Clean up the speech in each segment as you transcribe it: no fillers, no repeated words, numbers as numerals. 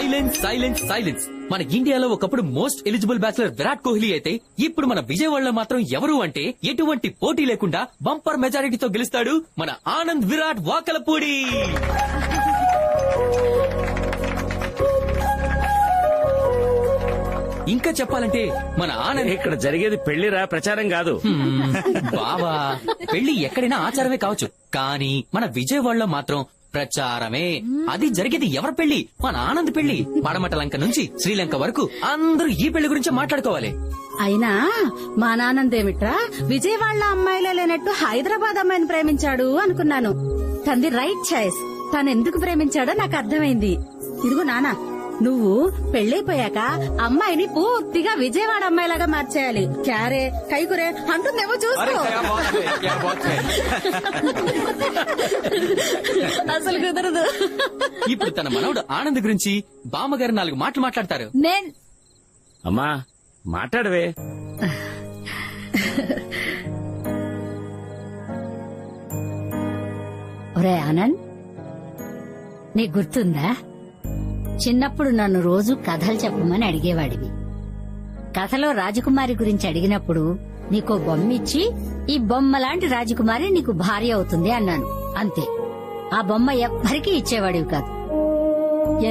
Silence silence silence. మన ఇండియాలో ఒకప్పుడు most eligible bachelor Virat Kohli అయితే ఇప్పుడు మన విజయవాడలో మాత్రం ఎవరు అంటే ఎటువంటి పోటీ లేకుండా బంపర్ మెజారిటీతో గెలుస్తాడు మన ఆనంద్ విరాట్ వాకలపూడి. ఇంకా చెప్పాలంటే మన ఆనంద్ ఇక్కడ జరిగేది పెళ్లిరా, ప్రచారం కాదు. బావా, పెళ్లి ఎక్కడైనా ఆచారమే కావచ్చు, కానీ మన విజయవాడలో మాత్రం ప్రచారమే. అది జరిగేది ఎవరి పెళ్లి? మన ఆనంద్ పెళ్లి. పడమట లంక నుంచి శ్రీలంక వరకు అందరూ ఈ పెళ్లి గురించి మాట్లాడుకోవాలి. అయినా మా నానందేమిట్రా విజయవాడలో అమ్మాయిలే లేనట్టు హైదరాబాద్ అమ్మాయిని ప్రేమించాడు అనుకున్నాను. తంది రైట్ చాయిస్. తను ఎందుకు ప్రేమించాడో నాకు అర్థమైంది. ఇదిగో నానా, నువ్వు పెళ్లైపోయాక అమ్మాయిని పూర్తిగా విజయవాడ అమ్మాయిలాగా మార్చేయాలి. క్యారే కైకురే అంటుందేమో చూసుకో. అసలు కుదరదు. ఇప్పుడు తన మనవడు ఆనంద్ గురించి బామ్మగారు 4 మాటలు మాట్లాడతారు. అమ్మా మాట్లాడవే. ఒరే ఆనంద్, నీకు గుర్తుందా చిన్నప్పుడు నన్ను రోజు కథలు చెప్పమని అడిగేవాడివి. కథలో రాజకుమారి గురించి అడిగినప్పుడు నీకో బొమ్మ ఇచ్చి ఈ బొమ్మ లాంటి రాజకుమారి నీకు భార్య అవుతుంది అన్నాను. అంతే. ఆ బొమ్మ ఎవ్వరికీ ఇచ్చేవాడివి కాదు.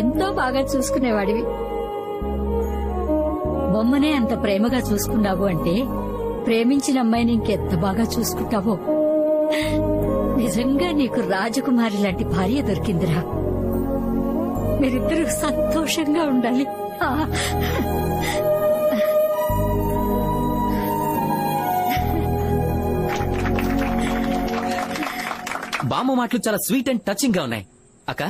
ఎంతో బాగా చూసుకునేవాడివి. బొమ్మనే అంత ప్రేమగా చూసుకున్నావు అంటే ప్రేమించిన అమ్మాయిని ఇంకెంత బాగా చూసుకుంటావో. నిజంగా నీకు రాజకుమారి లాంటి భార్య దొరికిందిరా. మీరిద్దరూ సంతోషంగా ఉండాలి. బామ్మ మాటలు చాలా స్వీట్ అండ్ టచింగ్ గా ఉన్నాయి. అక్క,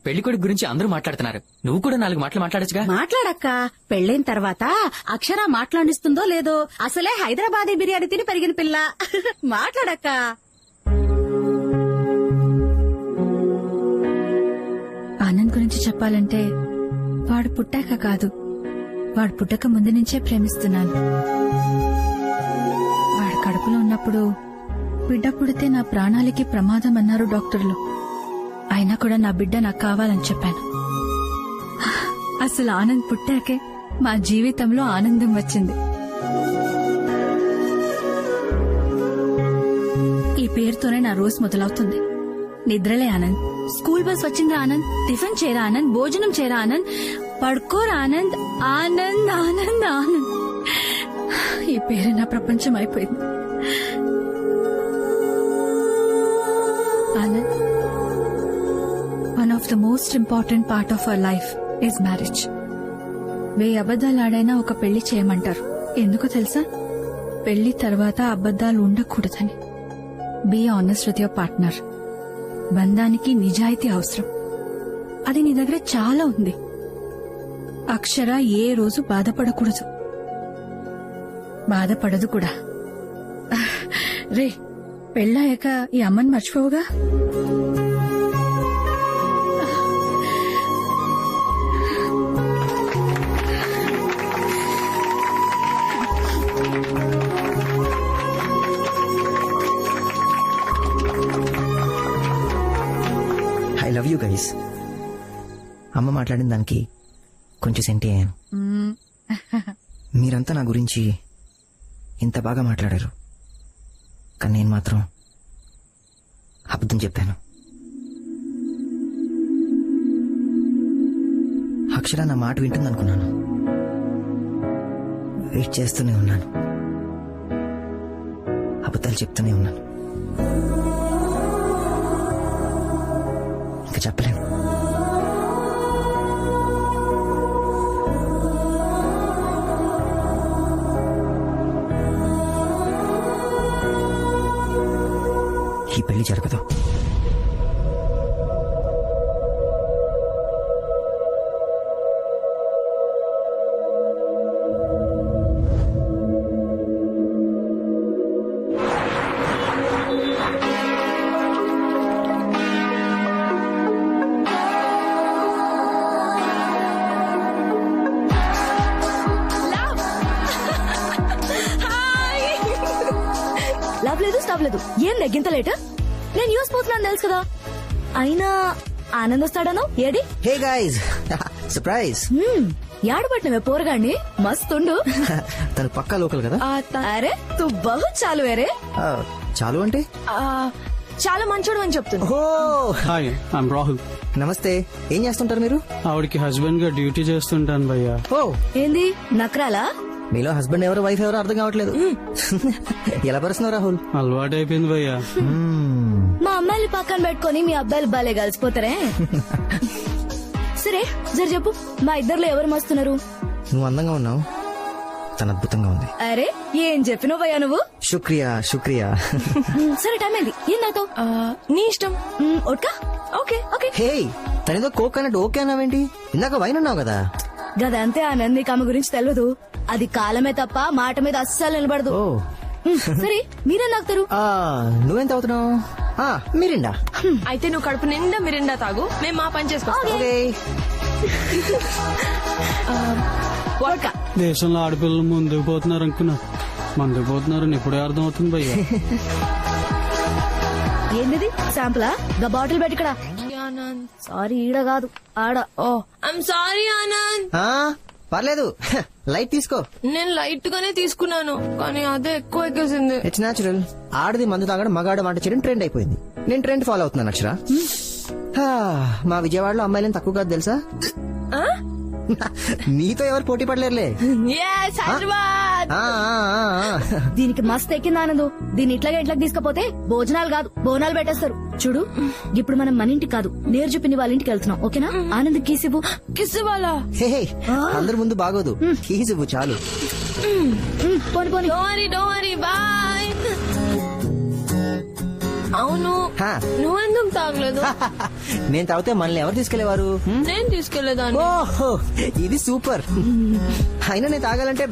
పెళ్లికొడుకు గురించి అందరూ మాట్లాడుతున్నారు, నువ్వు కూడా 4 మాటలు మాట్లాడచ్చుగా. మాట్లాడక్క. పెళ్ళైన తర్వాత అక్షర మాట్లాడిస్తుందో లేదో, అసలే హైదరాబాదీ బిర్యానీ తిని పెరిగిన పిల్ల. మాట్లాడక్క. ఆనంద్ గురించి చెప్పాలంటే వాడు పుట్టాక కాదు, వాడు పుట్టక ముందు నుంచే ప్రేమిస్తున్నాను. వాడు కడుపులో ఉన్నప్పుడు బిడ్డ పుడితే నా ప్రాణాలకి ప్రమాదం అన్నారు డాక్టర్లు. అయినా కూడా నా బిడ్డ నాకు కావాలని చెప్పాను. అసలు ఆనంద్ పుట్టాకే మా జీవితంలో ఆనందం వచ్చింది. ఈ పేరుతోనే నా రోజు మొదలవుతుంది. నిద్రలే ఆనంద్, స్కూల్ బస్ వచ్చిందా ఆనంద్, టిఫిన్ చేరా ఆనంద్, భోజనం చేరా ఆనంద్, పడుకోరా ఆనంద్, ఆనంద్ ఆనంద్ ఆనంద్. ఈ పేరు నా ప్రపంచం అయిపోయింది. Anand, one of the most important part of our life is marriage. 1000 అబద్దాలు ఆడైనా ఒక పెళ్లి చేయమంటారు. ఎందుకో తెలుసా? పెళ్లి తర్వాత అబద్దాలు ఉండకూడదని. Be honest with your partner. బంధానికి నిజాయితీ అవసరం. అది నీ దగ్గర చాలా ఉంది. అక్షర ఏ రోజు బాధపడకూడదు, బాధపడదు కూడా. రే, పెళ్ళాక ఈ అమ్మని మర్చిపోవుగా. I love you guys. అమ్మ మాట్లాడిన దానికి కొంచెం సెంటి అయ్యాను. మీరంతా నా గురించి ఇంత బాగా మాట్లాడారు, కానీ నేను మాత్రం అబద్ధం చెప్పాను. అక్షర నా మాట వింటుందనుకున్నాను. వెయిట్ చేస్తూనే ఉన్నాను, అబద్ధాలు చెప్తూనే ఉన్నాను. ఇంకా చెప్పలేను. ఈ పెళ్లి జరగదు. లవ్ లేదు, స్టాప్ లేదు. ఏం లెగ్గింత లేట? నేను న్యూస్ పోతున్నాను తెలుసు కదా. అయినా ఆనంద్ వస్తాడను ఏడి? Hey guys, surprise. యాడబట్టినవే పోరగాన్ని మస్తుండు. తను పక్కా లోకల్ కదా. అరే తు బహు చాలు వేరే. ఆ, చాలు అంటే చాలా మంచోడు అని చెప్తున్నా. ఓ హాయ్ ఐమ్ రాహుల్. నమస్తే. ఏం చేస్తుంటారు మీరు? ఆవిడకి హస్బెండ్ గా డ్యూటీ చేస్తుంటాను భయ్యా. ఓ ఏంది నక్రాలా? మీలో హస్బెండ్ ఎవరో వైఫ్ ఎవరో అర్థం కావట్లేదు. ఎలా పరుస్తున్నావు రాహుల్? అలవాటు అయిపోయింది భయ్యా. మా అమ్మాయిని పక్కన పెట్టుకొని మీ అబ్బాయిలు బాలే కలిసిపోతారే. సరే జర చెప్పు, మా ఇద్దర్లో ఎవరు మస్తున్నారు? నువ్వు అందంగా ఉన్నావు, తను అద్భుతంగా ఉంది. అరే ఏం చెప్పినావు భయ్యా నువ్వు? శుక్రియా శుక్రియా. సరే టైం అయింది, ఏం నాతో? నీ ఇష్టం. ఓట్కా? Okay okay. హే, తనేదో కోక్ అన్నట్టు ఓకే అన్నావేంటి? ఇందాక వైన్ అన్నావు కదా. గదంతే ఆనంద్, నీకు ఆమె గురించి తెలియదు. అది కాలమే తప్ప మాట మీద అస్సలు నిలబడదు. ఓ సరే మీరేం తాగుతారు? నువ్వేం తాగుతున్నావు? మిరిండా. అయితే నువ్వు కడుపు నిండా మిరిండా తాగు, మేము మా పని చేసుకోవాలి. ఓకే. వోడ్కా. దేశంలో ఆడపిల్లలు ముందుకు పోతున్నారు అనుకున్నా, ముందుకు పోతున్నారని ఇప్పుడే అర్థం అవుతుంది భయ్యా. ఏంది శాంపులా? గా బాటిల్ పెట్టి ఇక్కడ. సారీ ఈడ కాదు ఆడ. ఓ ఐమ్ సారీ ఆనంద్. పర్లేదు, లైట్ తీసుకో. నేను లైట్ గానే తీసుకున్నాను, కానీ అదే ఎక్కువ ఎక్కేసింది. It's natural. ఆడది మందు తాగడం, మగాడు మాట చేయడం ట్రెండ్ అయిపోయింది. నేను ట్రెండ్ ఫాలో అవుతున్నాను అక్షర. మా విజయవాడలో అమ్మాయిలను తక్కువ కాదు తెలుసా. నీతో ఎవరు పోటీ పడలేరులే. Yes, హైదరాబాద్. దీనికి మస్తు ఎక్కింది ఆనందు. దీన్ని ఇట్లాగే ఇంట్లోకి తీసుకపోతే భోజనాలు కాదు బోనాలు పెట్టేస్తారు. చూడు, ఇప్పుడు మనం మన ఇంటికి కాదు నేరు చూపిని వాళ్ళ ఇంటికి వెళ్తున్నాం. ఓకేనా? ఆనంద్ కీసివ్వు. కిస్ వాళ్ళ హే, అందరి ముందు బాగోదు. కీసివ్వు చాలు. పోని పోని. Don't worry boy. అవును, హా. నువ్వెందుకు తాగలేదు? నేను తాగితే మనల్ని ఎవరు తీసుకెళ్లేవారు? నేను తీసుకెళ్లేదాన్ని. ఓహో, ఇది సూపర్. అయినా నేను తాగాలంటే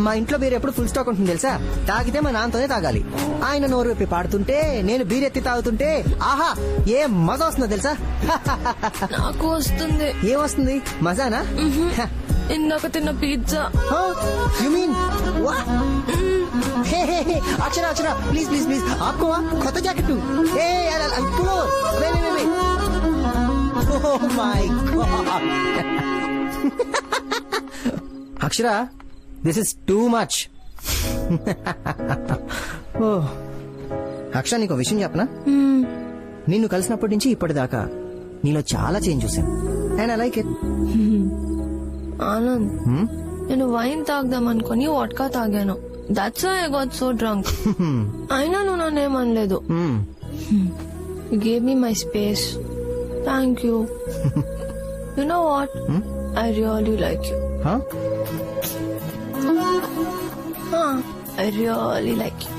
మా ఇంట్లో బీర్ ఎప్పుడు ఫుల్ స్టాక్ ఉంటుంది తెలుసా. తాగితే మా నాన్నతోనే తాగాలి. ఆయన నోరు విప్పి పాడుతుంటే నేను బీర్ ఎత్తి తాగుతుంటే ఆహా ఏ మజా వస్తుందో తెలుసా. నాకు వస్తుంది. ఏం వస్తుంది? మజానా? ఇందాక తిన్న pizza. You mean Akshara Akshara please please please ఆపుకోవా. కొత్త jacket. Akshara, this is too much. Akshara, నీకు విషయం చెప్పనా? నిన్ను కలిసినప్పటి నుంచి ఇప్పటిదాకా నీలో చాలా చేంజ్ చూసాను. And I like it. Anand, నేను వైన్ తాగదాం అనుకుని వోడ్కా తాగాను. That's why I got so drunk. అయినా నువ్వు నన్నేమనలేదు. You gave me my space. Thank you. You know what? I really like you. I really like you.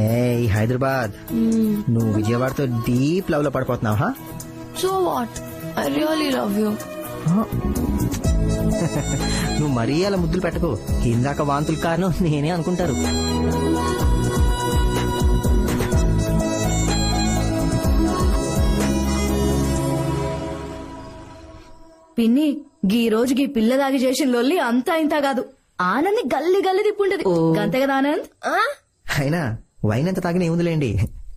ఏయ్ హైదరాబాద్, నువ్వు విజయవాడతో deep love లో పడిపోతున్నావా? So what? I really love you. నువ్వు మరీ అలా ముద్దులు పెట్టకు. ఇందాక వాంతులు కారణం నేనే అనుకుంటారు. పిన్ని, గీ రోజు గీ పిల్ల దాగి చేసిన లొల్లి అంతా ఇంత కాదు. ఆనంద్ గల్లి గల్లి తిప్పుంటది. అంతే కదా ఆనంద్? అయినా వైన్ ఎంత తాగినా ఏముందిలేండి,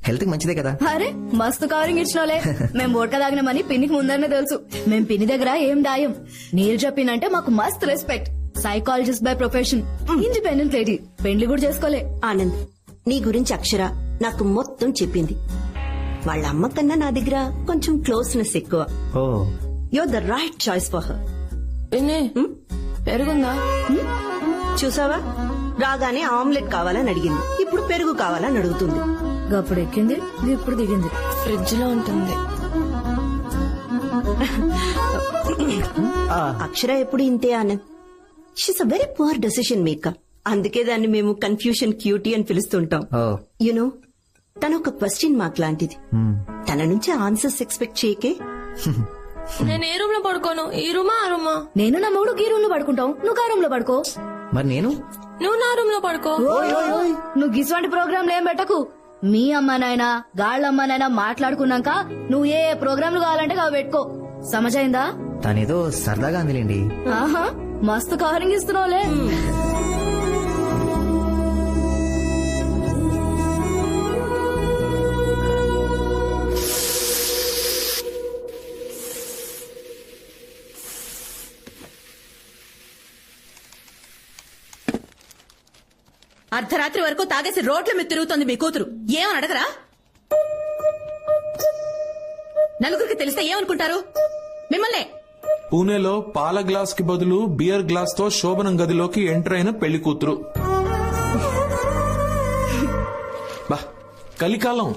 హెల్త్ కి మంచిదే కదా. అరే మస్తు కవరింగ్ ఇచ్చినోలే. మేం ఓట్కా తాగినామని పిన్నికి ముందరనే తెలుసు. మేం పిన్ని దగ్గర ఏం దాయం. నీరు చెప్పినంటే మాకు మస్తు respect. Psychologist by profession, independent lady. పెండ్లి కూడా చేసుకోలే. ఆనంద్, నీ గురించి అక్షర నాకు మొత్తం చెప్పింది. వాళ్ళ అమ్మ కన్నా నా దగ్గర కొంచెం క్లోజ్నెస్ ఎక్కువ. Oh, you're the right choice for her. పిన్ని, పెరుగుందా? చూసావా, రాగానే ఆమ్లెట్ కావాలని అడిగింది, ఇప్పుడు పెరుగు కావాలని అడుగుతుంది. గప్పుడు ఎక్కింది, ఇప్పుడు దిగింది. ఫ్రిడ్జ్ లో ఉంటుంది. అక్షర ఎప్పుడు ఇంతే Anand. She's a very poor decision maker. అందుకే దాన్ని మేము కన్ఫ్యూషన్ క్యూటీ అని పిలుస్తుంటాం. యునో, తను ఒక క్వశ్చన్ మార్క్ లాంటిది. తన నుంచి ఆన్సర్స్ ఎక్స్పెక్ట్ చేయకే. నేను ఏ రూమ్ లో పడుకోను, ఈ రూమా ఆ రూమా? నేను నా మూడు గీ రూమ్ లో పడుకుంటాం, నువ్వు ఆ రూమ్ లో పడుకో. మరి నేను? నువ్వు నా రూమ్ లో పడుకో. నువ్వు గిసువంటి ప్రోగ్రాంలు ఏం పెట్టకు. మీ అమ్మానైనా గాళ్ళమ్మనైనా మాట్లాడుకున్నాక నువ్వు ఏ ప్రోగ్రాంలు కావాలంటే అవి పెట్టుకో. సమజైందా? తనేదో సరదాగా అందిలేండి. ఆహా, మస్తు కవరింగ్ ఇస్తున్నావులే. అర్ధరాత్రి వరకు తాగేసి రోడ్ల మీద తిరుగుతోంది మీ కూతురు ఏమని అడగరా? నలుగురికి తెలిస్తే ఏమనుకుంటారు మిమ్మల్ని? పూణేలో పాల గ్లాస్ కి బదులు బియర్ గ్లాస్ తో శోభనం గదిలోకి ఎంటర్ అయిన పెళ్లి కూతురు. బా కలికాలం.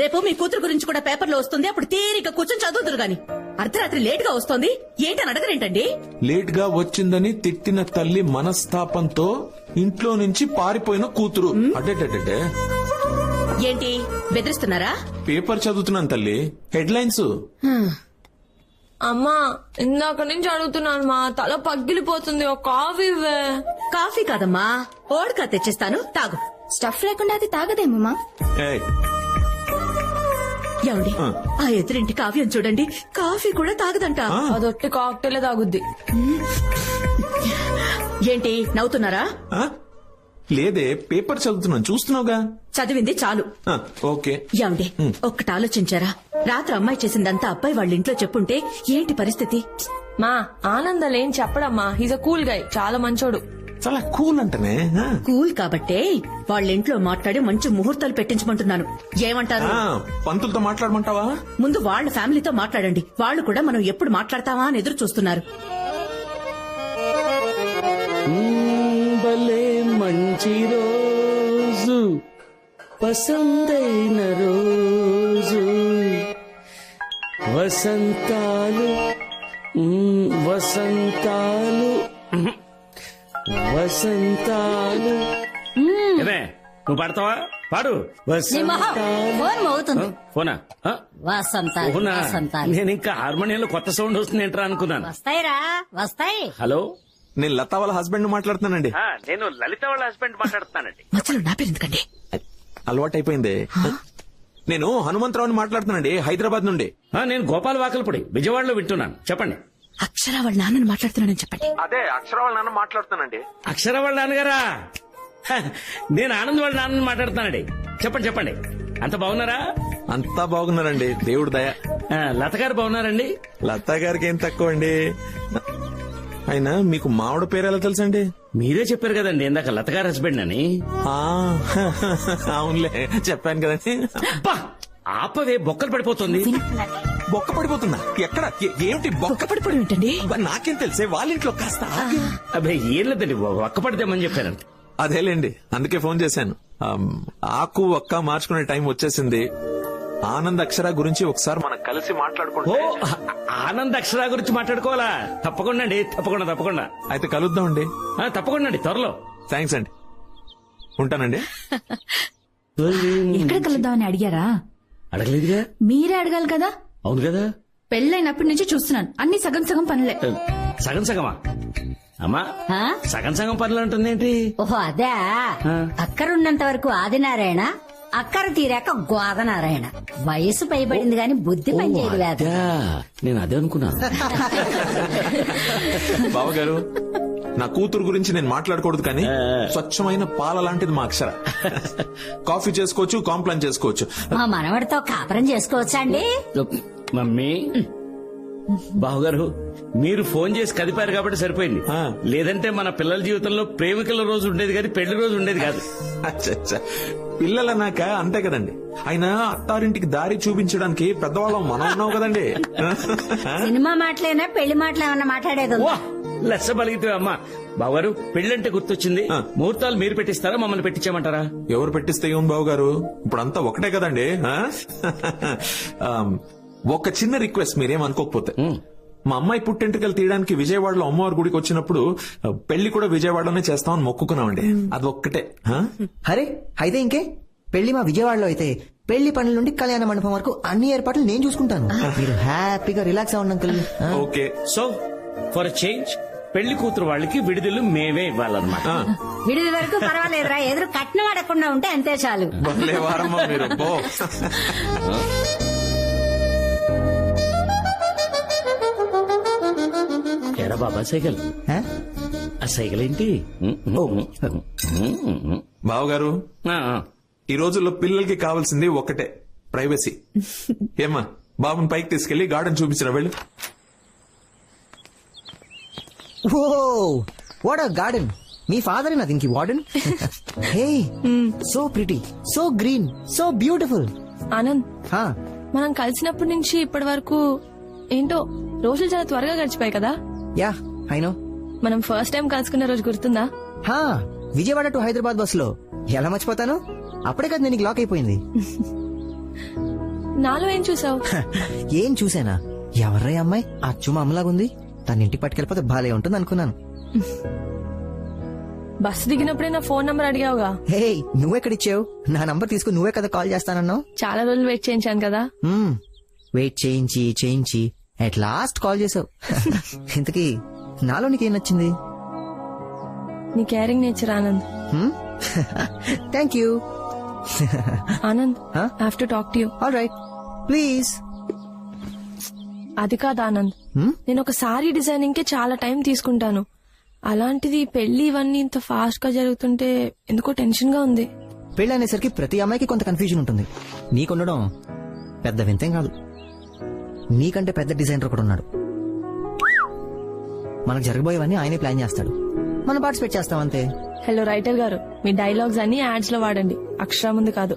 రేపు మీ కూతురు గురించి కూడా పేపర్లో వస్తుంది. అప్పుడు తీరిక కూర్చొని చదువుతురు గాని అర్ధరాత్రి లేట్ గా వస్తోంది ఏంటని అడగరేంటండి? లేట్ గా వచ్చిందని తిట్టిన తల్లి మనస్తాపంతో ఇంట్లో నుంచి పారిపోయిన కూతురు. అడ్డే ఏంటి బెదిరిస్తున్నారా? పేపర్ చదువుతున్నాను తల్లి, హెడ్లైన్స్. అమ్మా ఇందాక నుంచి అడుగుతున్నాను మా తల పగిలిపోతుంది. ఒక కాఫీ ఇవ్వే. కాఫీ కాదమ్మా, ఓడ్కా తెచ్చిస్తాను తాగు. స్టఫ్ లేకుండా అది తాగదేమమ్మా. ఏయ్, ఏమండి ఆ ఎదురింటి కావ్యం చూడండి, కాఫీ కూడా తాగదంట. అదొట్టి కాక్టైలే తాగుద్ది. ఏంటి నవ్వుతున్నారా? ఆ? లేదే, పేపర్ చదువుతున్నాను, చూస్తున్నావుగా. చదివింది చాలు. ఓకే. ఏమండి ఒక్కటి ఆలోచించారా? రాత్రి అమ్మాయి చేసిందంతా అబ్బాయి వాళ్ళ ఇంట్లో చెప్పుంటే ఏంటి పరిస్థితి? మా ఆనందలేం చెప్పడమ్మా. హీజ్ అ కూల్ గై, చాలా మంచోడు. చాలా కూల్ అంటనే. కూల్ కాబట్టే వాళ్ళ ఇంట్లో మాట్లాడి మంచి ముహూర్తాలు పెట్టించమంటున్నాను. ఏమంటారు? పంతులతో మాట్లాడమంటావా? ముందు వాళ్ళ ఫ్యామిలీతో మాట్లాడండి. వాళ్ళు కూడా మనం ఎప్పుడు మాట్లాడతావా అని ఎదురు చూస్తున్నారు. మంచి రోజు, పసందైన రోజు, వసంతాలు వసంతాలు వసంతాలు. ఏమే నువ్వు పాడతావా? పాడు. ఫోన్ మోగుతుంది. ఫోనా? వసంతాలు ఫోనా? వసంతాలు. నేను ఇంకా హార్మోనియంలో కొత్త సౌండ్ వస్తుంది ఏంట్రా అనుకున్నాను. వస్తాయిరా వస్తాయి. హలో, నేను లతా వాళ్ళ హస్బెండ్ మాట్లాడుతున్నానండి. నేను లలిత వాళ్ళ హస్బెండ్ మాట్లాడుతున్నానండి. మధ్యలో నా పేరు ఎందుకండి? అలవాటైపోయింది. నేను హనుమంతరావుని మాట్లాడుతున్నానండి, హైదరాబాద్ నుండి. నేను గోపాల్ వాకల్పూడి, విజయవాడలో వింటున్నాను. చెప్పండి. అక్షర వాళ్ళ నాన్నని మాట్లాడుతున్నానని చెప్పండి. అదే అక్షర వాళ్ళ నాన్న మాట్లాడుతున్నానండి. అక్షర వాళ్ళ నాన్నగారా? నేను ఆనంద్ వాళ్ళ నాన్నని మాట్లాడుతున్నానండి. చెప్పండి చెప్పండి. అంత బాగున్నారా? అంతా బాగున్నారండి, దేవుడు దయ. లత గారు బాగున్నారండి? లతా గారికి ఏం తక్కువ అండి. అయినా మీకు మావిడ పేరు ఎలా తెలుసండి? మీరే చెప్పారు కదండి ఇందాక లత గారు హస్బెండ్ అని. అవునులే, చెప్పాను కదండి. ఆపవే, బొక్కలు పడిపోతుంది. బొక్క పడిపోతుందా? ఎక్కడ? ఏమిటి బొక్క పడిపోవడం ఏంటండి? నాకేం తెలిసే, వాళ్ళ ఇంట్లో కాస్త అబ్బాయి ఏం లేదండి, ఒక్క పడితేమని చెప్పారంట. అదేలేండి, అందుకే ఫోన్ చేశాను. ఆకు ఒక్క మార్చుకునే టైం వచ్చేసింది. ఆనంద్ అక్షర గురించి ఒకసారి మనం కలిసి మాట్లాడుకుంటే. ఆనంద్ అక్షర గురించి మాట్లాడుకోవాలా? తప్పకుండా అండి, తప్పకుండా తప్పకుండా. అయితే కలుద్దామండి. తప్పకుండా అండి, త్వరలో. థ్యాంక్స్ అండి, ఉంటానండి. ఎక్కడ కలుద్దామని అడిగారా? అడగలేదుగా. మీరే అడగాలి కదా. అవును కదా. పెళ్ళైనప్పటి నుంచి చూస్తున్నాను, అన్ని సగం సగం పనులే. సగం సగమా? అమ్మా సగం సగం పనులు అంటుంది ఏంటి? ఓహో అదే. అక్కరున్నంత వరకు ఆదినారాయణ, అక్కర తీరాక గోదనారాయణ. వయసు పైబడింది గాని బుద్ధి పనిచేయదు లేదు. నేను అదే అనుకున్నాను. బావగారు, నా కూతురు గురించి నేను మాట్లాడకూడదు కానీ స్వచ్ఛమైన పాల లాంటిది మా అక్షర. కాఫీ చేసుకోవచ్చు, కాంప్లైంట్ చేసుకోవచ్చు. మా మనవడితో కాపురం చేసుకోవచ్చా అండి? మమ్మీ, బావగారు మీరు ఫోన్ చేసి కదిపారు కాబట్టి సరిపోయింది. లేదంటే మన పిల్లల జీవితంలో ప్రేమికుల రోజు ఉండేది కానీ పెళ్లి రోజు ఉండేది కాదు. పిల్లలన్నాక అంతే కదండి. అయినా అత్తారింటికి దారి చూపించడానికి పెద్దవాళ్ళం మనం ఉన్నాం కదండి. సినిమా మాటలేనా పెళ్లి మాటలు ఏమన్నా మాట్లాడేది? లెస్స బలిగితే అమ్మా. బావగారు, పెళ్లంటే గుర్తొచ్చింది. ముహూర్తాలు మీరు పెట్టిస్తారా, మమ్మల్ని పెట్టించామంటారా? ఎవరు పెట్టిస్తే ఏం బావగారు, ఇప్పుడంతా ఒకటే కదండి. ఒక చిన్న రిక్వెస్ట్, మీరేం అనుకోకపోతే. మా అమ్మాయి పుట్టెంటుకలు తీయడానికి విజయవాడలో అమ్మవారి గుడికి వచ్చినప్పుడు పెళ్లి కూడా విజయవాడలోనే చేస్తామని మొక్కుకున్నామండి. అది ఒక్కటే. అరే అయితే ఇంకే, పెళ్లి మా విజయవాడలో అయితే పెళ్లి పనుల నుండి కళ్యాణ మండపం వరకు అన్ని ఏర్పాట్లు నేను చూసుకుంటాను. మీరు హ్యాపీగా రిలాక్స్ అవ్వండి uncle. Okay. So for change పెళ్లి కూతురు వాళ్ళకి విడుదల మేమే ఇవ్వాలన్నమాట. విడుదల వరకు పర్వాలేదురా, ఎదురు కట్నం అడగకుండా ఉంటే అంతే చాలు. మీరు ఎరా బాబా సైకిల్, ఆ సైకిల్ ఏంటి? బావగారు, ఈ రోజుల్లో పిల్లలకి కావాల్సింది ఒక్కటే, ప్రైవసీ. ఏమ్మా, బాబుని పైకి తీసుకెళ్లి గార్డెన్ చూపించిన వెళ్ళు. Oh what a garden. మీ ఫాదర్ నా దీనికి warden. Hey so pretty, so green, so beautiful. Anand, మనం కలిసినప్పటి నుంచి ఇప్పటి వరకు ఏంటో రోజులు చాలా త్వరగా గడిచిపోయాయి కదా. Yeah I know. మనం ఫస్ట్ టైం కలుసుకున్న రోజు గుర్తుందా? విజయవాడ టు హైదరాబాద్ బస్ లో. ఎలా మర్చిపోతాను, అప్పుడే కదా నేను లాక్ అయిపోయింది. నాలో ఏం చూసావు? ఏం చూసానా? ఎవర్రా అమ్మాయి, అచ్చు మా అమ్మలాగుంది, తన ఇంటికి పట్టుకెళ్ళిపోతే బాలే ఉంటుంది అనుకున్నాను. బస్సు దిగినప్పుడే నా ఫోన్ నంబర్ అడిగావుగా. హే నువ్వెక్కడిచ్చావు? నా నంబర్ తీసుకుని నువ్వే కదా కాల్ చేస్తానన్నావు. చాలా రోజులు వెయిట్ చేయించాను కదా. వెయిట్ చేయించి అట్ లాస్ట్ కాల్ చేసావు. ఇంతకీ నాలో నీకేం నచ్చింది? నీ caring nature Anand. Thank you. Anand, I have to talk to you. All right please. అది కాదు ఆనంద్, నేను ఒక సారీ డిజైనింగ్ కి చాలా టైం తీసుకుంటాను. అలాంటిది పెళ్లి ఇవన్నీ ఇంత ఫాస్ట్ గా జరుగుతుంటే ఎందుకో టెన్షన్ గా ఉంది. పెళ్లి అనేసరికి ప్రతి అమ్మాయికి కొంత కన్ఫ్యూజన్ ఉంటుంది. నీకుండడం పెద్ద వింతేం కాదు. నీకంటే పెద్ద డిజైనర్ కూడా ఉన్నాడు. మనకు జరగబోయేవన్నీ ఆయనే ప్లాన్ చేస్తాడు, మనం పార్టిసిపేట్ చేస్తాం అంతే. హలో రైటర్ గారు, మీ డైలాగ్స్ అన్ని యాడ్స్ లో వాడండి, అక్షరా ముందు కాదు.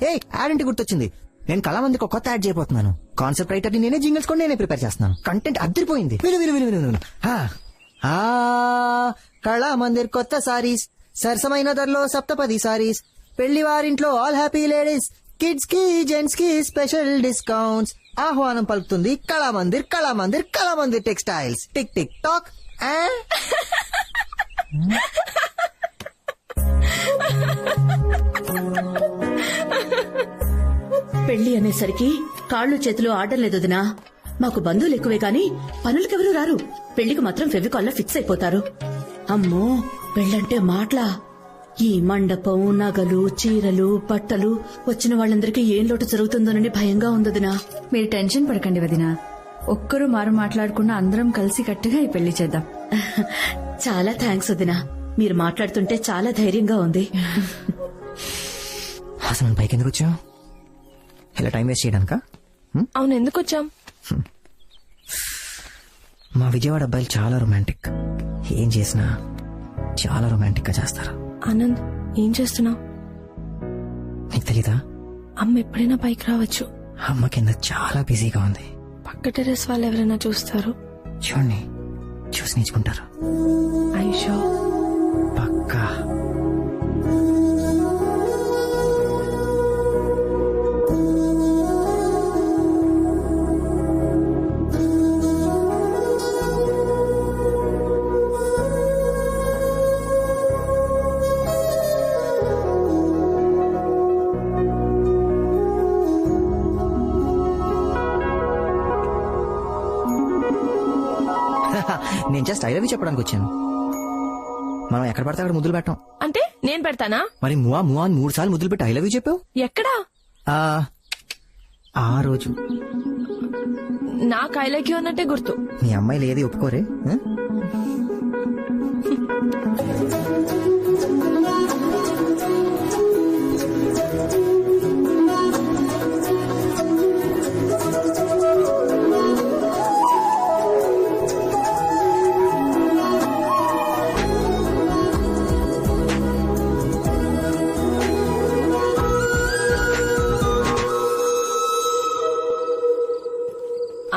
ఏ యాడ్ అంటే గుర్తొచ్చింది, నేను కళామందికి ఒక కొత్త యాడ్ చేయబోతున్నాను. కాన్సెప్ట్ రైటర్ ని నేనే, జింగిల్స్ కూడా నేనే ప్రిపేర్ చేస్తున్నాను. కంటెంట్ అద్దరిపోయింది. విను. కళామందిర్ కొత్త సారీస్, సరసమైన ధరలో సప్తపది సారీస్, పెళ్లి వారింట్లో ఆల్ హ్యాపీ లేడీస్, కిడ్స్ కి జెంట్స్ కి స్పెషల్ డిస్కౌంట్స్. ఆహ్వానం పలుకుతుంది Kalamandir textiles. Tick tick talk. పెళ్లి అనేసరికి కాళ్ళు చేతులు ఆడడం లేదు వదినా. మాకు బంధువులు ఎక్కువే గాని పనులకెవరూ రారు. పెళ్లికి మాత్రం ఫెవికాల్లో ఫిక్స్ అయిపోతారు. అమ్మో పెళ్ళంటే మాటలా. ఈ మండపం, నగలు, చీరలు, బట్టలు, వచ్చిన వాళ్ళందరికీ ఏం లోటు జరుగుతుందోనని భయంగా ఉందదినా. మీరు టెన్షన్ పడకండి వదినా, ఒక్కరు మారు మాట్లాడకుండా అందరం కలిసి కట్టుగా ఈ పెళ్లి చేద్దాం. చాలా థ్యాంక్స్ వదినా, మీరు మాట్లాడుతుంటే చాలా ధైర్యంగా ఉంది. అసలు పైకి ఎందుకు వచ్చావు? ఇలా టైం వేస్ట్ చేయడానికా? అవును, ఎందుకు వచ్చాం? మా విజయవాడ అబ్బాయిలు చాలా రొమాంటిక్. ఏం చేసినా చాలా రొమాంటిక్ గా చేస్తారు. ఆనంద్, ఏం చేస్తున్నావు? నీకు తెలీదా? అమ్మ ఎప్పుడైనా పైకి రావచ్చు. అమ్మ కింద చాలా బిజీగా ఉంది. పక్క టెర్రస్ వాళ్ళు ఎవరైనా చూస్తారు. చూడండి, చూసి నేర్చుకుంటారు. ఐషో పక్కా. నేను జస్ట్ ఐ లవ్ యూ చెప్పడానికి వచ్చాను. మనం ఎక్కడ పడితే అక్కడ ముద్దులు పెట్టాం. అంటే నేను పెడతానా? మరి మువా అని 3 సార్లు ముద్దులు పెట్టి ఐ లవ్ యూ చెప్పావు. ఎక్కడా? ఆ రోజు నాకు ఐ లైక్ యూ అన్నట్టే గుర్తు. మీ అమ్మాయిలు ఏది ఒప్పుకోరే.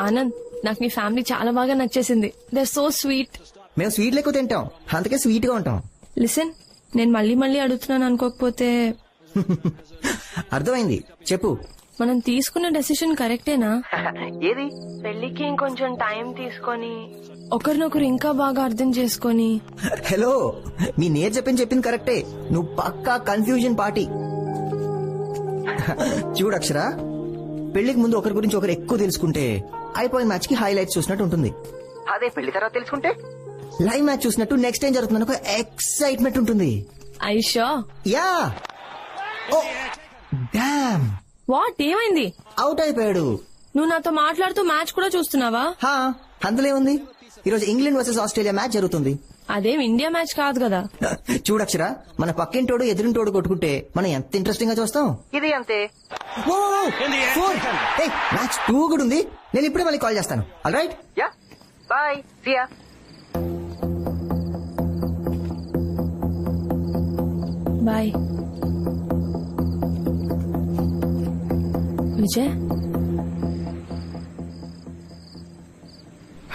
ఆనంద్, నాకు మీ ఫ్యామిలీ చాలా బాగా నచ్చేసింది. They are so sweet. మేము స్వీట్లు ఎక్కువ తింటాం, అందుకే స్వీట్ గా ఉంటాం. లిసన్, నేను మళ్ళీ అడుగుతున్నాను అనుకోకపోతే. అర్థమైంది, చెప్పు. మనం తీసుకున్న డెసిషన్ కరెక్టేనా? ఏది? పెళ్లికి ఇంకొంచెం టైం తీసుకొని ఒకరినొకరు ఇంకా బాగా అర్థం చేసుకొని. హలో, మీ నేర్ చెప్పింది కరెక్టే. నువ్వు పక్కా కన్ఫ్యూజన్ పార్టీ. చూడు అక్షర, పెళ్లికి ముందు ఒకరి గురించి ఒకరు ఎక్కువ తెలుసుకుంటే అయిపోయిన మ్యాచ్ కి హైలైట్స్ చూసినట్టు ఉంటుంది. అదే పెళ్లి తర్వాత తెలుసుకుంటే లైవ్ మ్యాచ్ చూసినట్టు నెక్స్ట్ ఏం జరుగుతుందని ఒక ఎక్సైట్మెంట్ ఉంటుంది. ఐషో యా. Oh damn. వాట్, ఏమైంది? అవుట్ అయిపోయాడు. నువ్వు నాతో మాట్లాడుతూ మ్యాచ్ కూడా చూస్తున్నావా? అందులో ఏముంది, ఈరోజు ఇంగ్లాండ్ వర్సెస్ ఆస్ట్రేలియా మ్యాచ్ జరుగుతుంది. అదేం ఇండియా మ్యాచ్ కాదు కదా. చూడక్షర, మన పక్కింటోడు ఎదురింటోడు కొట్టుకుంటే మనం ఎంత ఇంట్రెస్టింగ్ గా చూస్తాం. ఇది అంతే. మ్యాచ్ 2 కూడా ఉంది. నేను ఇప్పుడే మళ్ళీ కాల్ చేస్తాను. All right, yeah, bye, see ya. Bye Vijay.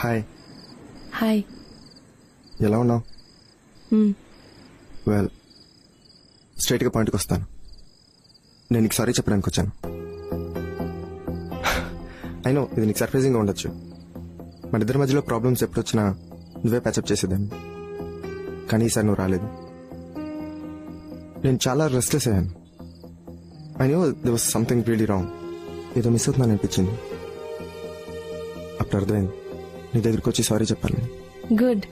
Hi, hi. ఎలా ఉన్నావు? వెల్, స్ట్రైట్గా పాయింట్కి వస్తాను. నేను నీకు సారీ చెప్పడానికి వచ్చాను. అయినో ఇది నీకు సర్ప్రైజింగ్గా ఉండొచ్చు. మన ఇద్దరి మధ్యలో ప్రాబ్లమ్స్ ఎప్పుడు వచ్చినా నువ్వే ప్యాచప్ చేసేదాన్ని. కానీ ఈసారి నువ్వు రాలేదు. నేను చాలా రెస్ట్లెస్ అయ్యాను. I know they was something really wrong. ఏదో మిస్ అవుతున్నాను అనిపించింది. అప్పుడు అర్థమైంది నీ దగ్గరికి వచ్చి సారీ చెప్పాలని. గుడ్.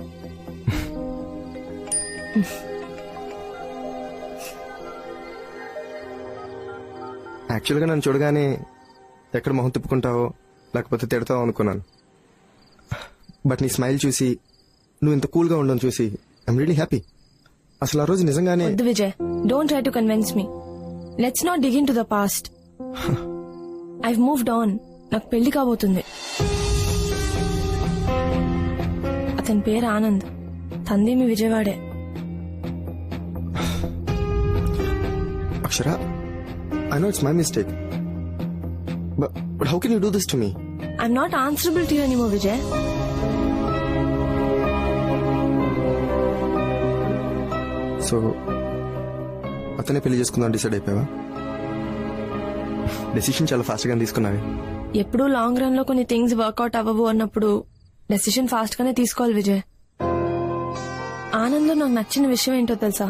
యాక్చువల్గా నన్ను చూడగానే ఎక్కడ మొహం తిప్పుకుంటావో లేకపోతే తిడతావో అనుకున్నాను. బట్ నీ స్మైల్ చూసి నువ్వు ఇంత కూల్గా ఉండడం చూసి ఐఎమ్ రియలీ హ్యాపీ. అసలు ఆ రోజు నిజంగానే. వద్దు Vijay, don't try to convince me. Let's not dig in to the past. I've moved on. నాకు పెళ్లి కాబోతుంది. అతని పేరు ఆనంద్. తంది మీ విజయవాడే. అక్షర, I know it's my mistake. But how can you do this to me? I'm not answerable to you anymore, Vijay. So, అతనే పెళ్లి చేసుకుందాం decide అయిపోయావా? Decision చాలా ఫాస్ట్ గా తీసుకున్నావే. ఎప్పుడు లాంగ్ రన్ లో కొన్ని థింగ్స్ వర్కౌట్ అవ్వవు అన్నప్పుడు డెసిషన్ ఫాస్ట్ గానే తీసుకోవాలి విజయ్. ఆనంద్ నాకు నచ్చిన విషయం ఏంటో తెలుసా?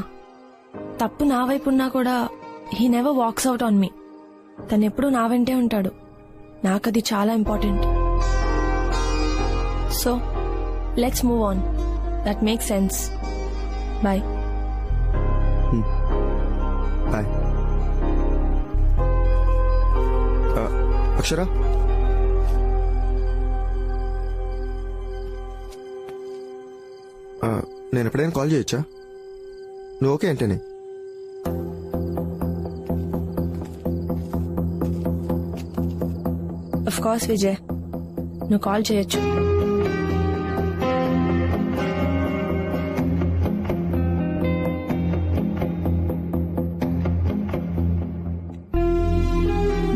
తప్పు నా వైపు ఉన్నా కూడా he never walks out on me. తను ఎప్పుడూ నా వెంటే ఉంటాడు. నాకది చాలా important. So let's move on. That make sense. Bye. Bye. Akshara, నేను ఎప్పుడైనా కాల్ చేయొచ్చా? నువ్వు ఓకే అంటేనే. ఆఫ్ కోర్స్ విజయ్, నువ్వు కాల్ చేయొచ్చు.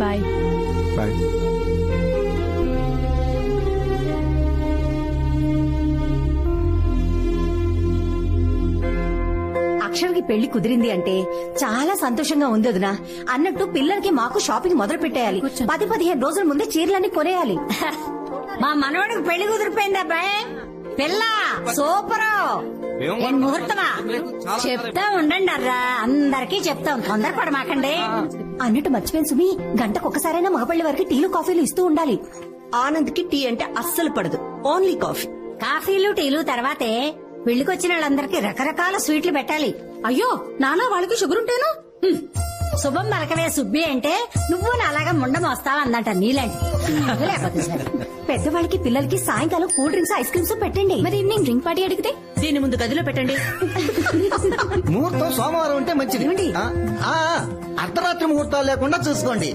బాయ్. బాయ్. అక్షర్కి పెళ్లి కుదిరింది అంటే చాలా సంతోషంగా ఉంది వదినా. అన్నట్టు పిల్లలకి మాకు షాపింగ్ మొదలు పెట్టేయాలి. 10-15 రోజుల ముందే చీరలన్నీ కొనేయాలి. మా మనవడికి పెళ్లి కుదిరిపోయింది అబ్బాయి. పిల్ల సూపర్. ఏం ముహూర్తమా? చెప్తా ఉండండి అర్రా, అందరికీ చెప్తాం, తొందరపడమాకండి. అన్నట్టు మర్చిపోయిన సుమి, గంటకు ఒక్కసారైనా మగపల్లి వారికి టీలు కాఫీలు ఇస్తూ ఉండాలి. ఆనంద్ కి టీ అంటే అస్సలు పడదు, ఓన్లీ కాఫీ. కాఫీలు టీలు తర్వాతే పెళ్లికొచ్చిన వాళ్ళందరికీ రకరకాల స్వీట్లు పెట్టాలి. అయ్యో నానా, వాళ్ళకి షుగర్ ఉంటేను. శుభం మరకవే సుబ్బి అంటే నువ్వు అలాగా ముండం వస్తావా అందంట నీలాంటి. లేకపోతే సరే. పెద్దవాళ్ళకి పిల్లలకి సాయంకాలం కూల్ డ్రింక్స్ ఐస్ క్రీమ్స్ పెట్టండి. మరి ఈవినింగ్ డ్రింక్ పార్టీ అడిగితే దీని ముందు గదిలో పెట్టండి. ముహూర్తం సోమవారం ఉంటే మంచిది. అర్ధరాత్రి ముహూర్తాలు లేకుండా చూసుకోండి.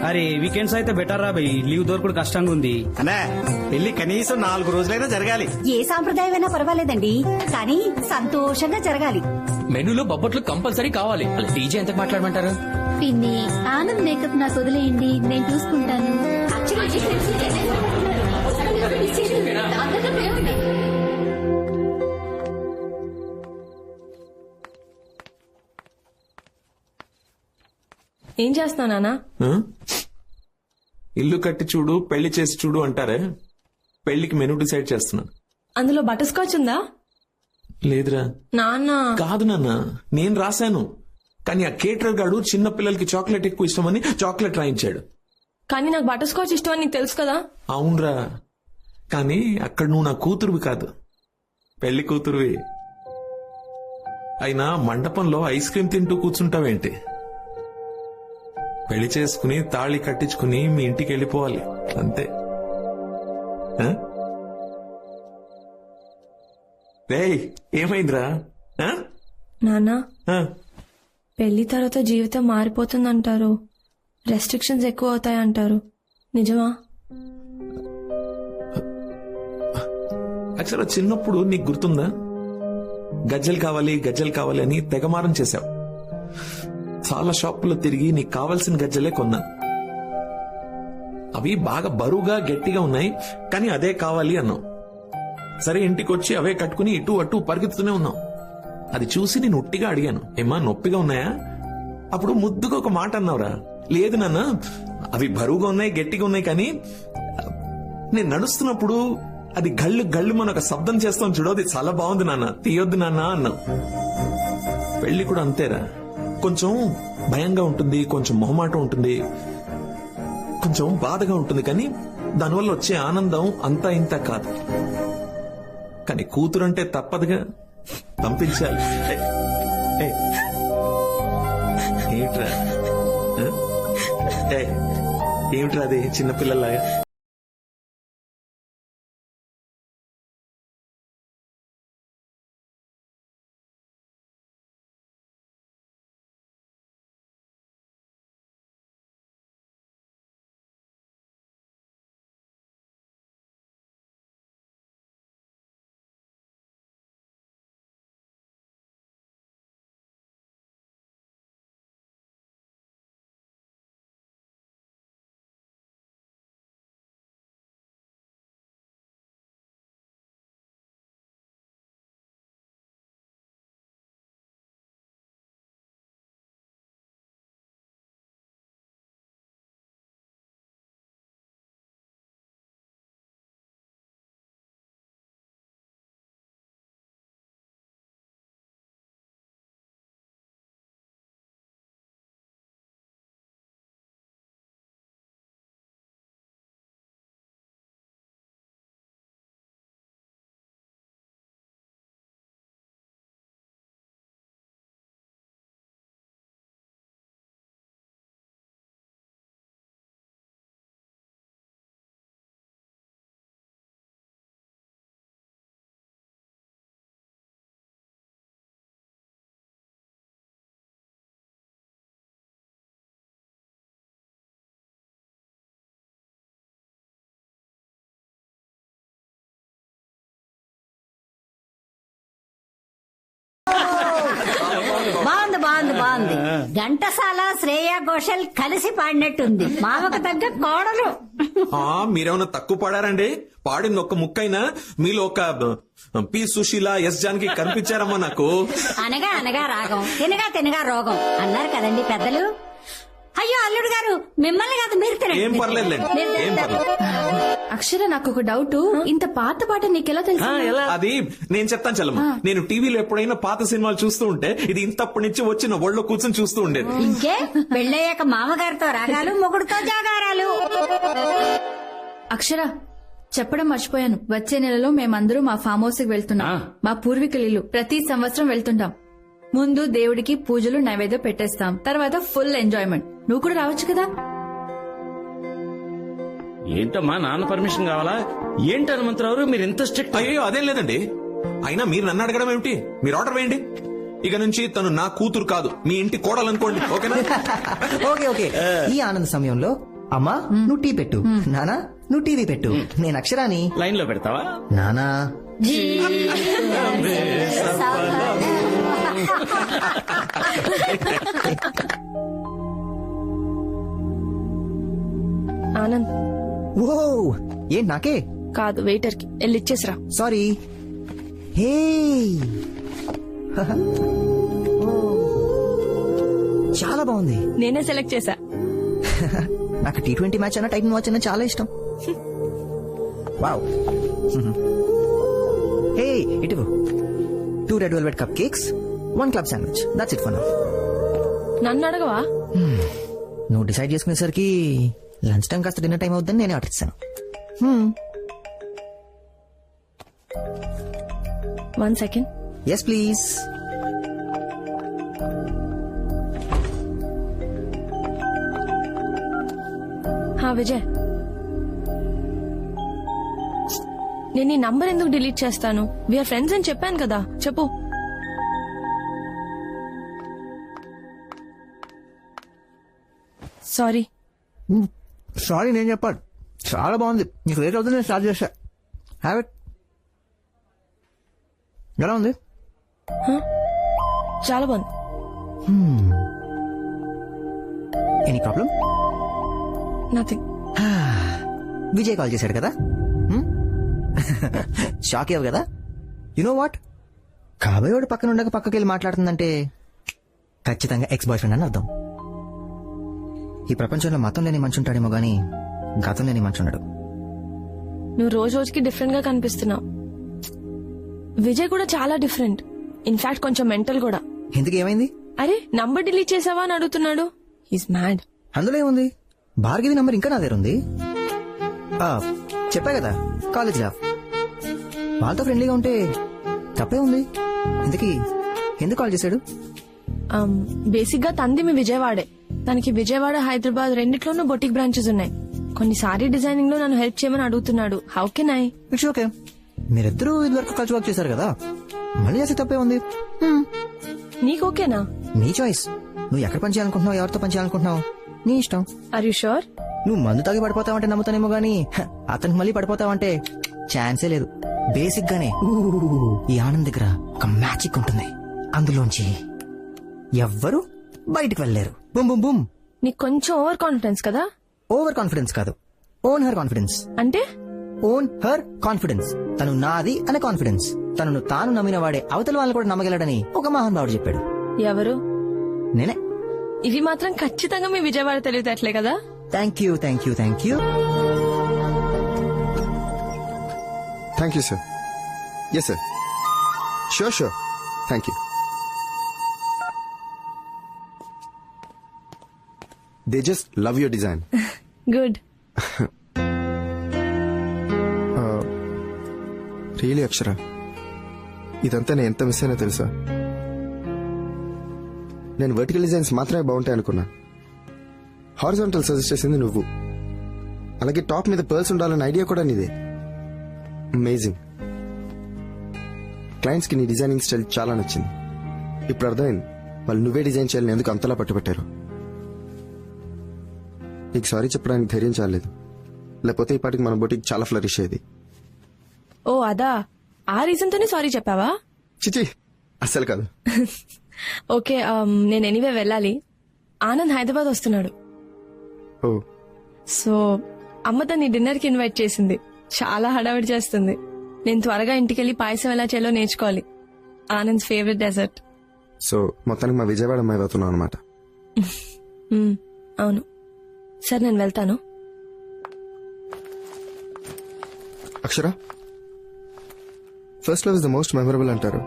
అరే వీకెండ్స్ అయితే బెటర్ రా భయ్, లీవ్ దొరకడు కష్టంగా ఉంది. అనే పెళ్లి కనీసం 4 రోజులైనా జరగాలి. ఏ సాంప్రదాయమైనా పర్వాలేదండి, కానీ సంతోషంగా జరగాలి. మెనూలో బొబ్బట్లు కంపల్సరీ కావాలి. అలా డీజే ఎంతకు మాట్లాడమంటారు? పిన్ని, ఆనంద్ మేకప్ నాకు వదిలేయండి, నేను చూసుకుంటాను. ఏం చేస్తున్నా నానా? ఇల్లు కట్టి చూడు, పెళ్లి చేసి చూడు అంటారే. పెళ్లికి మెనూ డిసైడ్ చేస్తున్నాను. అందులో బటర్ స్కాచ్ ఉందా? లేదురా. నాన్న కాదు నాన్న, నేను రాశాను. కానీ ఆ కేటర్ గాడు చిన్న పిల్లలకి చాక్లెట్ ఎక్కువ ఇష్టమని చాక్లెట్ రాయించాడు. కానీ నాకు బటర్ స్కాచ్ ఇష్టం అని నీకు తెలుసు కదా. అవునరా, కానీ అక్కడ నువ్వు నా కూతురువి కాదు, పెళ్లి కూతురువి. అయినా మండపంలో ఐస్ క్రీమ్ తింటూ కూర్చుంటావేంటి? పెళ్లి చేసుకుని తాళి కట్టించుకుని మీ ఇంటికి వెళ్ళిపోవాలి అంతే. రేయ్, ఏమైందిరా? నానా, పెళ్లి తర్వాత జీవితం మారిపోతుందంటారు, రెస్ట్రిక్షన్స్ ఎక్కువ అవుతాయంటారు, నిజమా? అక్షర, చిన్నప్పుడు నీకు గుర్తుందా? గజ్జలు కావాలి గజ్జలు కావాలి అని తెగమారం చేశావు. చాలా షాపుల్లో తిరిగి నీకు కావాల్సిన గజ్జలే కొన్నాను. అవి బాగా బరువుగా గట్టిగా ఉన్నాయి, కానీ అదే కావాలి అన్నావు. సరే ఇంటికి వచ్చి అవే కట్టుకుని ఇటు అటు పరిగెత్తుతూనే ఉన్నావు. అది చూసి నేను ఉట్టిగా అడిగాను, ఏమా నొప్పిగా ఉన్నాయా? అప్పుడు ముద్దుగా ఒక మాట అన్నావురా, లేదు నాన్న అవి బరువుగా ఉన్నాయి గట్టిగా ఉన్నాయి, కానీ నేను నడుస్తున్నప్పుడు అది గళ్ళు గళ్ళు మన ఒక శబ్దం చేస్తాం చూడు, అది చాలా బాగుంది నాన్న, తీయొద్దు నాన్న అన్నావు. పెళ్లి కూడా అంతేరా, కొంచెం భయంగా ఉంటుంది, కొంచెం మొహమాటం ఉంటుంది, కొంచెం బాధగా ఉంటుంది, కానీ దానివల్ల వచ్చే ఆనందం అంతా ఇంత కాదు. కానీ కూతురంటే తప్పదుగా, పంపించాలి. ఏమిట్రా ఏమిట్రా అది చిన్నపిల్లలాగా? బాగుంది బాగుంది బాగుంది. ఘంటసాల శ్రేయా ఘోషల్ కలిసి పాడినట్టుంది. మామకు తగ్గ కోడలు. మీరేమన్నా తక్కువ పాడారండి? పాడింది ఒక్క ముక్కైనా మీలో ఒక పి సుశీల, ఎస్ జానకి కనిపించారమ్మా నాకు. అనగా అనగా రాగం, తినగా తినగా రోగం అన్నారు కదండి పెద్దలు. అయ్యో అల్లుడు గారు, మిమ్మల్ని కాదు మీరు తినండి. ఏం పర్లేదులేండి, ఏం పర్లేదు. అక్షర, నాకు ఒక డౌట్, ఇంత పాత పాట నీకెలా తెలుసు? అది నేను చెప్తాను చల్లమ్మ. నేను టీవీలో ఎప్పుడైనా పాత సినిమాలు చూస్తూ ఉంటే ఇది ఇంతప్పటి నుంచి వచ్చి నా ఒళ్ళో కూర్చొని చూస్తూ ఉండేది. ఇంకే పెళ్ళయ్యాక మామగారితో రాగాలు, మొగుడుతో జాగారాలు. అక్షర, చెప్పడం మర్చిపోయాను. వచ్చే నెలలో మేమందరూ మా ఫామ్ హౌస్ కి వెళ్తున్నాం. మా పూర్వీకుల ఇల్లు. ప్రతి సంవత్సరం వెళ్తుంటాం. ముందు దేవుడికి పూజలు నైవేద్యం పెట్టేస్తాం, తర్వాత ఫుల్ ఎంజాయ్మెంట్. నువ్వు కూడా రావచ్చు కదా? ఏంటమ్మా నాన్న పర్మిషన్ కావాలా? ఏంటి హనుమంతరావు మీరు ఎంత స్ట్రిక్ట్? అయ్యో అదేం లేదండి. అయినా మీరు నన్ను అడగడం ఏమిటి? మీరు ఆర్డర్ వేయండి. ఇక నుంచి తను నా కూతురు కాదు, మీ ఇంటి కోడలనుకోండి. ఓకేనా? Okay okay. ఈ ఆనంద సమయంలో అమ్మా నువ్వు టీ పెట్టు, నానా నువ్వు టీవీ పెట్టు, నేను అక్షరాని లైన్ లో పెడతావా? నానా ఆనంద్. ఓ ఏంటి నాకే కాదు, వెయిటర్ కి వెళ్ళి ఇచ్చేసిరా. సారీ. హే చాలా బాగుంది. నేనే సెలెక్ట్ చేశా. నాకు T20 మ్యాచ్ అన్న టైటన్ వాచ్ అన్న చాలా ఇష్టం. వావ్. హే ఇటు 2 red velvet cup cakes, 1 club sandwich. That's it for now. నన్ను అడగవా? నువ్వు డిసైడ్ చేసుకునేసరికి లంచ్ టైం కాస్త డిన్నర్ టైం అవుతుందని నేను ఆర్డర్ ఇస్తాను. 1 సెకండ్. Yes please. విజయ్, నేను ఈ నంబర్ ఎందుకు డిలీట్ చేస్తాను? వీఆర్ ఫ్రెండ్స్ అని చెప్పాను కదా. చెప్పు. సారీ. సారీ నేను చెప్పాడు. చాలా బాగుంది. నీకు లేట్ అవుతుంది, నేను స్టార్ట్ చేశా. Have it. ఎలా ఉంది? చాలా బాగుంది. Any problem? Nothing. Vijay call చేశాడు కదా, షాక్ అయ్యావు కదా. యు నో వాట్, కాబోయేవాడు పక్కన ఉండగా పక్కకి వెళ్ళి మాట్లాడుతుందంటే ఖచ్చితంగా ఎక్స్ బాయ్ ఫ్రెండ్ అని అర్థం. ఈ ప్రపంచంలో మతం లేని మనిషి ఉంటాడేమో గానీ గతం లేని మనిషి ఉండడు. నువ్వు రోజు రోజుకి డిఫరెంట్ గా కనిపిస్తున్నావు. విజయ్ కూడా చాలా డిఫరెంట్, ఇన్ఫాక్ట్ కొంచెం మెంటల్ కూడా. ఎందుకు ఏమైంది? అరే నంబర్ డిలీట్ చేసావా అని అడుగుతున్నాడు. He's mad. అందులో ఏముంది, భార్గవి నంబర్ ఇంకా నా దగ్గర ఉంది. చెప్పా కదా కాలేజ్ లా, వాళ్ళతో ఫ్రెండ్లీగా ఉంటే తప్పే ఉంది. ఇంతకీ ఎందుకు కాల్ చేశాడు? బేసిక్ గా తంది మీ విజయవాడే. తనకి విజయవాడ, హైదరాబాద్ రెండిట్లోనూ బొటిక్ బ్రాంచెస్ ఉన్నాయి. కొన్ని సారీ డిజైనింగ్ లో నన్ను హెల్ప్ చేయమని అడుగుతున్నాడు. How can I? It's okay, మీరిద్దరూ ఇదివరకు కలిసి వర్క్ చేశారు కదా, మళ్ళీ చేస్తే తప్పే ఉంది. నీకు ఓకేనా? నీ చాయిస్. నువ్వు ఎక్కడ పని చేయాలనుకుంటున్నావు, ఎవరితో పని చేయాలనుకుంటున్నావు, నీ ఇష్టం. Are you sure? నువ్వు మందు తాగి పడిపోతావంటే నమ్ముతానేమో గానీ అతనికి మళ్ళీ పడిపోతావంటే ఛాన్సే లేదు. బేసిక్ గానే ఈ ఆనంద్ దగ్గర ఒక మ్యాజిక్ ఉంటుంది, అందులోంచి ఎవ్వరు బయటికి వెళ్ళలేరు. Boom boom boom. నీకు కొంచెం ఓవర్ కాన్ఫిడెన్స్ కదా? ఓవర్ కాన్ఫిడెన్స్ కాదు, ఓన్ హర్ కాన్ఫిడెన్స్. అంటే ఓన్ హర్ కాన్ఫిడెన్స్. తను నాది అనే కాన్ఫిడెన్స్. తనను తాను నమ్మిన వాడే అవతల వాళ్ళని కూడా నమ్మగలడని ఒక మహానుభావుడు చెప్పాడు. ఎవరు? నేనే. ఇవి మాత్రం ఖచ్చితంగా మీ విజయవాడ తెలివితేటలే కదా? Thank you, thank you, thank you. Thank you sir. Yes sir, sure sure, thank you. They just love your design. Good. Really Akshara, ఇదంతా నేను ఎంత మిస్ అయినా తెలుసా? నేను వర్టికల్ డిజైన్స్ మాత్రమే బాగుంటాయి అనుకున్నా. హారిజాంటల్ సజెస్ట్ చేసింది నువ్వు. అలాగే టాప్ మీద పర్ల్స్ ఉండాలన్న ఐడియా కూడా నీదే. అమేజింగ్. క్లయింట్స్ కి నీ డిజైనింగ్ స్టైల్ చాలా నచ్చింది. ఇప్పుడు అర్థమైంది వాళ్ళు నువ్వే డిజైన్ చేయాలని ఎందుకు అంతలా పట్టుబట్టారు. నీకు సారీ చెప్పడానికి ధైర్యం చాలేదు, లేకపోతే ఈ పాటికి మన బొటికి చాలా ఫ్లరిష్ అయ్యేది. ఓ అదా, ఆ రీజన్ తోనే సారీ చెప్పావా? చిచి, అస్సలు కాదు. ఓకే, నేను ఎనీవే వెళ్ళాలి. ఆనంద్ హైదరాబాద్ వస్తున్నాడు. ఓ, సో అమ్మ తన్ని డిన్నర్ కి ఇన్వైట్ చేసింది. చాలా హడావిడి చేస్తుంది. నేను త్వరగా ఇంటికెళ్లి పాయసం ఎలా చేయాలో నేర్చుకోవాలి. Anand favourite dessert. సో మొత్తానికి మా విజయవాడ అమ్మాయి అవుతున్నావు అనమాట. అవును. సరే నేను వెళ్తాను. Akshara, first love is the most memorable అంటారు.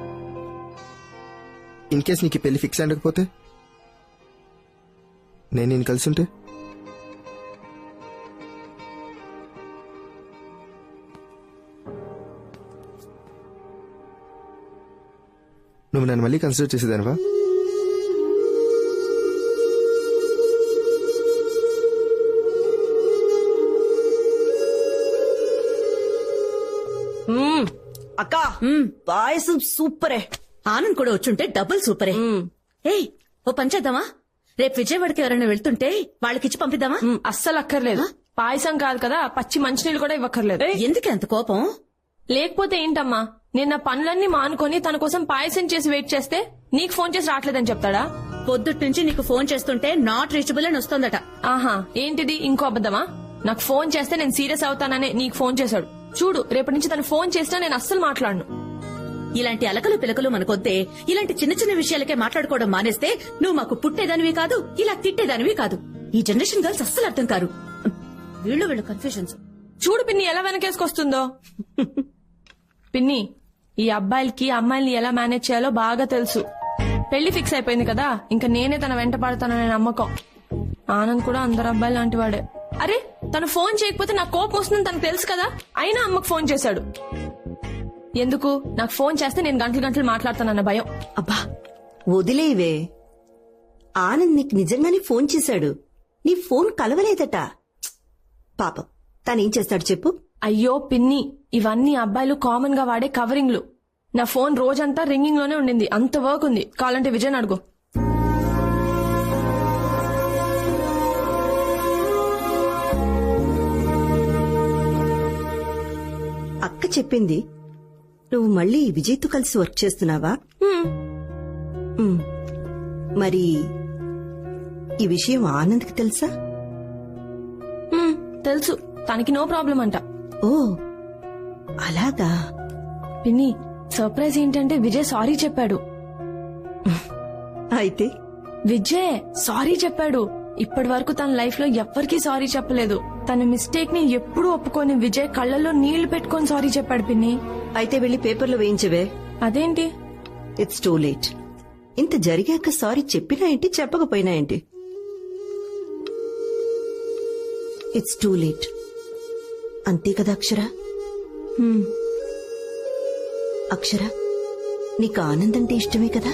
ఇన్ కేస్ నీకు పెళ్లి ఫిక్స్ అయ్యకపోతే, నేను నేను కలిసి ఉంటే, నువ్వు నన్ను మళ్ళీ కన్సిడర్ చేసేదానివా? అక్క పాయసం సూపరే. ఆనంద్ కూడా వచ్చుంటే డబుల్ సూపరే. ఏయ్, ఓ పని చేద్దామా? రేపు విజయవాడకి ఎవరైనా వెళ్తుంటే వాళ్ళకిచ్చి పంపిద్దామా? అస్సలు అక్కర్లేదు. పాయసం కాదు కదా, పచ్చి మంచినీళ్ళు కూడా ఇవ్వక్కర్లేదు. ఎందుకు అంత కోపం? లేకపోతే ఏంటమ్మా, నేను నా పనులన్నీ మానుకొని తన కోసం పాయసం చేసి వెయిట్ చేస్తే నీకు ఫోన్ చేసి రావట్లేదని చెప్తాడా? పొద్దుటి నుంచి నీకు ఫోన్ చేస్తుంటే నాట్ రీచబుల్ అని వస్తోందట. ఆహా, ఏంటిది ఇంకో అబద్ధమా? నాకు ఫోన్ చేస్తే నేను సీరియస్ అవుతాననే నీకు ఫోన్ చేశాడు. చూడు, రేపటి నుంచి తను ఫోన్ చేసినా నేను అస్సలు మాట్లాడను. ఇలాంటి అలకలు పిలకలు మనకొద్దే. ఇలాంటి చిన్న చిన్న విషయాలకే మాట్లాడుకోవడం మానేస్తే నువ్వు మాకు పుట్టేదానివి కాదు, ఇలా తిట్టేదానివి కాదు. ఈ జనరేషన్ గర్ల్స్ అస్సలు అర్థం కారు. వీళ్ళు కన్ఫ్యూజన్స్. చూడు పిన్ని ఎలా వెనకేసుకొస్తుందో. పిన్ని, ఈ అబ్బాయిలకి అమ్మాయిల్ని ఎలా మేనేజ్ చేయాలో బాగా తెలుసు. పెళ్లి ఫిక్స్ అయిపోయింది కదా, ఇంకా నేనే తన వెంట పడతాననే నమ్మకం. ఆనంద్ కూడా అందరు అబ్బాయిలు లాంటి వాడే. అరే, తను ఫోన్ చేయకపోతే నాకు కోపం వస్తుందని తనకు తెలుసు కదా, అయినా అమ్మకు ఫోన్ చేశాడు. ఎందుకు? నాకు ఫోన్ చేస్తే నేను గంటలు గంటలు మాట్లాడతానన్న భయం. అబ్బా వదిలేవే. ఆనంద్ నీకు నిజంగానే ఫోన్ చేశాడు. నీ ఫోన్ కలవలేదట. పాపం తనేం చేస్తాడు చెప్పు? అయ్యో పిన్ని, ఇవన్నీ అబ్బాయిలు కామన్ గా వాడే కవరింగ్లు. నా ఫోన్ రోజంతా రింగింగ్ లోనే ఉండింది. అంత వర్క్ ఉంది. కావాలంటే విజయ్ అడుగు. అక్క చెప్పింది నువ్వు మళ్ళీ విజయ్తో కలిసి వర్క్ చేస్తున్నావా? మరి ఈ విషయం ఆనంద్కి తెలుసా? తెలుసు, తనకి నో ప్రాబ్లం అంట. ఓ అలాగా. పిన్ని, సర్ప్రైజ్ ఏంటంటే విజయ్ సారీ చెప్పాడు. అయితే విజయ్ సారీ చెప్పాడు. ఇప్పటి వరకు తన లైఫ్ లో ఎవ్వరికీ సారీ చెప్పలేదు. తన మిస్టేక్ ని ఎప్పుడూ ఒప్పుకొని విజయ్ కళ్ళల్లో నీళ్లు పెట్టుకొని సారీ చెప్పాడు పిన్ని. అయితే వెళ్ళి పేపర్లో వేయించవే. అదేంటి? It's too late. ఇంత జరిగాక సారీ చెప్పినా ఏంటి, చెప్పకపోయినా ఏంటి? It's too late. అంతే కదా అక్షర? అక్షర, నీకు ఆనంద్ అంటే ఇష్టమే కదా?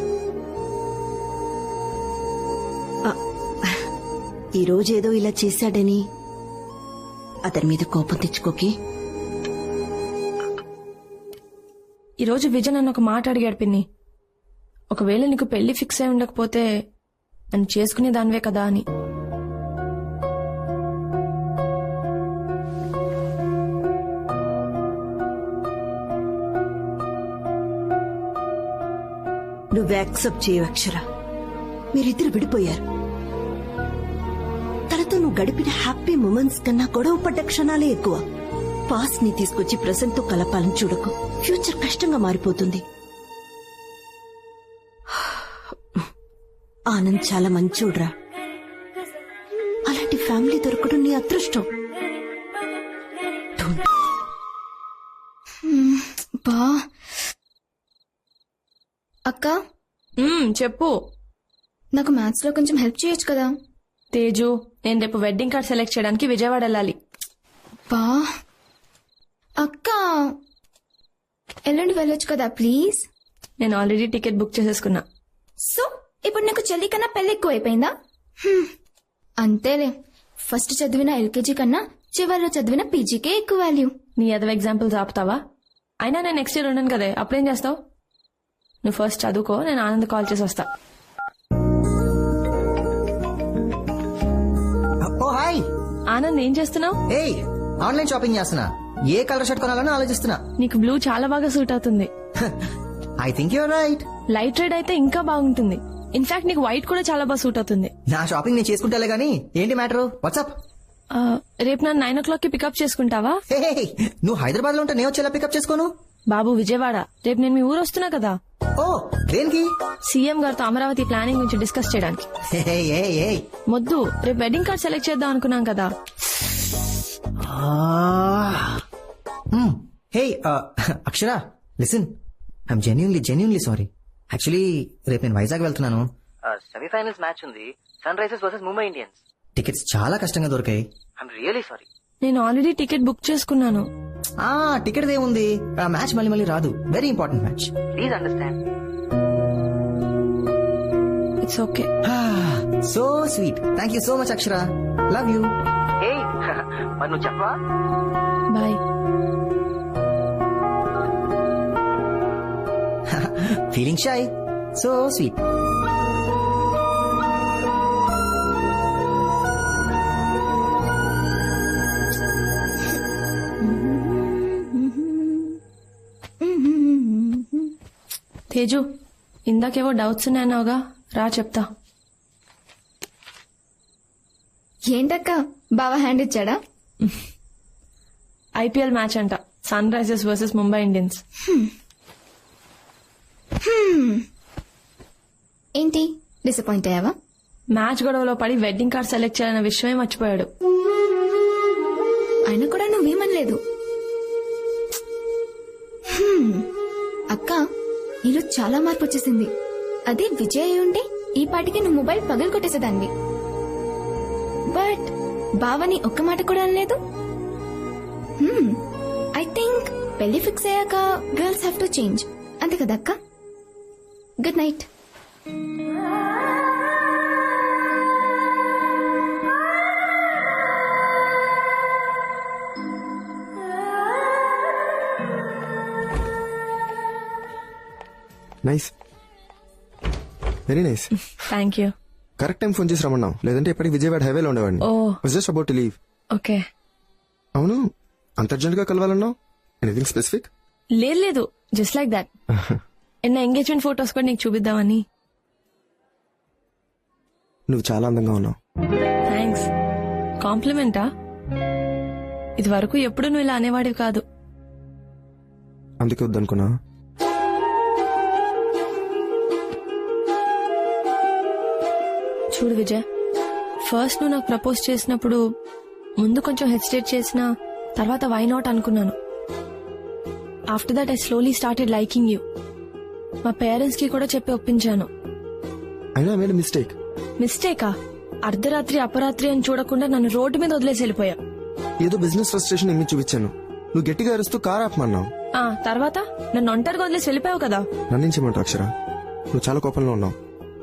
ఈ రోజేదో ఇలా చేశాడని అతని మీద కోపం తెచ్చుకోకే. ఈ రోజు విజయ్ నన్ను ఒక మాట అడిగాడు పిన్ని. ఒకవేళ నీకు పెళ్లి ఫిక్స్ అయి ఉండకపోతే నన్ను చేసుకునే దానివే కదా అని. నువ్వు యాక్సెప్ట్ చేయవు అక్షర. మీరిద్దరు విడిపోయారు. తనతో నువ్వు గడిపిన హ్యాపీ మూమెంట్స్ కన్నా గొడవ పడ్డ క్షణాలే ఎక్కువ. పాస్ట్ ని తీసుకొచ్చి ప్రెసెంట్ తో కలపాలని చూడకు. ఫ్యూచర్ కష్టంగా మారిపోతుంది. ఆనంద్ చాలా మంచోడ్రా. అలాంటి ఫ్యామిలీ దొరకడం నీ అదృష్టం. బా అక్క, చెప్పు. నాకు మ్యాథ్స్ లో కొంచెం హెల్ప్ చేయొచ్చు కదా? తేజు, నేను రేపు వెడ్డింగ్ కార్డ్ సెలెక్ట్ చేయడానికి విజయవాడ వెళ్ళాలి. బా అక్క, ఎల్లుండి వెళ్ళొచ్చు కదా ప్లీజ్? నేను ఆల్రెడీ టికెట్ బుక్ చేసేసుకున్నా. సో ఇప్పుడు నీకు చెల్లి కన్నా పెళ్లి ఎక్కువ అయిపోయిందా? అంతేలే, ఫస్ట్ చదివిన ఎల్కేజీ కన్నా చివరిలో చదివిన పీజీకే ఎక్కువ వాల్యూ. నీ అదవ ఎగ్జాంపుల్స్ ఆపుతావా? అయినా నేను నెక్స్ట్ ఇయర్ ఉండను కదే, అప్పుడేం చేస్తావు? నువ్వు ఫస్ట్ చదువుకో, నేను ఆనంద్ కాల్ చేసి వస్తా. ఓ హాయ్ ఆనంద్, ఏం చేస్తున్నావు? ఏయ్, ఆన్లైన్ షాపింగ్ చేస్తున్నా. ఏ కలర్ షర్ట్ కొనాలని ఆలోచిస్తున్నా. నీకు బ్లూ చాలా బాగా సూట్ అవుతుంది. I think you're right. Light red అయితే ఇంకా బాగుంటుంది. ఇన్ఫాక్ట్ నీకు వైట్ కూడా చాలా బాగా సూట్ అవుతుంది. నా షాపింగ్ నేను చేసుకుంటాలే గానీ ఏంటి మ్యాటర్? వాట్సాప్? రేపు నన్ను 9 o'clock కి పికప్ చేసుకుంటావా? నువ్వు హైదరాబాద్ లో ఉంటే నేను వచ్చేలా పికప్ చేసుకోను. బాబు విజయవాడ, రేపు నేను మీ ఊరు వస్తున్నా కదా. ఓ దేనికి? సీఎం గారితో అమరావతి ప్లానింగ్ గురించి డిస్కస్ చేయడానికి. మొద్దు, రేపు వెడ్డింగ్ కార్డ్ సెలెక్ట్ చేద్దాం అనుకున్నాం కదా. Hey Akshara, listen, I'm genuinely sorry. Actually రేపు నేను వైజాగ్ వెళ్తున్నాను. సెమీఫైనల్స్ మ్యాచ్ ఉంది, Sunrisers versus Mumbai Indians. Tickets చాలా కష్టంగా దొరికాయి. I'm really sorry. నేను ఆల్రెడీ టికెట్ బుక్ చేసుకున్నాను. టికెట్ ఏముంది, ఆ మ్యాచ్ మళ్ళీ రాదు. Very important match. Please understand. It's okay. So sweet. Thank you so much Akshara. Love you. మరి నువ్వు చెప్పవా? Bye. Feeling shy. So sweet. Teju, ఇందాకేవో డౌట్స్ ఉన్నాయన్నావుగా, రా చెప్తా. ఏంటక్క, బావ హ్యాండ్ ఇచ్చాడా? ఐపీఎల్ మ్యాచ్ అంట, Sunrisers versus Mumbai Indians. ఏంటి, డిసప్పాయింట్ అయ్యావా? మ్యాచ్ గొడవలో పడి వెడ్డింగ్ కార్డ్ సెలెక్ట్ చేయాలన్న విషయమే మర్చిపోయాడు. అయినా కూడా నువ్వేమనలేదు. అక్క, నీలో చాలా మార్పు వచ్చేసింది. అదే విజయ్ అయి ఉంటే ఈ పాటికి నువ్వు మొబైల్ పగలు కొట్టేసేదాన్ని. బట్ బావని ఒక్క మాట కూడా అనలేదు. ఐ థింక్ పెళ్లి ఫిక్స్ అయ్యాక గర్ల్స్ హ్యావ్ టు చేంజ్, అంతే కదా అక్క? Good night. Nice, very nice. Thank you. Correct time phone చేసి రమ్మన్నావు, లేదంటే ఇప్పటికి విజయవాడ హైవేలో ఉండేవాడిని. Just about to leave. Okay. అవును, అంత అర్జెంట్ గా కలవాలన్నావు? Anything specific? లేదు, జస్ట్ లైక్ దాట్. నా ఎంగేజ్మెంట్ ఫొటోస్ కూడా నీకు చూపిద్దామని. నువ్వు చాలా అందంగా ఉన్నావు. థ్యాంక్స్. కాంప్లిమెంటా? ఇది వరకు ఎప్పుడు నువ్వు ఇలా అనేవాడివి కాదు. అందుకే వద్దనుకున్నా. చూడు విజయ్, ఫస్ట్ నువ్వు నాకు ప్రపోజ్ చేసినప్పుడు ముందు కొంచెం హెసిటేట్ చేసిన తర్వాత వై నాట్ అనుకున్నాను. After that I slowly started liking you. మా పేరెంట్స్ కి కూడా చెప్పి ఒప్పించాను. అయినా ఐ మేడ్ మిస్టేక్. మిస్టేకా? అర్ధరాత్రి అపరాత్రి అని చూడకుండా నన్ను రోడ్డు మీద వదిలేసి వెళ్ళిపోయా. ఏదో బిజినెస్ ఫ్రస్ట్రేషన్ ఇమ్మి చూపించాను. నువ్వు గట్టిగా అరుస్తూ కార్ ఆపమన్నావు. తర్వాత నన్ను ఒంటరిగా వదిలేసి వెళ్ళిపోయావు కదా. నన్నేం చేయమంటావు అక్షర? నువ్వు చాలా కోపంలో ఉన్నావు.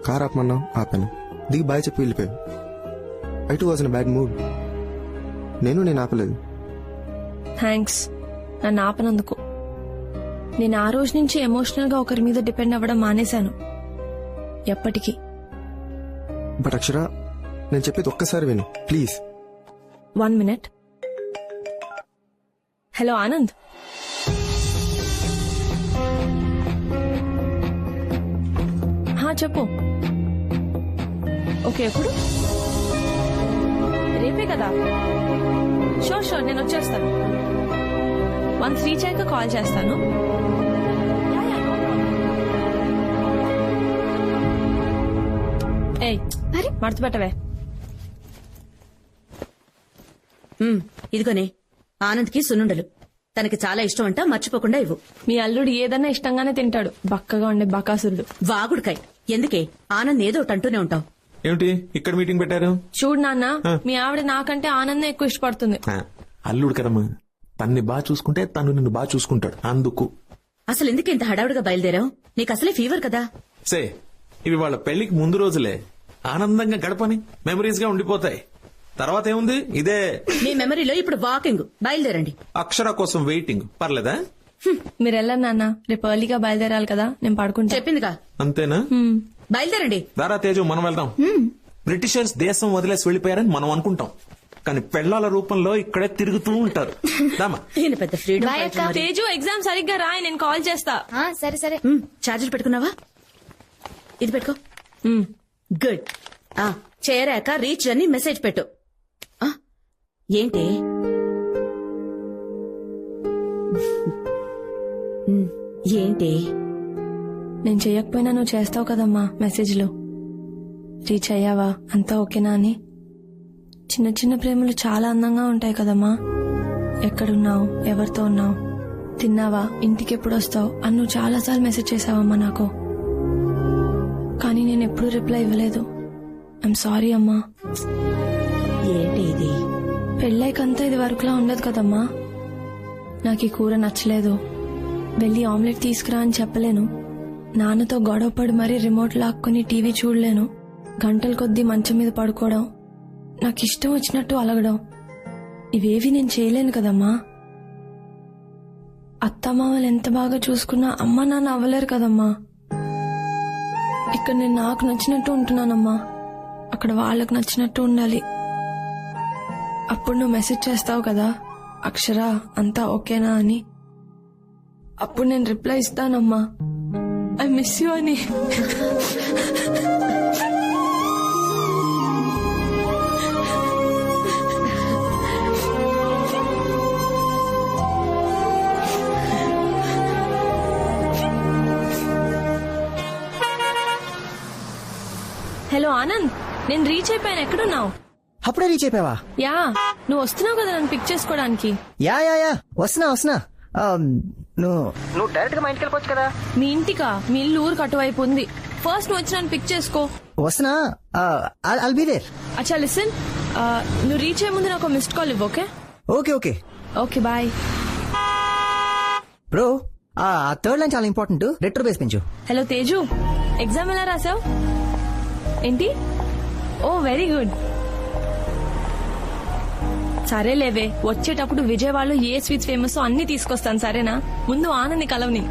కార్ ఆపమన్నావు, ఆపాను. దిగి బాయ్ చెప్పి వెళ్ళిపోయావు. I two was in bad mood. నేను ఆపలేదు. థ్యాంక్స్ నన్ను ఆపనందుకు. నేను ఆ రోజు నుంచి ఎమోషనల్ గా ఒకరి మీద డిపెండ్ అవ్వడం మానేశాను. ఎప్పటికీ. బట్ అక్షర, నేను చెప్పేది ఒక్కసారి విను ప్లీజ్. 1 minute. హలో ఆనంద్. చెప్పు. ఓకే, ఎప్పుడు? రేపే కదా? షూర్ నేను వచ్చేస్తాను. వన్స్ రీచ్ అయ్యాక కాల్ చేస్తాను. ఏయ్, మడత పెట్టవే. ఇదిగోనే ఆనంద్కి సున్నుండలు. తనకి చాలా ఇష్టం అంట, మర్చిపోకుండా ఇవ్వు. మీ అల్లుడు ఏదన్నా ఇష్టంగానే తింటాడు. బక్కగా ఉండే బకాసురుడు. వాగుడుకాయ్. ఎందుకే ఆనంద్ ఏదో ఒకటి అంటూనే ఉంటావు. ఏమిటి ఇక్కడ మీటింగ్ పెట్టారు? చూడు నాన్న, మీ ఆవిడ నాకంటే ఆనందం ఎక్కువ ఇష్టపడుతుంది. అల్లుడు కదమ్మా, తన్ని బాగా చూసుకుంటే తను నిన్ను బాగా చూసుకుంటాడు. అందుకు అసలు ఎందుకు ఇంత హడావుడిగా బయలుదేరావు? నీకు అసలే ఫీవర్ కదా. సే, ఇవి వాళ్ళ పెళ్లికి ముందు రోజులే. ఆనందంగా గడపని మెమరీస్ గా ఉండిపోతాయి. తర్వాత ఏముంది, ఇదే మీ మెమరీలో ఇప్పుడు వాకింగ్. బయలుదేరండి. అక్షర కోసం వెయిటింగ్. పర్లేదా? మీరు వెళ్ళండి నాన్న, రేపు ఎర్లీగా బయలుదేరాలి కదా. నేను పడుకుంటా. చెప్పిందిగా. అంతేనా? బయలుదేరండి. దారా తేజు, మనం వెళ్దాం. బ్రిటిషర్స్ దేశం వదిలేసి వెళ్లిపోయారని మనం అనుకుంటాం, కానీ పెళ్లాల రూపంలో ఇక్కడే తిరుగుతూ ఉంటారు. పెద్ద ఫ్రీడమ్. తేజు, ఎగ్జామ్ సరిగ్గా రాయి, నేను కాల్ చేస్తా. సరే సరే. చార్జర్ పెట్టుకున్నావా? ఇది పెట్టుకో. గుడ్. చేరాక రీచ్ అని మెసేజ్ పెట్టు. ఏంటి ఏంటి నేను చెయ్యకపోయినా నువ్వు చేస్తావు కదమ్మా మెసేజ్లో. రీచ్ అయ్యావా, అంతా ఓకేనా అని. చిన్న చిన్న ప్రేమలు చాలా అందంగా ఉంటాయి కదమ్మా. ఎక్కడున్నావు, ఎవరితో ఉన్నావు, తిన్నావా, ఇంటికి ఎప్పుడు వస్తావు అని నువ్వు చాలాసార్లు మెసేజ్ చేసావమ్మా నాకు. కానీ నేను ఎప్పుడూ రిప్లై ఇవ్వలేదు. ఐఎమ్ సారీ అమ్మా. ఏంటి ఇది? పెళ్ళైకంతా ఇది వరకులా ఉండదు కదమ్మా. నాకు ఈ కూర నచ్చలేదు, వెళ్ళి ఆమ్లెట్ తీసుకురా అని చెప్పలేను. నాన్నతో గొడవపడి మరీ రిమోట్ లాక్కుని టీవీ చూడలేను. గంటల కొద్దీ మంచం మీద పడుకోవడం, నాకు ఇష్టం వచ్చినట్టు అలగడం, ఇవేవి నేను చేయలేను కదమ్మా. అత్తమామలు ఎంత బాగా చూసుకున్నా అమ్మ నాన్న అవ్వలేరు కదమ్మా. ఇక్కడ నేను నాకు నచ్చినట్టు ఉంటున్నానమ్మా, అక్కడ వాళ్ళకు నచ్చినట్టు ఉండాలి. అప్పుడు నువ్వు మెసేజ్ చేస్తావు కదా, అక్షర అంతా ఓకేనా అని. అప్పుడు నేను రిప్లై ఇస్తానమ్మా, ఐ మిస్ యూ అని. హలో ఆనంద్, నేను రీచ్ అయిపోయాను. ఎక్కడున్నావు? అప్పుడే రీచ్ అయిపోయావా? యా, నువ్వు వస్తున్నావు కదా నన్ను పిక్ చేసుకోవడానికి. యా వస్తున్నా. నువ్వు డైరెక్ట్ గా మా ఇంటికి వెళ్ళిపోవచ్చు కదా. మీ ఇంటికా? మీ ఇల్లు ఊరికి అటువైపు ఉంది. ఫస్ట్ నువ్వు వచ్చి నన్ను పిక్ చేసుకో. వస్తున్నా. I'll be there. అచ్చా లిసన్, నువ్వు రీచ్ అయ్యే ముందు నాకు మిస్డ్ కాల్ ఇవ్వు. Okay okay bye. బ్రో, ఆ థర్డ్ లైన్ చాలా ఇంపార్టెంట్. రెట్రో బేస్ పెంచు. హలో తేజు, ఎగ్జామ్ ఎలా రాసావు? ఏంటి? Oh very good. సరే లేవే, వచ్చేటప్పుడు విజయవాడలో ఏ స్వీట్స్ ఫేమస్ అన్ని తీసుకొస్తాను, సరేనా? ముందు ఆనంది కలవని.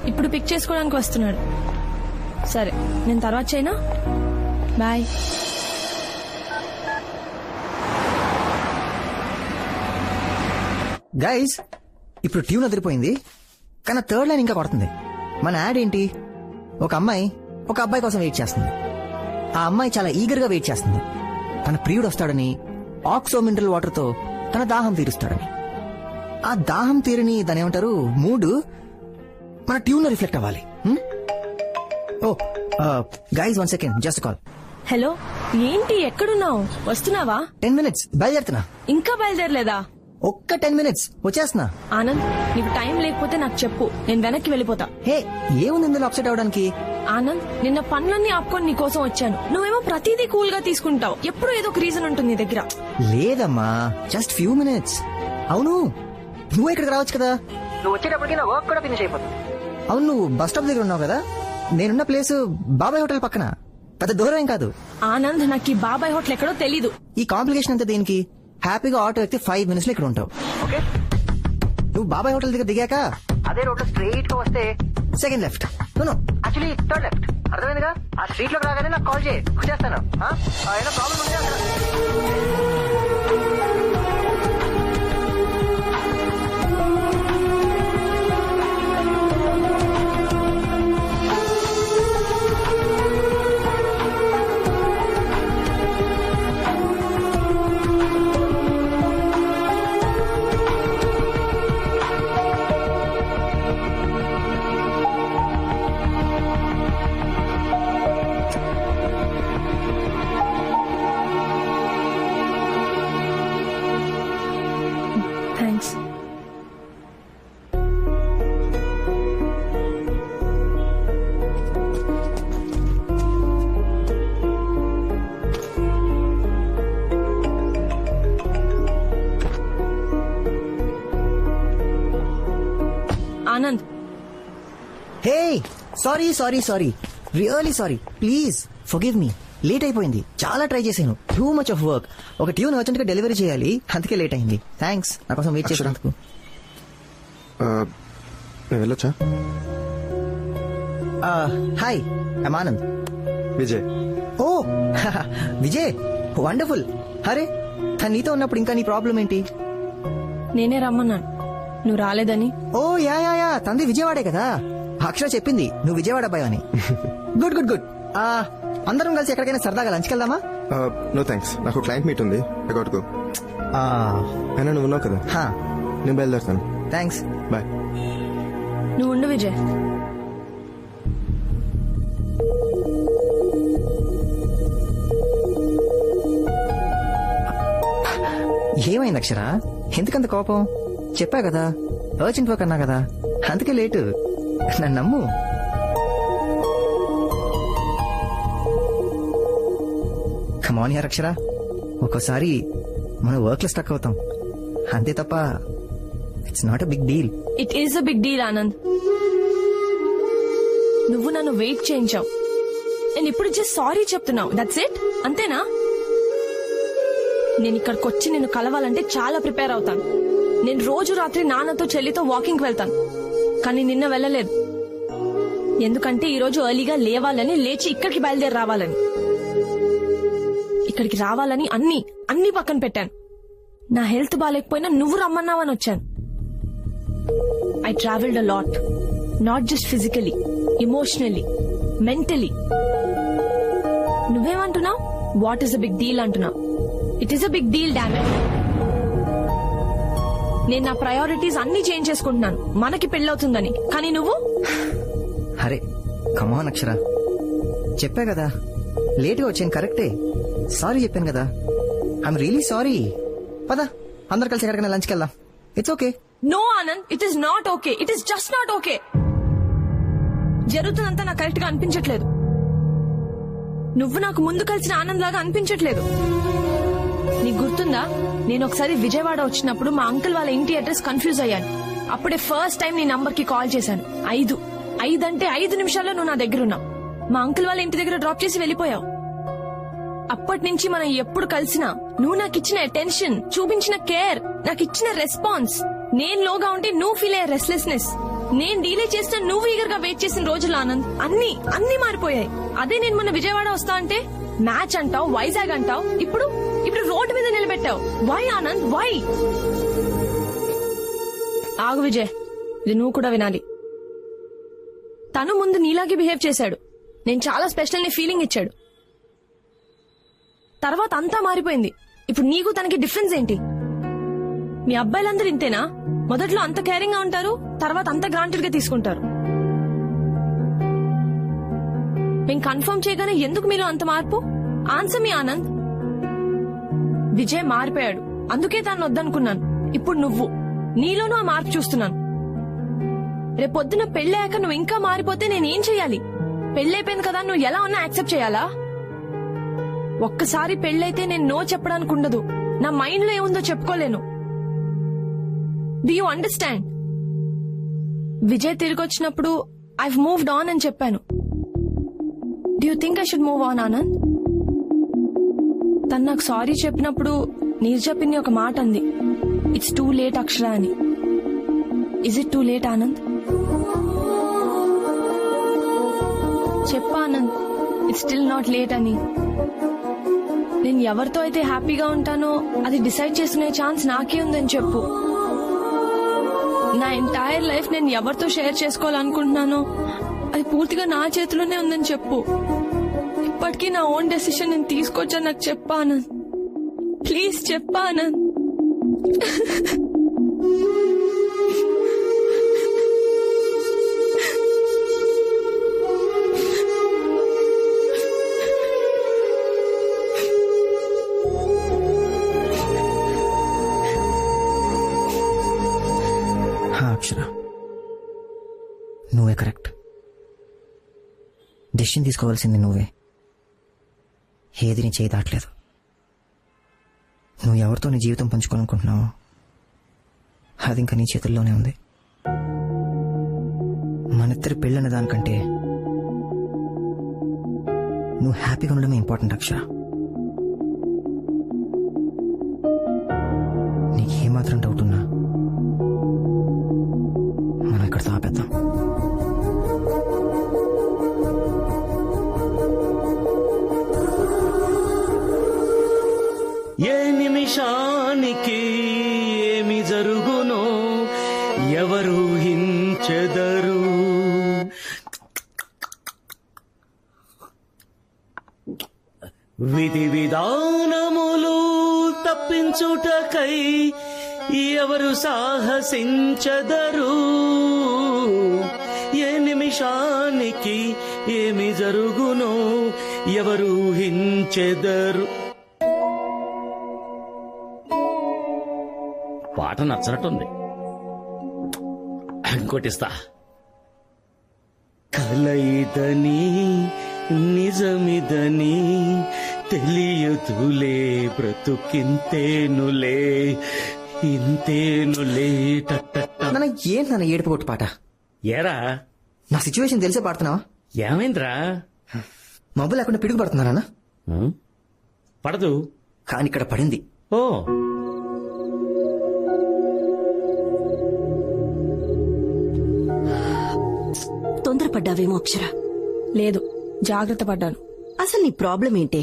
ఇప్పుడు పిక్ చేసుకోవడానికి వస్తున్నాడు. సరే, నేను తర్వాత చేయనా? బాయ్. గైస్, ఇప్పుడు ట్యూన్ అదిరిపోయింది, కానీ థర్డ్ లైన్ ఇంకా కొడుతుంది. మన యాడ్ ఏంటి? ఒక అమ్మాయి ఒక అబ్బాయి కోసం వెయిట్ చేస్తుంది. ఆ అమ్మాయి చాలా ఈగర్ గా వెయిట్ చేస్తుంది. తన ప్రియుడు వస్తాడని, ఆక్సో మినరల్ వాటర్ తో తన దాహం తీరుస్తాడని. ఆ దాహం తీరని దాని ఏమంటారు మూడ్ మన ట్యూన్ లో రిఫ్లెక్ట్ అవ్వాలి. Oh guys 1 second, just call. Hello, ఏంటి ఎక్కడున్నావు? వస్తున్నావా? 10 minutes బయలుదేరుతున్నా. ఇంకా బయలుదేరలేదా? ఒక్క 10 minutes వచ్చేస్తున్నా. ఆనంద్, నీకు టైం లేకపోతే నాకు చెప్పు, నేను వెనక్కి వెళ్ళిపోతా. హే, ఏముంది ఇందులో అప్సెట్ అవడానికి? ఆనంద్, నిన్న పనులన్నీ ఆపుకొని నీ కోసం వచ్చాను. నువ్వేమో ప్రతిదీ కూల్ గా తీసుకుంటావు. ఎప్పుడు ఏదో ఒక రీజన్ ఉంటుంది నీ దగ్గర. లేదమ్మా, జస్ట్ ఫ్యూ మినిట్స్. అవును, నువ్వు ఇక్కడికి రావచ్చు కదా. నువ్వు వచ్చేటప్పటికి నా వర్క్ కూడా ఫినిష్ అయిపోతుంది. అవును, నువ్వు బస్ స్టాప్ దగ్గర ఉన్నావు కదా. నేనున్న ప్లేస్ బాబాయ్ హోటల్ పక్కన, పెద్ద దూరం ఏం కాదు. ఆనంద్, నాకు ఈ బాబాయ్ హోటల్ ఎక్కడో తెలీదు. ఈ కాంప్లికేషన్ అంతా దేనికి? హ్యాపీగా ఆటో ఎక్కితే 5 minutes లో ఇక్కడ ఉంటావు. ఓకే, నువ్వు బాబాయ్ హోటల్ దగ్గర దిగాక అదే రోడ్ లో స్ట్రైట్ గా వస్తే second left, actually third left. అర్థమైందిగా? ఆ స్ట్రీట్ లోకి రాగానే నాకు కాల్ చేయి, వచ్చేస్తాను. ఏదో ప్రాబ్లం ఉంటే అక్కడ. Thanks. Anand, hey, sorry sorry sorry, really sorry. Please forgive me. Late అయిపోయింది, చాలా ట్రై చేశాను. Too much of work. ఒక ట్యూన్ అర్జెంట్ గా డెలివరీ చేయాలి, అందుకే లేట్ అయింది. థ్యాంక్స్ నా కోసం వెయిట్ చేసినందుకు. నేను వెళ్ళొచ్చా? Hi, I'm Anand. Vijay. Oh Vijay, wonderful. అరే, తను నీతో ఉన్నప్పుడు ఇంకా నీ ప్రాబ్లం ఏంటి? నేనే రమ్మన్నాను, నువ్వు రాలేదని. ఓ యా యా యా, తంది విజయవాడే కదా. అక్షర చెప్పింది నువ్వు విజయవాడ అబ్బాయి అని. Good good good. అందరం కలిసి ఎక్కడికైనా సరదాగా లంచ్కి వెళ్దామా? నో థ్యాంక్స్, నాకు క్లయింట్ మీట్ ఉంది. I got go. అయినా నువ్వు ఉన్నావు కదా, నేను బయలుదేరుతాను. Thanks, bye. నువ్వు ఉండు విజయ్. ఏమైంది అక్షర? ఎందుకంత కోపం? చెప్పా కదా, అర్జెంట్ వర్క్ అన్నా కదా, అందుకే లేటు. నన్ను నమ్ము. కమాన్ యార్ అక్షర, ఒక్కోసారి మనం వర్క్ లో స్టక్ అవుతాం, అంతే తప్ప it's not a big deal. It is a big deal Anand. నువ్వు నన్ను వెయిట్ చేయించావు, నేను ఇప్పుడు జస్ట్ సారీ చెప్తున్నావు. దట్స్ ఇట్, అంతేనా? నేను ఇక్కడికి వచ్చి నిన్ను కలవాలంటే చాలా ప్రిపేర్ అవుతాను. నేను రోజు రాత్రి నాన్నతో చెల్లితో వాకింగ్ వెళ్తాను, కానీ నిన్న వెళ్ళలేదు. ఎందుకంటే ఈ రోజు ఎర్లీగా లేవాలని, లేచి ఇక్కడికి బయలుదేరి రావాలని. ఇక్కడికి రావాలని అన్ని పక్కన పెట్టాను. నా హెల్త్ బాగాలేకపోయినా నువ్వు రమ్మన్నావని వచ్చాను. I travelled a lot, not just physically, emotionally, mentally. నువ్వేమంటున్నావు? What is a big deal అంటున్నావు. It is a big deal, damn it. నేను నా ప్రయారిటీస్ అన్ని చేంజ్ చేసుకుంటున్నాను మనకి పెళ్ళవుతుందని, కానీ నువ్వు. అరే కమాన్ అక్షర, చెప్పా కదా లేటుగా వచ్చాను, కరెక్టే. సారీ చెప్పాను కదా, ఐఎమ్ రియలీ సారీ. పద అందరు కలిసి ఎక్కడికైనా లంచ్కి వెళ్దాం. It's okay. No Anand, it is not okay. It is just not okay. జరుగుతుందంతా నాకు కరెక్ట్ గా అనిపించట్లేదు. నువ్వు నాకు ముందు కలిసిన ఆనంద్ లాగా అనిపించట్లేదు. నీకు గుర్తుందా, నేను ఒకసారి విజయవాడ వచ్చినప్పుడు మా అంకుల్ వాళ్ళ ఇంటి అడ్రస్ కన్ఫ్యూజ్ అయ్యాను. అప్పుడే ఫస్ట్ టైం నీ నంబర్ కి కాల్ చేశాను. 5 అంటే 5 నిమిషాల్లో నువ్వు నా దగ్గర ఉన్నావు. మా అంకుల్ వాళ్ళ ఇంటి దగ్గర డ్రాప్ చేసి వెళ్ళిపోయావు. అప్పటి నుంచి మనం ఎప్పుడు కలిసినా నువ్వు నాకు ఇచ్చిన అటెన్షన్, చూపించిన కేర్, నాకు ఇచ్చిన రెస్పాన్స్, నేను లోగా ఉంటే నువ్వు ఫీల్ అయ్యే రెస్ట్లెస్నెస్, నేను డీలే చేస్తే నువ్వు ఈగర్ గా వెయిట్ చేసిన రోజులు ఆనంద్, అన్ని మారిపోయాయి. అదే నేను మొన్న విజయవాడ వస్తా అంటే మ్యాచ్ అంటావు, వైజాగ్ అంటావు, ఇప్పుడు రోడ్డు మీద నిలబెట్టావు. Why Anand, why? ఆగు విజయ్, ఇది నువ్వు కూడా వినాలి. తను ముందు నీలాగే బిహేవ్ చేశాడు. నేను చాలా స్పెషల్ ని ఫీలింగ్ ఇచ్చాడు. తర్వాత అంతా మారిపోయింది. ఇప్పుడు నీకు తనకి డిఫరెన్స్ ఏంటి? మీ అబ్బాయిలందరూ ఇంతేనా? మొదట్లో అంత కేరింగ్ గా ఉంటారు, తర్వాత అంత గ్రాంటెడ్ గా తీసుకుంటారు. మేము కన్ఫర్మ్ చేయగానే ఎందుకు మీలో అంత మార్పు? ఆన్సర్ మీ ఆనంద్. విజయ్ మారిపోయాడు, అందుకే తాను వద్దనుకున్నాను. ఇప్పుడు నువ్వు నీలోనూ ఆ మార్పు చూస్తున్నాను. రేపొద్దున పెళ్ళయ్యాక నువ్వు ఇంకా మారిపోతే నేనేం చెయ్యాలి? పెళ్ళైపోయింది కదా, నువ్వు ఎలా ఉన్నా యాక్సెప్ట్ చేయాలా? ఒక్కసారి పెళ్ళైతే నేను నో చెప్పడానికి ఉండదు. నా మైండ్ లో ఏముందో చెప్పుకోలేను. Do you understand? విజయ్ తిరిగి వచ్చినప్పుడు ఐవ్ మూవ్డ్ ఆన్ అని చెప్పాను. Do you think I should move on Anand? తను నాకు సారీ చెప్పినప్పుడు నీరు చెప్పింది ఒక మాట అంది, ఇట్స్ టూ లేట్ అక్షర అని. Is it too late Anand? చెప్పా Anand, it's still not late అని. నేను ఎవరితో అయితే హ్యాపీగా ఉంటానో అది డిసైడ్ చేసుకునే ఛాన్స్ నాకే ఉందని చెప్పు. నా ఎంటైర్ లైఫ్ నేను ఎవరితో షేర్ చేసుకోవాలనుకుంటున్నానో అది పూర్తిగా నా చేతిలోనే ఉందని చెప్పు. ఇప్పటికీ నా ఓన్ డెసిషన్ నేను తీసుకోవచ్చని నాకు చెప్పాను. ప్లీజ్ చెప్పాను. అక్షర, నువ్వే కరెక్ట్. డెసిషన్ తీసుకోవాల్సింది నువ్వే. ఏది నీ చేయి దాటలేదు. నువ్వు ఎవరితో నీ జీవితం పంచుకోవాలనుకుంటున్నావో అది ఇంకా నీ చేతుల్లోనే ఉంది. మనిద్దరి పెళ్ళనే దానికంటే నువ్వు హ్యాపీగా ఉండడమే ఇంపార్టెంట్ అక్షర. నీకేమాత్రం డౌట్ ఉన్నా మనం ఇక్కడ ఆపేద్దాం. ఏ నిమిషానికి ఏమి జరుగునో ఎవరు హించెదరు. విధి విధానములు తప్పించుటకై ఎవరు సాహసించదరు. ఏ నిమిషానికి ఏమి జరుగునో ఎవరు హించెదరు. పాట నచ్చినట్టుంది, ఇంకోటిస్తా. కలయిదని నిజమిదని తెలియదులే బ్రతుకింతేనులే ఇంతేనులే. నాన్న ఏంటి నాన్న ఏడుపు కొట్టు పాట? ఏరా నా సిచ్యువేషన్ తెలిసే పాడుతున్నావా? ఏమైందిరా? మబ్బు లేకుండా పిడుగు పడుతున్నా నాన్న. పడదు కానీ ఇక్కడ పడింది. ఓ తొందరపడ్డావేమో అక్షర. లేదు, జాగ్రత్త పడ్డాను. అసలు నీ ప్రాబ్లం ఏంటే?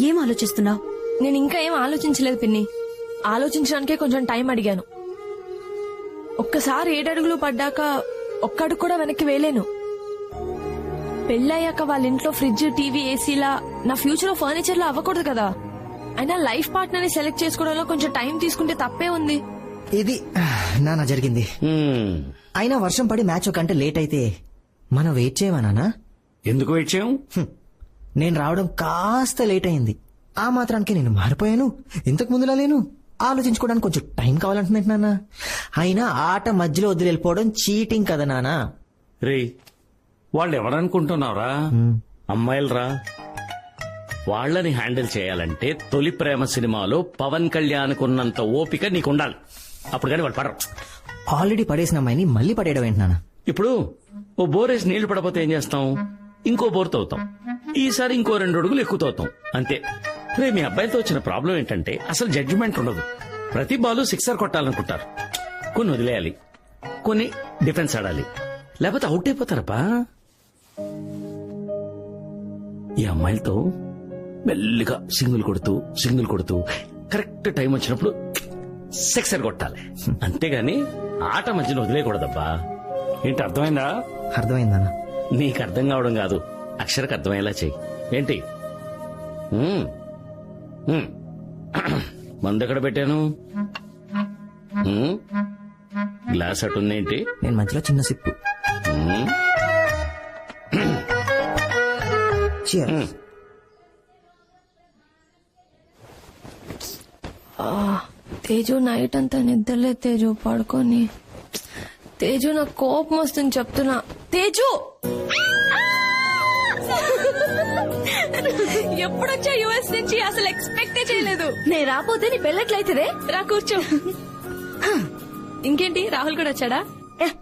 ఏం ఆలోచిస్తున్నావు? నేను ఇంకా ఏం ఆలోచించలేదు పిన్ని. ఆలోచించడానికే కొంచెం టైం అడిగాను. ఒక్కసారి 7 అడుగులు పడ్డాక ఒక్కడుగు కూడా వెనక్కి వేయలేను. పెళ్ళయ్యాక వాళ్ళ ఇంట్లో ఫ్రిడ్జ్, టీవీ, ఏసీలా నా ఫ్యూచర్ లో ఫర్నిచర్ లా అవ్వకూడదు కదా. అయినా లైఫ్ పార్ట్నర్ ని సెలెక్ట్ చేసుకోవడంలో కొంచెం టైం తీసుకుంటే తప్పే ఉంది. ఇది నాన్న జరిగింది. అయినా వర్షం పడి మ్యాచ్ ఒక గంట లేట్ అయితే మనం వెయిట్ చేయమా నాన్న? ఎందుకు వెయిట్ చేయం? నేను రావడం కాస్త లేట్ అయింది. ఆ మాత్రానికి నేను మారిపోయాను. ఇంతకు ముందులా లేను. ఆలోచించుకోవడానికి కొంచెం టైం కావాలంటున్నాను నాన్న. అయినా ఆట మధ్యలో వదిలి వెళ్ళిపోవడం చీటింగ్ కదా నాన్న. రే, వాళ్ళు ఎవరనుకుంటున్నావురా? అమ్మాయిలరా. వాళ్ళని హ్యాండిల్ చేయాలంటే తొలి ప్రేమ సినిమాలో పవన్ కళ్యాణ్ కున్నంత ఓపిక నీకుండాలి. అప్పుడు కానీ వాళ్ళు పడరు. ఆల్రెడీ పడేసిన అమ్మాయిని మళ్ళీ పడేయడం ఏంటి నాన్న? ఇప్పుడు ఓ బోరేసి నీళ్లు పడపోతే ఏం చేస్తాం? ఇంకో బోర్ తవ్వుతాం. ఈసారి ఇంకో 2 అడుగులు ఎక్కువ తవ్వుతాం, అంతే. రే, మీ అబ్బాయితో వచ్చిన ప్రాబ్లం ఏంటంటే అసలు జడ్జిమెంట్ ఉండదు. ప్రతి బాలు 6 కొట్టాలనుకుంటారు. కొన్ని వదిలేయాలి, కొన్ని డిఫెన్స్ ఆడాలి, లేకపోతే అవుట్ అయిపోతారబ్బా. ఈ అమ్మాయిలతో మెల్లిగా సింగిల్ కొడుతూ కరెక్ట్ టైం వచ్చినప్పుడు 6 కొట్టాలి, అంతేగాని ఆట మధ్యలో వదిలేయకూడదబ్బా. ఏంటి, అర్థమైందా? అర్థమైందన్నా. నీకు అర్థం కావడం కాదు, అక్షరకు అర్థమయ్యేలా చెయ్యి. ఏంటి? మందెక్కడ పెట్టాను? గ్లాస్ అటుందేంటి? నేను మధ్యలో చిన్న సిప్పు. Cheers. తేజు నైట్ అంతా నిద్రలే తేజు, పడుకొని. తేజు నాకు కోపం వస్తుంది చెప్తున్నా. తేజు ఎప్పుడొచ్చా యుఎస్ నుంచి? అసలు ఎక్స్పెక్టే చేయలేదు. నేను రాపోతే నీ పెళ్ళట్లయితే రా కూర్చో. ఇంకేంటి, రాహుల్ కూడా వచ్చాడా?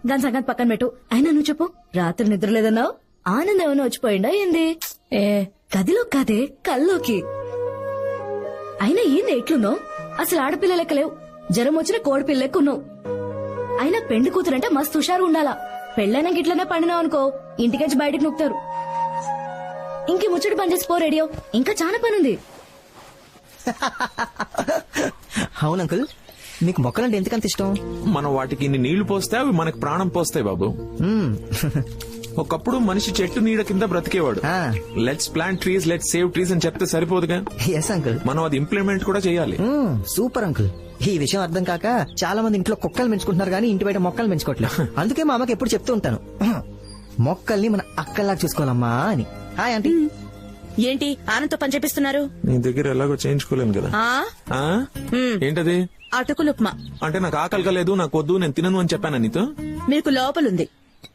దాని సంగతి పక్కన పెట్టు. అయినా నువ్వు చెప్పు, రాత్రి నిద్ర లేదన్నావు, ఆనందం ఏమైనా వచ్చిపోయిందా ఏంది? గదిలో కాదే, కల్లోకి. అయినా ఏంది ఎట్లున్నావు? అసలు ఆడపిల్ల లెక్క లేవు, జ్వరం వచ్చిన కోడి పిల్ల లెక్క ఉన్నావు. అయినా పెండి కూతురంటే మస్తు హుషారు ఉండాలా. పెళ్ళైనా గిట్లనే పండినావు అనుకో, ఇంటికెచ్చి బయటకు నొక్కుతారు. ఇంకే ముచ్చటి పని చేసి పో రేడియో, ఇంకా చాలా పనుంది. అవును అంకుల్, మీకు మొక్కలంటే ఎందుకంత ఇష్టం? మనం వాటికి ఇన్ని నీళ్లు పోస్తే అవి మనకు ప్రాణం పోస్తాయి బాబు. ఒకప్పుడు మనిషి చెట్టు నీడ కింద బ్రతికేవాడు. Let's plant trees, let's save trees అని చెప్తే సరిపోదుగా. ఎస్ అంకుల్, మనం అది ఇంప్లిమెంట్ కూడా చేయాలి. Super uncle. ఈ విషయం అర్థం కాక చాలా మంది ఇంట్లో కుక్కలు పెంచుకుంటున్నారు కానీ ఇంటి బయట మొక్కలు పెంచుకోవట్లేదు. అందుకే మా అమ్మకి ఎప్పుడు చెప్తూ ఉంటాను, మొక్కల్ని మన అక్కల్లా చూసుకోవాలమ్మా అని. Hi aunty. ఏంటి ఆనందతో పని చేపిస్తున్నారు? నీ దగ్గర ఎలాగో చేయించుకోలేను కదా. ఏంటది? అటుకులు ఉప్మా. అంటే నాకు ఆకలి కలేదు, నాకు వద్దు, నేను తినను అని చెప్పాను నీతో. మీకు లోపలుంది,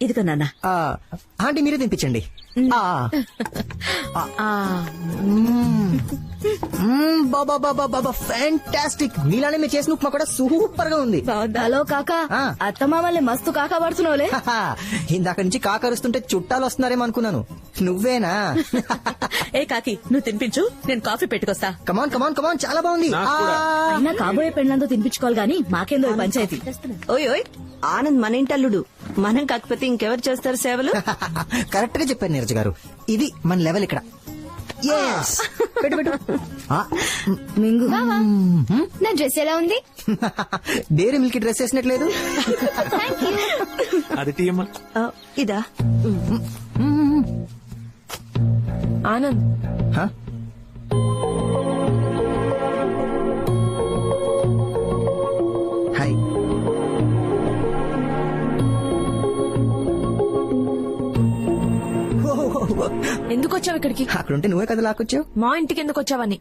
ఇదిగో నాన్న. ఆంటీ మీరే తినిపించండి. ఫ్యాంటాస్టిక్. మీలానే మీరు చేసిన ఉప్మా కూడా సూపర్ గా ఉంది. హలో కాకా, అత్తమామల్ని మస్తు కాకా పడుతున్నావులే. ఇందాక నుంచి కాకరుస్తుంటే చుట్టాలు వస్తున్నారేమో అనుకున్నాను. నువ్వేనా? ఏ కాకి, నువ్వు తినిపించు, నేను కాఫీ పెట్టుకొస్తా. కమాన్ కమాన్ కమాన్, చాలా బాగుంది. అయినా కాబోయే పెళ్ళంతో తినిపించుకోవాలి గానీ మాకేందో ఈ పంచాయతీ. ఓయ్ ఓయ్, ఆనంద్ మన ఇంటల్లుడు, మనం కాకపోతే ఇంకెవరు చేస్తారు సేవలు? కరెక్ట్ గా చెప్పారు నీరజ్ గారు, ఇది మన లెవెల్ ఇక్కడ. పెట్టు పెట్టు. మింగు. నా డ్రెస్ ఎలా ఉంది? డైరీ మిల్క్ డ్రెస్ వేసినట్లేదు. అది టీయమ్మా. ఇదా? ఆనంద్, హాయ్. ఎందుకు వచ్చావు ఇక్కడికి? అక్కడుంటే నువ్వే కదా లాక్కొచ్చావు. మా ఇంటికి ఎందుకు వచ్చావని?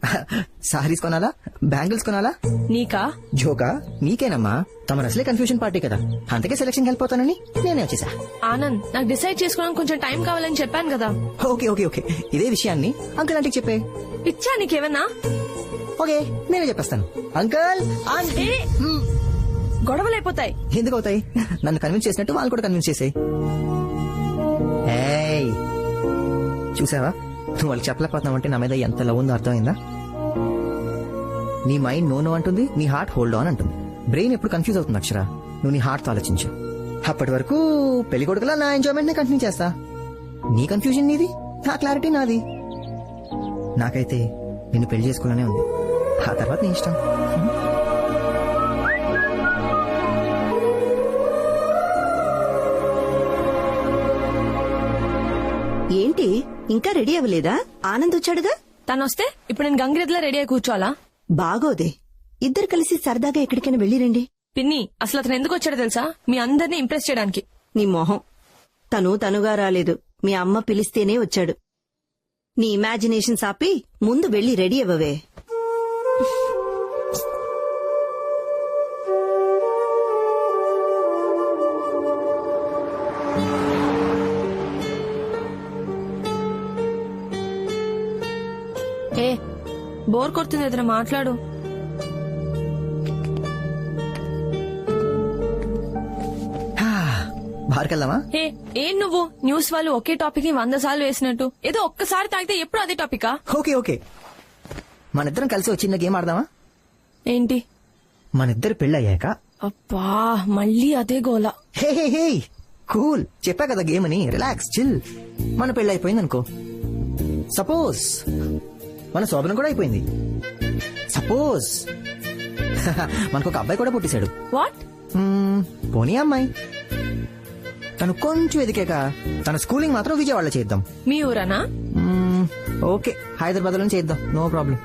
సారీస్ కొనాలా, బ్యాంగిల్స్ కొనాలా? నీకా? జోకా? నీకేనమ్మా, తమ అసలే కన్ఫ్యూజన్ పార్టీ కదా, అందుకే సెలక్షన్ వెళ్ళిపోతానని నేనే వచ్చేసా. ఆనంద్, నాకు డిసైడ్ చేసుకోవడానికి కొంచెం టైం కావాలని చెప్పాను కదా. ఓకే ఓకే ఓకే, ఇదే విషయాన్ని అంకుల్ ఆంటీకి చెప్పే. ఇచ్చా నీకేమన్నా? ఓకే, నేనే చెప్పేస్తాను. Uncle aunty. గొడవలైపోతాయి. ఎందుకు అవుతాయి? నన్ను కన్విన్స్ చేసినట్టు వాళ్ళు కూడా కన్విన్స్ చేసాయి. చూసావా, నువ్వు వాళ్ళకి చెప్పలేకపోతున్నావంటే నా మీద ఎంత లవ్ ఉందో అర్థమైందా? నీ మైండ్ నో అంటుంది, నీ హార్ట్ హోల్డ్ ఆన్ అంటుంది. బ్రెయిన్ ఎప్పుడు కన్ఫ్యూజ్ అవుతుంది అక్షర. నువ్వు నీ హార్ట్ తో ఆలోచించు. అప్పటి వరకు పెళ్లి కొడుకులా నా ఎంజాయ్మెంట్ నే కంటిన్యూ చేస్తా. నీ కన్ఫ్యూజన్ నీది, నా క్లారిటీ నాది. నాకైతే నిన్ను పెళ్లి చేసుకోవాలనే ఉంది. ఆ తర్వాత నీ ఇష్టం. ఏంటి ఇంకా రెడీ అవ్వలేదా? ఆనంద్ వచ్చాడుగా. తను వస్తే ఇప్పుడు నేను గంగిరెద్దులా రెడీ అయి కూర్చోవాలా? బాగోదే, ఇద్దరు కలిసి సరదాగా ఎక్కడికైనా వెళ్ళిరండి. పిన్ని, అసలు అతను ఎందుకు వచ్చాడో తెలుసా? మీ అందరినీ ఇంప్రెస్ చేయడానికి. నీ మొహం, తనుగా రాలేదు, మీ అమ్మ పిలిస్తేనే వచ్చాడు. నీ ఇమాజినేషన్ ఆపి ముందు వెళ్లి రెడీ అవ్వవే. ఏ బోర్ కొడుతుంది, ఏదైనా మాట్లాడు. బార్కెళ్దామా? ఏం నువ్వు న్యూస్ వాళ్ళు ఒకే టాపిక్ ని 100 సార్లు వేసినట్టు, ఏదో ఒక్కసారి తాగితే ఎప్పుడు అదే టాపికా? ఓకే ఓకే, మనిద్దరం కలిసి వచ్చిన గేమ్ ఆడదామా? ఏంటి? మనిద్దరు పెళ్ళయ్యాక. అబ్బా, మళ్ళీ అదే గోలా. హే హే హే, కూల్, చెప్పా కదా గేమ్ అని. Relax, chill. మన పెళ్ళి అయిపోయింది అనుకో. సపోజ్ మన శోభనం కూడా అయిపోయింది. సపోజ్ మనకు ఒక అబ్బాయి కూడా పుట్టేశాడు. వాట్? పోనీ అమ్మాయి. తను కొంచెం ఎదికాక తన స్కూలింగ్ మాత్రం విజయవాడలో చేద్దాం. మీ ఊరనా? ఓకే, హైదరాబాద్ లో చేద్దాం, నో ప్రాబ్లం.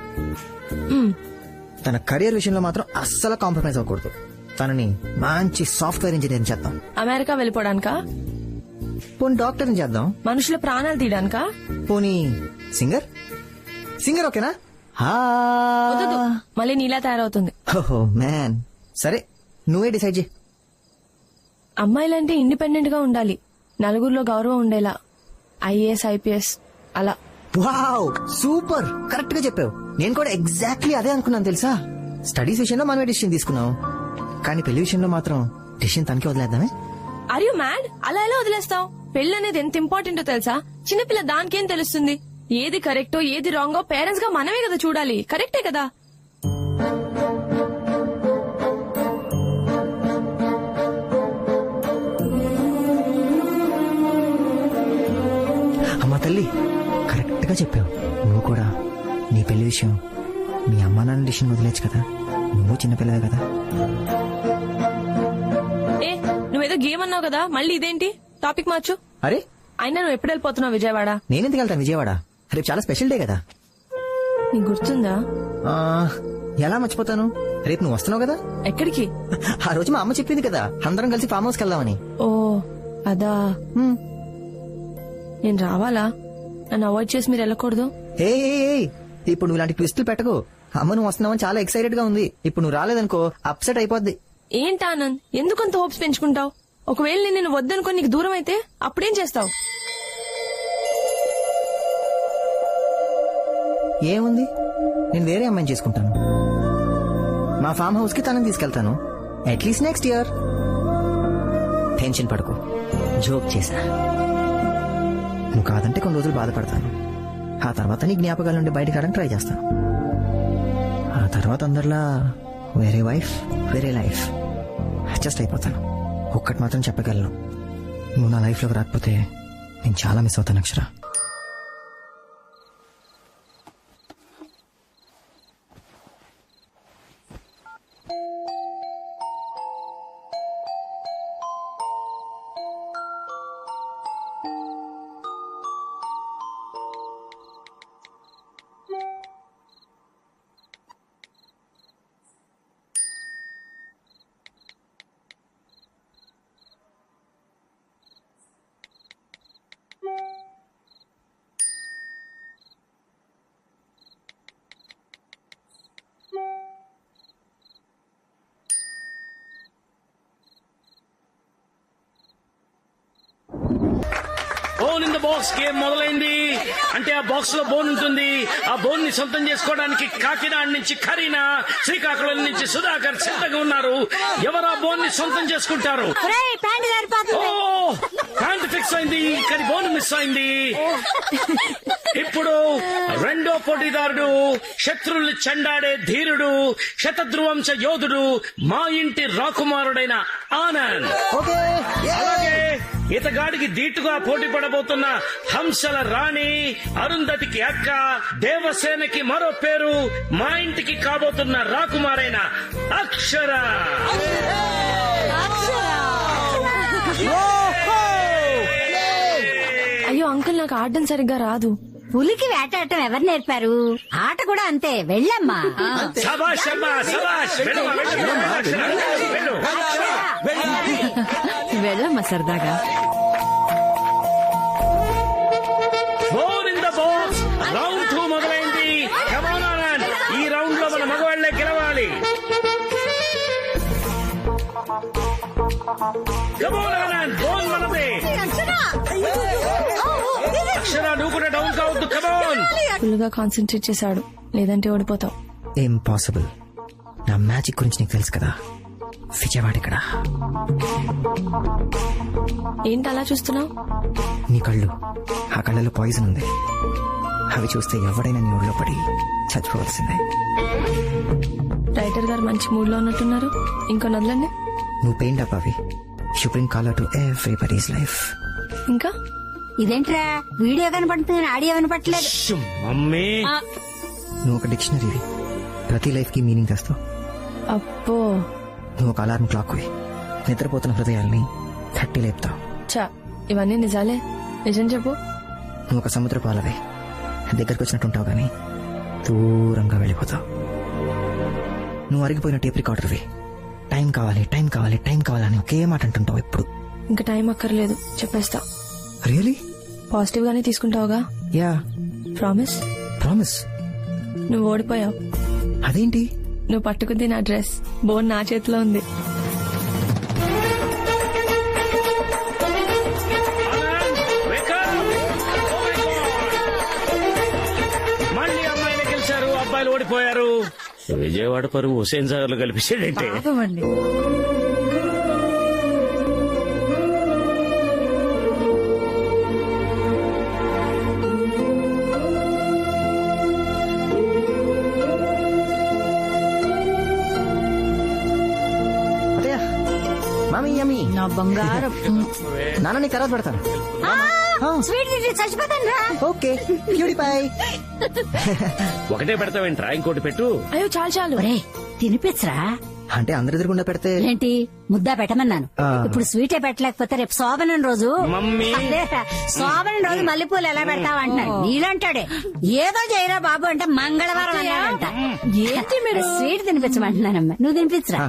తన కెరియర్ విషయంలో మాత్రం అస్సలు కాంప్రమైజ్ అవ్వకూడదు. తనని మంచి సాఫ్ట్వేర్ ఇంజనీర్ చేద్దాం. అమెరికా వెళ్ళిపోవడానికా? పోనీ డాక్టర్ని చేద్దాం. మనుషుల ప్రాణాలు తీయడానికా? పోనీ సింగర్ సింగర్ ఓకేనా? వద్దు, మళ్ళీ నీలా తయారవుతుంది. ఓహో మ్యాన్, సరే నువ్వే డిసైడ్ చేయి. అమ్మాయిలంటే ఇండిపెండెంట్ గా ఉండాలి, నలుగురిలో గౌరవం ఉండేలా. ఐఏఎస్, ఐపీఎస్ అలా. వావ్ సూపర్, కరెక్ట్ గా చెప్పావు. నేను కూడా ఎగ్జాక్ట్లీ అదే అనుకున్నాను తెలుసా. స్టడీస్ విషయంలో మనమే డిసిషన్ తీసుకున్నాం, కానీ పెళ్లి విషయంలో మాత్రం డిసిషన్ తనకే వదిలేద్దామే. Are you mad? అలా ఎలా వదిలేస్తావు? పెళ్లి అనేది ఎంత ఇంపార్టెంటో తెలుసా? చిన్నపిల్ల దానికేం తెలుస్తుంది? ఏది కరెక్టో ఏది రాంగో పేరెంట్స్ గా మనమే కదా చూడాలి. కరెక్టే కదా? అమ్మా తల్లి, కరెక్ట్ గా చెప్పావు. నువ్వు కూడా నీ పెళ్లి విషయం మీ అమ్మా నాన్న డిసిషన్ వదిలేచ్చు కదా. నువ్వు చిన్నపిల్లవే కదా. ఏ నువ్వేదో గేమ్ అన్నావు కదా, మళ్ళీ ఇదేంటి? టాపిక్ మార్చు. అరే అయినా నువ్వు ఎప్పుడు వెళ్ళిపోతున్నావు విజయవాడ? నేనెందుకు వెళ్తాను విజయవాడ? రేపు చాలా స్పెషల్ డే కదా. నీకు గుర్తుందా? ఎలా మర్చిపోతాను, రేపు నువ్వు వస్తున్నావు కదా. ఎక్కడికి? ఆ రోజు మా అమ్మ చెప్పింది కదా, అందరం కలిసి ఫామ్ హౌస్కి వెళ్దామని. ఓ అదా. నేను రావాలా? నన్ను అవాయిడ్ చేసి మీరు వెళ్ళకూడదు. ఏ ఇప్పుడు నువ్వు ఇలాంటి ట్విస్టులు పెట్టకు. అమ్మ నువ్వు వస్తున్నావని చాలా ఎక్సైటెడ్ గా ఉంది. ఇప్పుడు నువ్వు రాలేదనుకో అప్సెట్ అయిపోద్ది. ఏంటి ఆనంద్, ఎందుకంత హోప్స్ పెంచుకుంటావు? ఒకవేళ నేను వద్దనుకో నీకు దూరం అయితే అప్పుడేం చేస్తావు? ఏముంది, నేను వేరే అమ్మాయిని చేసుకుంటాను. మా ఫామ్ హౌస్ కి తనని తీసుకెళ్తాను. At least next year. టెన్షన్ పడకు, జోక్ చేశా. నువ్వు కాదంటే కొన్ని రోజులు బాధపడతాను. ఆ తర్వాత నీ జ్ఞాపకాల నుండి బయటకు రావడానికి ట్రై చేస్తాను. ఆ తర్వాత అందరిలా వేరే వైఫ్ వేరే లైఫ్ అడ్జస్ట్ అయిపోతాను. ఒక్కటి మాత్రం చెప్పగలను, నువ్వు నా లైఫ్ లోకి రాకపోతే నేను చాలా మిస్ అవుతాను Akshara. Bone in the box game మొదలైంది. అంటే ఆ బాక్స్ లో బోన్ ఉంటుంది. ఆ బోన్ ని సొంతం చేసుకోవడానికి కాకినాడ నుంచి కరీనా, శ్రీకాకుళం నుంచి సుధాకర్ సిద్ధంగా ఉన్నారు. ఎవరు ఆ బోన్ ని సొంతం చేసుకుంటారు? ప్యాంట్ ఫిక్స్ అయింది, కానీ బోన్ మిస్ అయింది. ఇప్పుడు రెండో పోటీదారుడు, శత్రువుల్ని చెండాడే ధీరుడు, శతధ్రువంశ యోధుడు, మా ఇంటి రాకుమారుడైన ఆనంద్. అలాగే ఇతగాడికి ధీటుగా పోటీ పడబోతున్న హంసల రాణి, అరుంధతికి అక్క, దేవసేనకి మరో పేరు, మా ఇంటికి కాబోతున్న రాకుమారైన అక్షర. అయ్యో అంకుల్, నాకు ఆడడం సరిగ్గా రాదు. పులికి వేటాడటం ఎవరు నేర్పారు? ఆట కూడా అంతే, వెళ్ళమ్మా. శభాష్ అమ్మా, శభాష్. వెళ్ళమ్మా సరదాగా. Bone in the box round 2 మొదలైంది. కమ్ ఆన్ ఆనంద్, ఈ రౌండ్ లో మన మగవాళ్లే గెలవాలి. కమ్ ఆన్ ఆనంద్, బోన్ మనదే. అక్షర నువ్వు కూడా డౌన్ కావద్దు. Come on. ఫుల్ గా కాన్సన్ట్రేట్ చేశాడు, లేదంటే ఓడిపోతావు. ఇంపాసిబుల్. నా మ్యాజిక్ గురించి నీకు తెలుసు కదా. విజయవాడ ఇక్కడ. ఏంటి అలా చూస్తున్నావు? నీ కళ్ళు, ఆ కళ్ళలో పాయిజన్ ఉంది. అవి చూస్తే ఎవడైనా నీ ఊళ్ళో పడి చచ్చిపోవలసిందే. రైటర్ గారు మంచి మూడ్ లో ఉన్నట్టున్నారు, ఇంకో నదులండి. నువ్వు పెయింట్ అప్ అవి. You bring colour to everybody's life. ఇంకా ఇదేంట్రా, వీడియో కనపడుతుంది, ఆడియో వినపట్లేదు. మమ్మీ, నువ్వు ఒక డిక్షనరీ, ప్రతి లైఫ్ కి మీనింగ్ తెస్తావు. అబ్బో. నువ్వు ఒక అలారం క్లాక్ వి, నిద్రపోతున్న హృదయాల్ని తట్టి లేపుతావు. చా, ఇవన్నీ నిజాలే. నిజం చెప్పు. నువ్వు ఒక సముద్ర పాలవే, దగ్గరకు వచ్చినట్టుంటావు గానీ దూరంగా వెళ్ళిపోతావు. నువ్వు అరిగిపోయిన టేప్ రికార్డర్వి. టైం కావాలి, టైం కావాలి, టైం కావాలని ఒకే మాట అంటుంటావు ఎప్పుడు. ఇంకా టైం అక్కర్లేదు, చెప్పేస్తా. రియలీ? పాజిటివ్ గానే తీసుకుంటావుగా? యా. ప్రామిస్? ప్రామిస్. నువ్వు ఓడిపోయావు. అదేంటి? నువ్వు పట్టుకుంది నా డ్రెస్, బోన్ నా చేతిలో ఉంది. మళ్ళీ అమ్మాయిలు గెలిచారు, అబ్బాయిలు ఓడిపోయారు. విజయవాడ పరువు హుసేన్ సాగర్ లో కలిపించాడంటే. మామీ యమ్మీ. నా బంగారం. నాన్న నీకు తర్వాత పెడతాను. స్వీట్ తింటే చచ్చిపోతాను రా. Okay cutie pie. ఒకటే పెడతావేంట్రా, ఇంకోటి పెట్టు. అయ్యో చాలు చాలు. ఒరే తినిపించరా. అంటే అందరి ఎదురుగుండా పెడితే ఏంటి ముద్దా పెట్టమన్నాను. ఇప్పుడు స్వీటే పెట్టలేకపోతే రేపు శోభనం రోజు. మమ్మీ. అదే, శోభనం రోజు మల్లెపూలు ఎలా పెడతావు అంటున్నాడు. నీలంటాడే ఏదో చేయరా బాబు అంటే మంగళవారం అన్నాడంట. ఏంటి మీరు స్వీట్ తినిపించమంటున్నానమ్మా, నువ్వు తినిపించరా.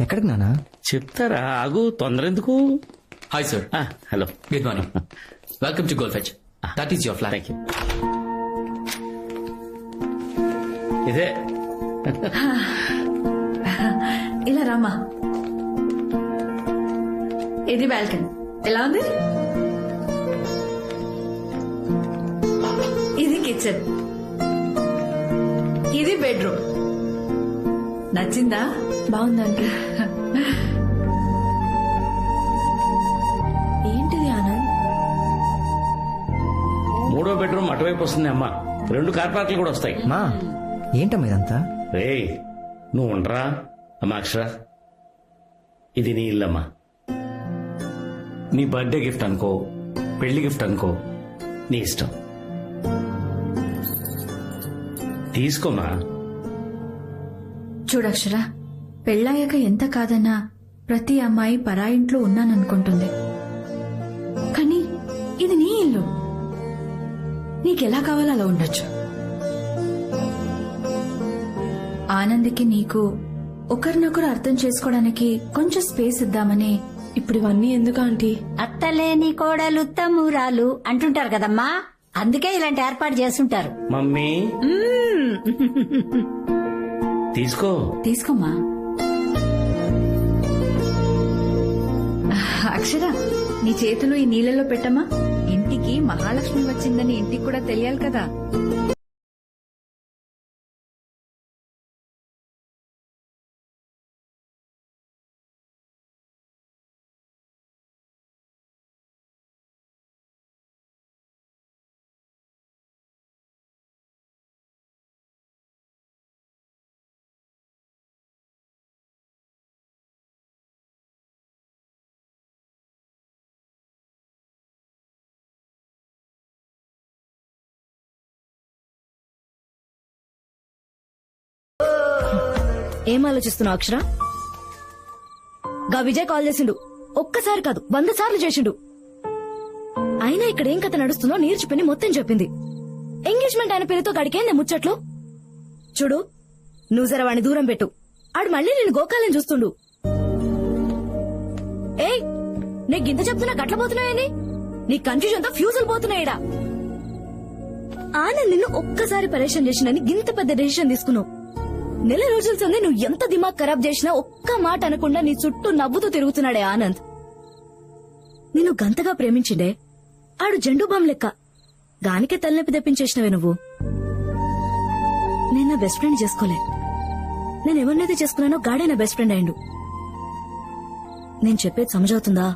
ఎక్కడికి నానా? చెప్తారా, ఆగు, తొందర ఎందుకు. Hi sir. Hello, good morning. Welcome to gold fetch. That is your flat. Thank you. ఇదే ఇలా రామా. ఇది బాల్కనీ. ఎలా ఉంది? ఇది కిచెన్, ఇది బెడ్రూమ్. నచ్చిందా? బాగుందండి. ఏంటిది ఆనంద్? మూడో బెడ్రూమ్ అటువైపు వస్తుంది అమ్మా. 2 కార్ పార్కులు కూడా వస్తాయి. మా ఏంటమ్మా ఇదంతా? రేయ్ నువ్వు ఉండరా అమ్మా. అక్షర, ఇది నీ ఇల్లమ్మా. నీ బర్త్డే గిఫ్ట్ అనుకో, పెళ్లి గిఫ్ట్ అనుకో, నీ ఇష్టం. తీసుకోమా. చూడక్షరా, పెళ్ళాయాక ఎంత కాదన్నా ప్రతి అమ్మాయి పరాయింట్లో ఉన్నాననుకుంటుంది. కానీ ఇది నీ ఇల్లు, నీకెలా కావాలో అలా ఉండొచ్చు. ఆనందికి నీకు ఒకరినొకరు అర్థం చేసుకోవడానికి కొంచెం స్పేస్ ఇద్దామని. ఇప్పుడు ఇవన్నీ ఎందుకు ఆంటీ? అత్తలేని కోడలు తమ్మురాలు అంటుంటారు కదమ్మా, అందుకే ఇలాంటి ఏర్పాటు చేస్తుంటారు. మమ్మీ తీసుకో. తీసుకోమ్మా. అక్షర, నీ చేతులు ఈ నీళ్ళలో పెట్టమ్మా. ఇంటికి మహాలక్ష్మి వచ్చిందని ఇంటికి కూడా తెలియాలి కదా. ఏం ఆలోచిస్తున్నావు అక్షర? గా విజయ్ కాల్ చేసిండు. ఒక్కసారి కాదు 100 సార్లు చేసిండు. అయినా ఇక్కడ ఏం కథ నడుస్తుందో నీర్చిపోయి మొత్తం చెప్పింది. ఎంగేజ్మెంట్ అయిన పేరుతో గడికేందే ముచ్చట్లు. చూడు, నువ్వు జర వాడిని దూరం పెట్టు. ఆడు మళ్ళీ నేను గోకాలని చూస్తుండు. ఏయ్, నీ గింత చెప్తున్నా గట్లపోతున్నాయని నీ కన్ఫ్యూజన్ తో ఫ్యూజులు పోతున్నాయిడా. ఆనంద్ నిన్ను ఒక్కసారి పరేషాన్ చేసినని గింత పెద్ద డెసిషన్ తీసుకున్నావు. నెల రోజుల సంది నువ్వు ఎంత దిమాగ్ ఖరాబ్ చేసినా ఒక్క మాట అనకుండా నీ చుట్టూ నవ్వుతూ తిరుగుతున్నాడే ఆనంద్. నిన్ను గంతగా ప్రేమించిండే ఆడు జెండు బామ్ లెక్క. దానికే తలనొప్పి తెప్పించేసినవే నువ్వు. నేను నా బెస్ట్ ఫ్రెండ్ చేసుకోలే. నేను ఎవరినైతే చేసుకున్నానో గాడే నా బెస్ట్ ఫ్రెండ్ అయిండు. నేను చెప్పేది సమజవుతుందా?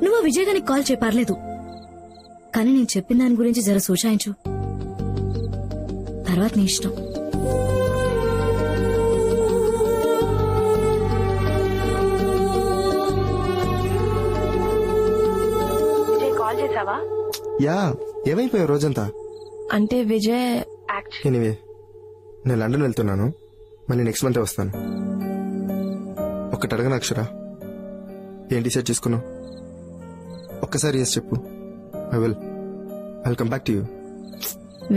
నువ్వు విజయ్ గారికి కాల్ చేయపర్లేదు, కానీ నేను చెప్పిన దాని గురించి జర సూచాయించు. తర్వాత నీ ఇష్టం. యా, ఏమైపోయావు రోజంతా? అంటే విజయ్ ఎనీవే, నేను లండన్ వెళ్తున్నాను, మళ్ళీ నెక్స్ట్ మంత్ వస్తాను. ఒక్కటి అడగను అక్షర, ఏం డిసైడ్ చేసుకున్నావు? ఒక్కసారి ఎస్ చెప్పు. I come back to you.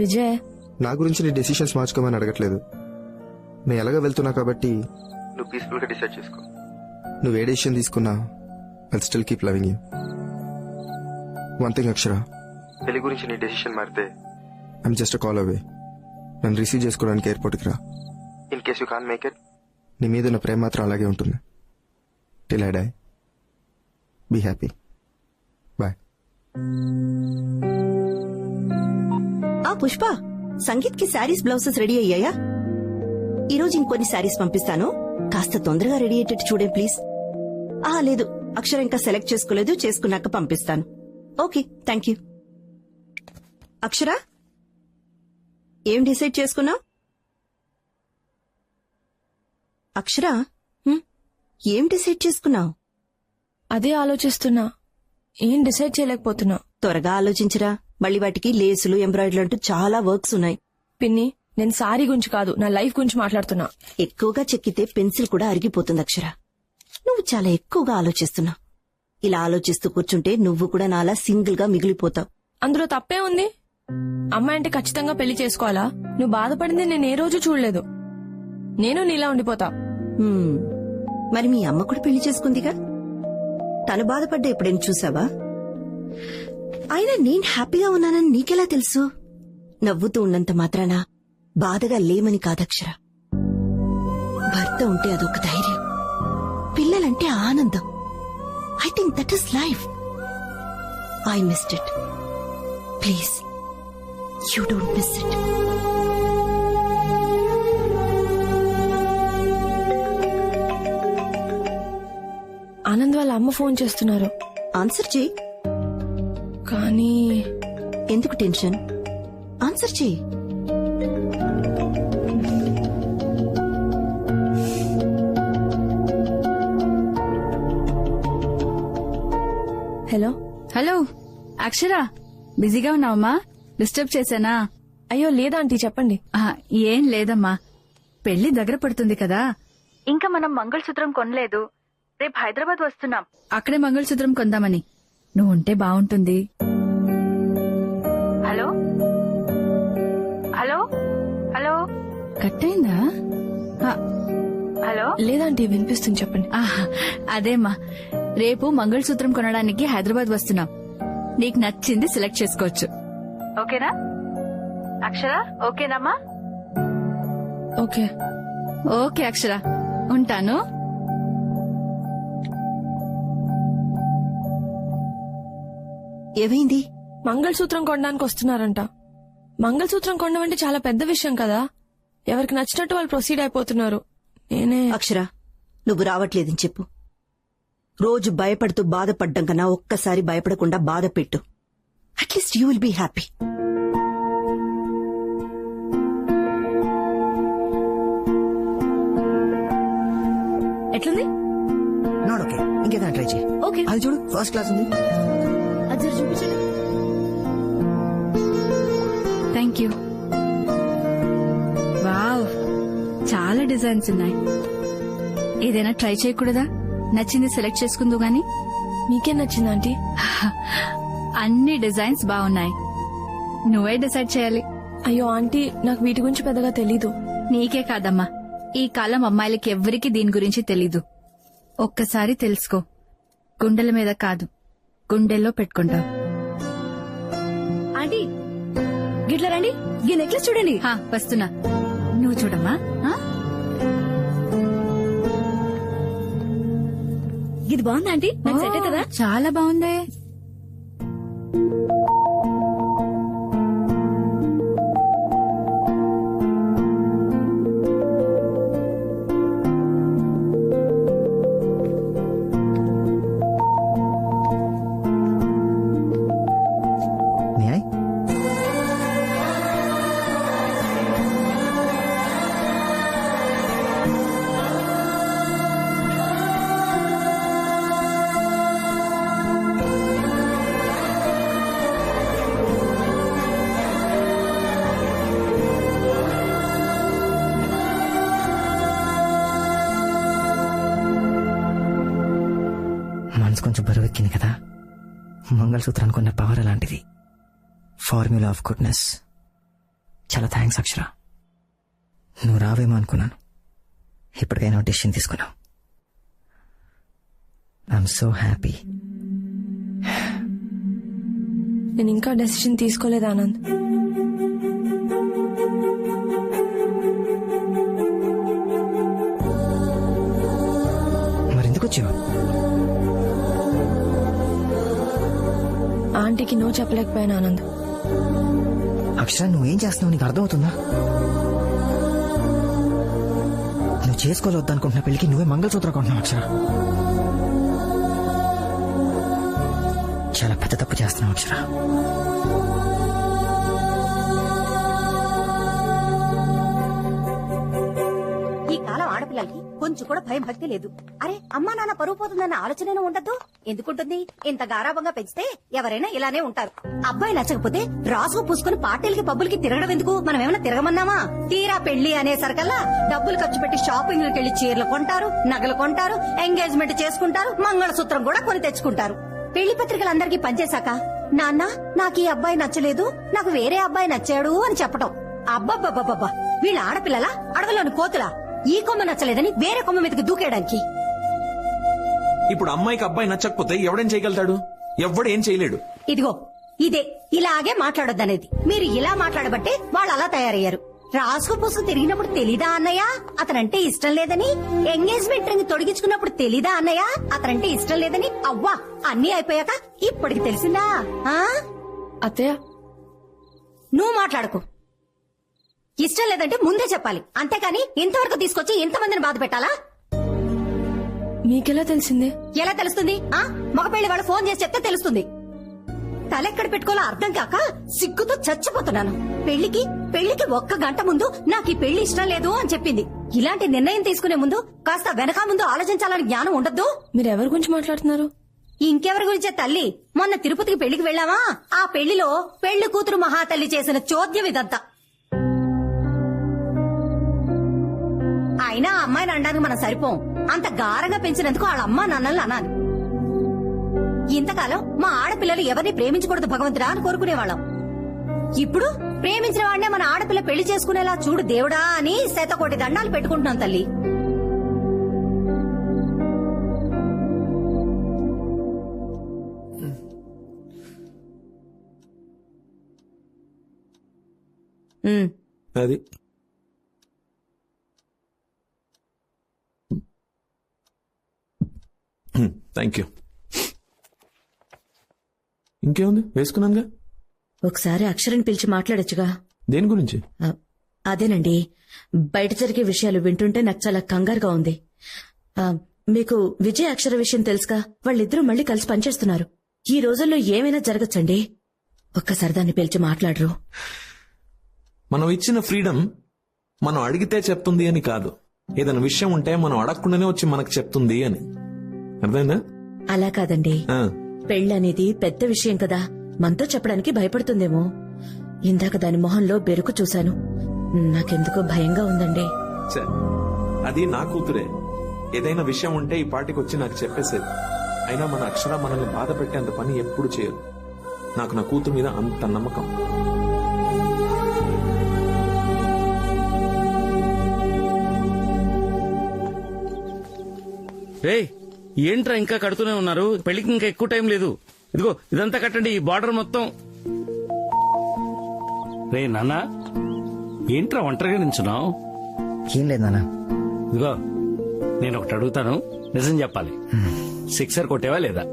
Vijay, నా గురించి నీ డెసిషన్స్ మార్చుకోమని అడగట్లేదు. నేను ఎలాగ వెళ్తున్నా కాబట్టి నువ్వు పీస్ఫుల్ గా డిసైడ్ చేసుకో. నువ్వు ఏ డెసిషన్ తీసుకున్నా I still keep loving you. One thing Akshara, పెళ్లి గురించి నీ డెసిషన్ మారితే ఐఎమ్ జస్ట్ కాల్ అవే. నన్ను రిసీవ్ చేసుకోవడానికి ఎయిర్పోర్ట్కి రా. In case you can make it, నీ మీద ఉన్న ప్రేమ మాత్రం అలాగే ఉంటుంది. Till I die. Be happy. Bye. Pushpa, sangeet కి శారీస్ బ్లౌజెస్ రెడీ అయ్యాయా? ఈరోజు ఇంకొన్ని శారీస్ పంపిస్తాను, కాస్త తొందరగా రెడీ అయ్యేటట్టు చూడే ప్లీజ్. లేదు, అక్షర ఇంకా సెలెక్ట్ చేసుకోలేదు, చేసుకున్నాక పంపిస్తాను. Okay, thank you. అక్షర, ఏం డిసైడ్ చేసుకున్నావు? అక్షర, ఏం డిసైడ్ చేసుకున్నావు? అదే ఆలోచిస్తున్నా, ఏం డిసైడ్ చేయలేకపోతున్నా. త్వరగా ఆలోచించరా, మళ్ళీ వాటికి లేసులు, ఎంబ్రాయిడరీ అంటూ చాలా వర్క్స్ ఉన్నాయి. పిన్ని, నేను సారీ గురించి కాదు, నా లైఫ్ గురించి మాట్లాడుతున్నా. ఎక్కువగా చెక్కితే పెన్సిల్ కూడా అరిగిపోతుంది అక్షర. నువ్వు చాలా ఎక్కువగా ఆలోచిస్తున్నావు. ఇలా ఆలోచిస్తూ కూర్చుంటే నువ్వు కూడా నాలా సింగిల్ గా మిగిలిపోతావు. అందులో తప్పే ఉంది? అమ్మాయి అంటే ఖచ్చితంగా పెళ్లి చేసుకోవాలా? నువ్వు బాధపడింది నేను ఏ రోజు చూడలేదు. నేను నీలా ఉండిపోతా. మరి మీ అమ్మ కూడా పెళ్లి చేసుకుందిగా, తను బాధపడ్డా ఎప్పుడైనా చూసావా? అయినా నేను హ్యాపీగా ఉన్నానని నీకెలా తెలుసు? నవ్వుతూ ఉన్నంత మాత్రాన బాధగా లేమని కాదక్షర. భర్త ఉంటే అదొక ధైర్యం, పిల్లలంటే ఆనందం. I think that is life. I missed it. Please, you don't miss it. Anand వాళ్ళ అమ్మ ఫోన్ చేస్తున్నారు. ఆన్సర్ చేయి. కానీ ఎందుకు టెన్షన్? ఆన్సర్ చేయి. హలో. హలో అక్షర, బిజీగా ఉన్నావమ్మా? డిస్టర్బ్ చేశానా? అయ్యో లేదాంటీ, చెప్పండి. ఏం లేదమ్మా, పెళ్లి దగ్గర పడుతుంది కదా, ఇంకా మనం మంగళసూత్రం కొనలేదు. రేపు హైదరాబాద్ వస్తున్నాం, అక్కడే మంగళసూత్రం కొందామని. నువ్వు ఉంటే బాగుంటుంది. హలో హలో హలో, కట్టయిందా? హలో. లేదాంటీ, వినిపిస్తుంది, చెప్పండి. అదేమ్మా, రేపు మంగళసూత్రం కొనడానికి హైదరాబాద్ వస్తున్నాం. నీకు నచ్చింది సెలెక్ట్ చేసుకోవచ్చు. ఓకేనా అక్షర? ఓకేనమ్మా? ఓకే. ఓకే అక్షర, ఉంటాను. ఏమైంది? మంగళసూత్రం కొనడానికి వస్తున్నారంట. మంగళసూత్రం కొనడం అంటే చాలా పెద్ద విషయం కదా. ఎవరికి నచ్చినట్టు వాళ్ళు ప్రొసీడ్ అయిపోతున్నారు. నేనే. అక్షర, నువ్వు రావట్లేదని చెప్పు. రోజు భయపడుతూ బాధపడ్డం కన్నా ఒక్కసారి భయపడకుండా బాధ పెట్టు. At least you will be happy. ఎట్లుంది? నాట్ ఓకే, ఇంకేదైనా ట్రై చేయి. ఓకే, అది చూడు, ఫస్ట్ క్లాస్ ఉంది. అది చూపించండి. Thank you. వావ్, చాలా డిజైన్స్ ఉన్నాయి. ఏదైనా ట్రై చేయకూడదా? నచ్చింది సెలెక్ట్ చేసుకుందు గాని. మీకేం నచ్చింది ఆంటీ? అన్ని డిజైన్స్ బాగున్నాయి, నువ్వే డిసైడ్ చేయాలి. అయ్యో ఆంటీ, నాకు వీటి గురించి పెద్దగా తెలీదు. నీకే కాదమ్మా, ఈ కాలం అమ్మాయిలకి ఎవ్వరికీ దీని గురించి తెలీదు. ఒక్కసారి తెలుసుకో, గుండెల మీద కాదు గుండెల్లో పెట్టుకుంటావు. ఆంటీ, గిట్ల రండి, ఈ నెక్లెస్ చూడండి. వస్తున్నా, నువ్వు చూడమ్మా. ఇది బాగుందా ఆంటీ? నాకు సెట్ అవుతుందా? చాలా బాగుందే. కొంచెం బరువెక్కింది కదా. మంగళసూత్రానికి ఉన్న పవర్ అలాంటిది. Formula of goodness. చాలా థ్యాంక్స్ అక్షర. నువ్వు రావేమో అనుకున్నాను. ఇప్పటికైనా డెసిషన్ తీసుకున్నావు. I'm so happy. నేను ఇంకా డెసిషన్ తీసుకోలేదు ఆనంద్. మరెందుకు వచ్చావు? ఆంటీకి నో చెప్పలేకపోయాను ఆనంద్. అక్షర, నువ్వేం చేస్తున్నావు నీకు అర్థమవుతుందా? నువ్వు చేసుకోవద్దనుకుంటున్న పెళ్లికి నువ్వే మంగళసూత్రం కొంటున్నావు అక్షర. చాలా పెద్ద తప్పు చేస్తున్నావు అక్షర. ఈ కాలం ఆడపిల్లలకి కొంచెం కూడా భయం భక్తి లేదు. అరే అమ్మా నాన్న పరువు పోతుందన్న ఆలోచన ఉండద్దు. ఎందుకుంటుంది? ఇంత గారాబంగా పెంచితే ఎవరైనా ఇలానే ఉంటారు. అబ్బాయి నచ్చకపోతే రాసుకు పూసుకుని పార్టీలకి పబ్బులకి తిరగడం ఎందుకు? మనం ఏమైనా తిరగమన్నామా? తీరా పెళ్లి అనేసరికల్లా డబ్బులు ఖర్చు పెట్టి షాపింగ్లకు వెళ్లి చీరలు కొంటారు, నగలు కొంటారు, ఎంగేజ్మెంట్ చేసుకుంటారు, మంగళసూత్రం కూడా కొని తెచ్చుకుంటారు. పెళ్లి పత్రికలు అందరికీ పనిచేశాక నాన్న నాకు ఈ అబ్బాయి నచ్చలేదు, నాకు వేరే అబ్బాయి నచ్చాడు అని చెప్పటం. అబ్బబ్బబ్బబ్బబ్బా, వీళ్ళ ఆడపిల్లల అడవిలోని కోతులా? ఈ కొమ్మ నచ్చలేదని వేరే కొమ్మ మీదకి దూకేయడానికి. ఇప్పుడు అమ్మాయికి అబ్బాయి నచ్చకపోతే ఎవడేం చేయగలుగుతాడు? ఎవడేం చేయలేడు. ఇదిగో ఇదే ఇలాగే మాట్లాడొద్దనేది. మీరు ఇలా మాట్లాడబట్టే వాళ్ళు అలా తయారయ్యారు. రాసుకు పూసుకు తిరిగినప్పుడు తెలీదా అన్నయ్య అతనంటే ఇష్టం లేదని? ఎంగేజ్మెంట్ రింగ్ తొడిగించుకున్నప్పుడు తెలీదా అన్నయ్య అతనంటే ఇష్టం లేదని? అవ్వా, అన్నీ అయిపోయాక ఇప్పటికి తెలిసిందా? అత్తయ్య నువ్వు మాట్లాడుకో. ఇష్టం లేదంటే ముందే చెప్పాలి, అంతేకాని ఇంతవరకు తీసుకొచ్చి ఇంతమందిని బాధ పెట్టాలా? మీకెలా తెలిసిందే? ఎలా తెలుస్తుంది? మగ పెళ్లి వాళ్ళు ఫోన్ చేసి చెప్తే తెలుస్తుంది. తలెక్కడ పెట్టుకోవాలో అర్థం కాక సిగ్గుతో చచ్చిపోతున్నాను. పెళ్లికి 1 గంట ముందు నాకు ఈ పెళ్లి ఇష్టం లేదు అని చెప్పింది. ఇలాంటి నిర్ణయం తీసుకునే ముందు కాస్త వెనక ముందు ఆలోచించాలని జ్ఞానం ఉండద్దు? మీరు ఎవరి గురించి మాట్లాడుతున్నారు? ఇంకెవరి గురించే తల్లి. మొన్న తిరుపతికి పెళ్లికి వెళ్ళావా? ఆ పెళ్లిలో పెళ్లి కూతురు మహాతల్లి చేసిన చోద్యం ఇదంతా. అయినా ఆ అమ్మాయిని అనడానికి మనం సరిపోం. అంత గారంగా పెంచినందుకు వాళ్ళ అమ్మా నాన్నల్ని అనాలి. ఇంతకాలం మా ఆడపిల్లలు ఎవరిని ప్రేమించకూడదు భగవంతుడా అని కోరుకునేవాళ్ళం. ఇప్పుడు ప్రేమించిన వాడినే మన ఆడపిల్ల పెళ్లి చేసుకునేలా చూడు దేవుడా అని 100 దండాలు పెట్టుకుంటున్నాం తల్లి. అది థ్యాంక్ యూ. ఇంకేముంది, వేసుకున్నానుగా. ఒకసారి అక్షరని పిలిచి మాట్లాడొచ్చుగా. దేని గురించి? అదేనండి, బయట జరిగే విషయాలు వింటుంటే నాకు చాలా కంగారుగా ఉంది. మీకు విజయ్ అక్షర విషయం తెలుసుగా? వాళ్ళిద్దరూ మళ్ళీ కలిసి పనిచేస్తున్నారు. ఈ రోజుల్లో ఏమైనా జరగచ్చండి. ఒక్కసారి దాన్ని పిలిచి మాట్లాడరు. మనం ఇచ్చిన ఫ్రీడమ్ మనం అడిగితే చెప్తుంది అని కాదు. ఏదైనా విషయం ఉంటే మనం అడగకుండానే వచ్చి మనకు చెప్తుంది అని. అర్థమైందా? అలా కాదండి, పెళ్ళనేది పెద్ద విషయం కదా, మనతో చెప్పడానికి భయపడుతుందేమో. ఇందాక దాని మొహంలో బెరుకు చూశాను. నాకెందుకో భయంగా ఉందండి. అది నా కూతురే. ఏదైనా విషయం ఉంటే ఈ పార్టీకి వచ్చి నాకు చెప్పేసేది. అయినా మన అక్షర మనల్ని బాధ పెట్టేంత పని ఎప్పుడు చేయదు. నాకు నా కూతురు మీద అంత నమ్మకం. ఏంట్రా ఇంకా కడుతూనే ఉన్నారు? పెళ్లికి ఇంకా ఎక్కువ టైం లేదు. ఇదిగో ఇదంతా కట్టండి, ఈ బార్డర్ మొత్తం. రే నాన్న, ఏంట్రా ఒంటరిగా నించున్నావు? ఏం లేదు నాన్న. ఇదిగో నేను ఒకటి అడుగుతాను, నిజం చెప్పాలి. సిక్సర్ కొట్టేవా లేదా?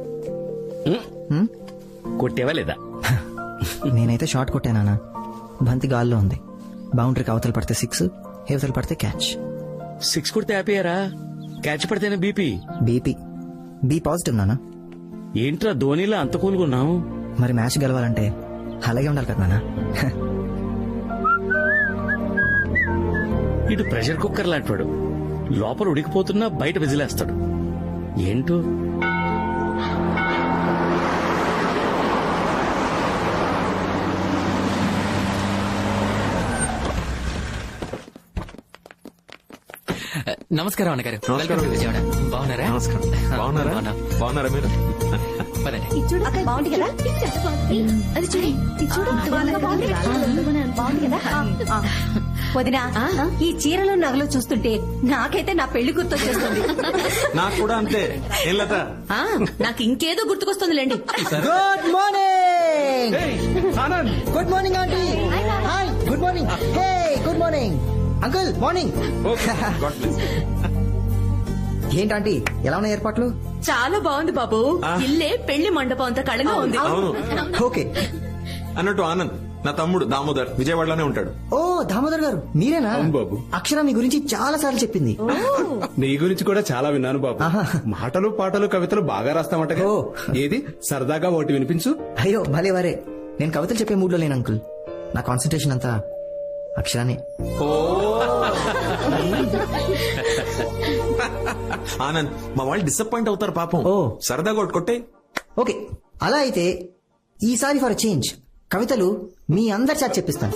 కొట్టేవా లేదా? నేనైతే షాట్ కొట్టానా. బంతి గాల్లో ఉంది. బౌండరీకి అవతల పడితే 6, ఇవతల పడితే క్యాచ్. 6 కొడితే హ్యాపీయారా? క్యాచ్ పడితేనే బీపీ. బి పాజిటివ్ నానా. ఏంట్రా ధోనిలా అంత కూలుకున్నావు? మరి మ్యాచ్ గెలవాలంటే అలాగే ఉండాలి కదా నానా. ఇటు ప్రెషర్ కుక్కర్ లాంటివాడు. లోపల ఉడికిపోతున్నా బయట విజిలేస్తాడు. ఏంటో నమస్కారం అన్నగారు. నమస్కారం. Welcome to Vijayawada. బాగున్నారా? నమస్కారం. బాగున్నారా? బాగున్నా. బాగున్నారా మీరు? పదండి. అక్కడ బాగుంది కదా అది చూడు ఇది చూడు బాగుంది కదా వదినా ఈ చీరలు నగలు చూస్తుంటే నాకైతే నా పెళ్లి గుర్తొచ్చేస్తుంది. నాకు కూడా అంతే. ఏం లత? నాకు ఇంకేదో గుర్తుకొస్తుందిలేండి. Good morning. Good morning aunty. Hi good morning. Hey good morning uncle. Morning. God bless. ఏంటంటీ ఎలా ఉన్నాయి ఏర్పాట్లు? చాలా బాగుంది బాబు. ఇల్లే పెళ్లి మండపం అంత కళగా ఉంది. అవును. ఓకే. అన్నట్టు ఆనంద్ నా తమ్ముడు దామోదర్ విజయవాడలోనే ఉంటాడు. ఓ దామోదర్ గారు మీరేనా? బాబు. అక్షర మీ గురించి చాలా సార్లు చెప్పింది. నీ గురించి కూడా చాలా విన్నాను బాబు. మాటలు పాటలు కవితలు బాగా రాస్తామట. ఓ. ఏది సరదాగా ఒకటి వినిపించు. అయ్యో భలే వరే. నేను కవితలు చెప్పే మూడ్ లో లేను అంకుల్. నా కాన్సన్ట్రేషన్ అంతా అక్షరానే. ఆనంద్ మా వాళ్ళు డిసప్పాయింట్ అవుతారు పాపం. ఓ. సరదాగా ఒకటి కొట్టే. ఓకే అలా అయితే ఈసారి ఫర్ చేంజ్ కవితలు మీ అందరి చేత చెప్పిస్తాను.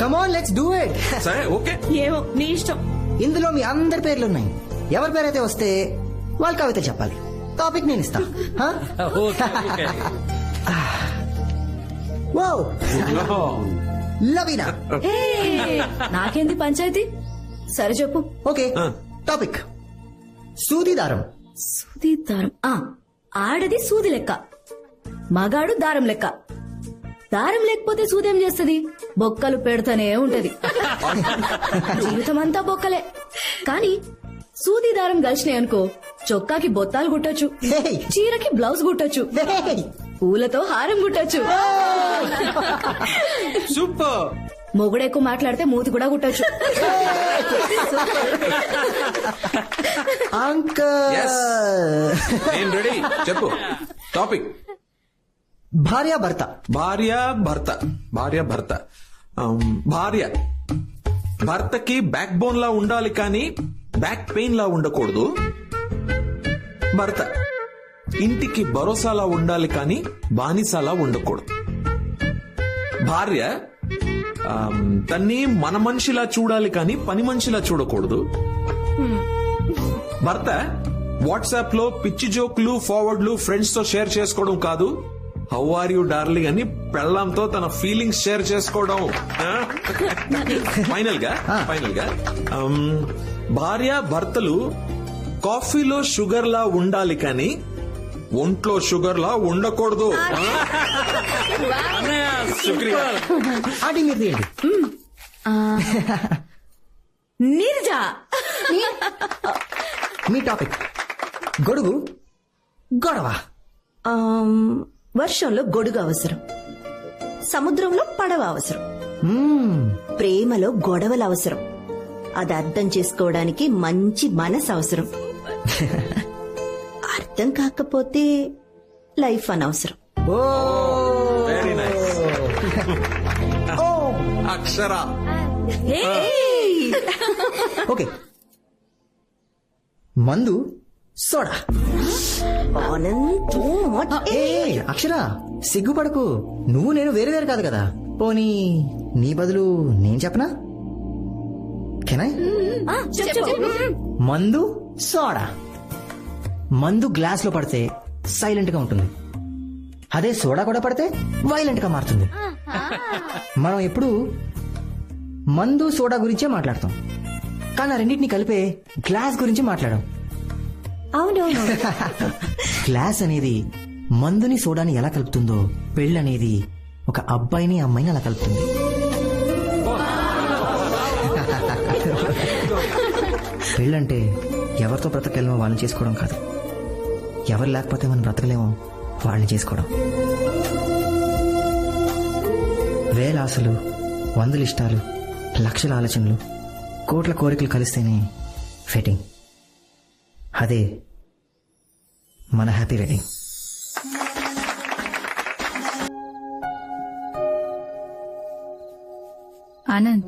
Come on let's do it. సరే ఓకే. ఏమో నీ ఇష్టం. ఇందులో మీ అందరి పేర్లు ఉన్నాయి. ఎవరి పేరైతే వస్తే వాళ్ళు కవిత చెప్పాలి. టాపిక్ నేను ఇస్తా. లవీనా. నాకేంది పంచాయతీ? సరే చెప్పు. ఓకే టాపిక్ సూది దారం. సూది దారం. ఆడది సూది లెక్క, మగాడు దారం లెక్క. దారం లేకపోతే సూదేం చేస్తది? బొక్కలు పెడతానే ఉంటది. జీవితం అంతా బొక్కలే. కానీ సూది దారం కలిసినాయి అనుకో, చొక్కాకి బొత్తాలు కుట్టొచ్చు, చీరకి బ్లౌజ్ కుట్టొచ్చు, పూలతో హారం కుట్టొచ్చు. సూపర్. మొగుడెక్కువ మాట్లాడితే మూతి కూడా కుట్టొచ్చు. అంకల్ నేను రెడీ. చెప్పు టాపిక్. భార్య భర్త. భార్య భర్త. భార్య భర్త. భార్య భర్తకి బ్యాక్ బోన్ లా ఉండాలి కానీ బ్యాక్ పెయిన్ లా ఉండకూడదు. భర్త ఇంటికి భరోసాలా ఉండాలి కానీ బానిసలా ఉండకూడదు. భార్య తన్ని మన మనిషిలా చూడాలి కానీ పని మనిషిలా చూడకూడదు. భర్త వాట్సాప్ లో పిచ్చి జోకులు ఫార్వర్డ్లు ఫ్రెండ్స్ తో షేర్ చేసుకోవడం కాదు, హౌ ఆర్ యూ డార్లింగ్ అని పెళ్ళాంతో తన ఫీలింగ్స్ షేర్ చేసుకోవడం. ఫైనల్ గా భార్య భర్తలు కాఫీలో షుగర్ లా ఉండాలి కానీ ఒంట్లో షుగర్ లా ఉండకూడదు. శుక్రియా. అది మీరు తీయండి. నీరజా మీ టాపిక్ గొడుగు గొడవ. వర్షంలో గొడుగు అవసరం, సముద్రంలో పడవ అవసరం, ప్రేమలో గొడవలు అవసరం, అది అర్థం చేసుకోవడానికి మంచి మనసు అవసరం, అర్థం కాకపోతే లైఫ్ అనవసరం. Very nice. అక్షర. ఓకే మందు సోడా. అక్షర సిగ్గుపడకు. నువ్వు నేను వేరు వేరు కాదు కదా. పోనీ నీ బదులు నేను చెప్పనా? కెనాయ్? మందు సోడా. మందు గ్లాస్ లో పడితే సైలెంట్ గా ఉంటుంది, అదే సోడా కూడా పడితే వైలెంట్ గా మారుతుంది. మనం ఎప్పుడు మందు సోడా గురించే మాట్లాడతాం, కానీ ఆ రెండింటిని కలిపే గ్లాస్ గురించి మాట్లాడాం. అవునవును. గ్లాస్ అనేది మందుని సోడాని ఎలా కలుపుతుందో పెళ్ళనేది ఒక అబ్బాయిని అమ్మాయిని అలా కలుపుతుంది. పెళ్ళంటే ఎవరితో బ్రతకలేమో వాళ్ళని చేసుకోవడం కాదు, ఎవరు లేకపోతే మనం బ్రతకలేమో వాళ్ళని చేసుకోవడం. వేల ఆశలు, వందల ఇష్టాలు, లక్షల ఆలోచనలు, కోట్ల కోరికలు కలిస్తేనే ఫిట్టింగ్. అదే మన హ్యాపీ వెడ్డింగ్. ఆనంద్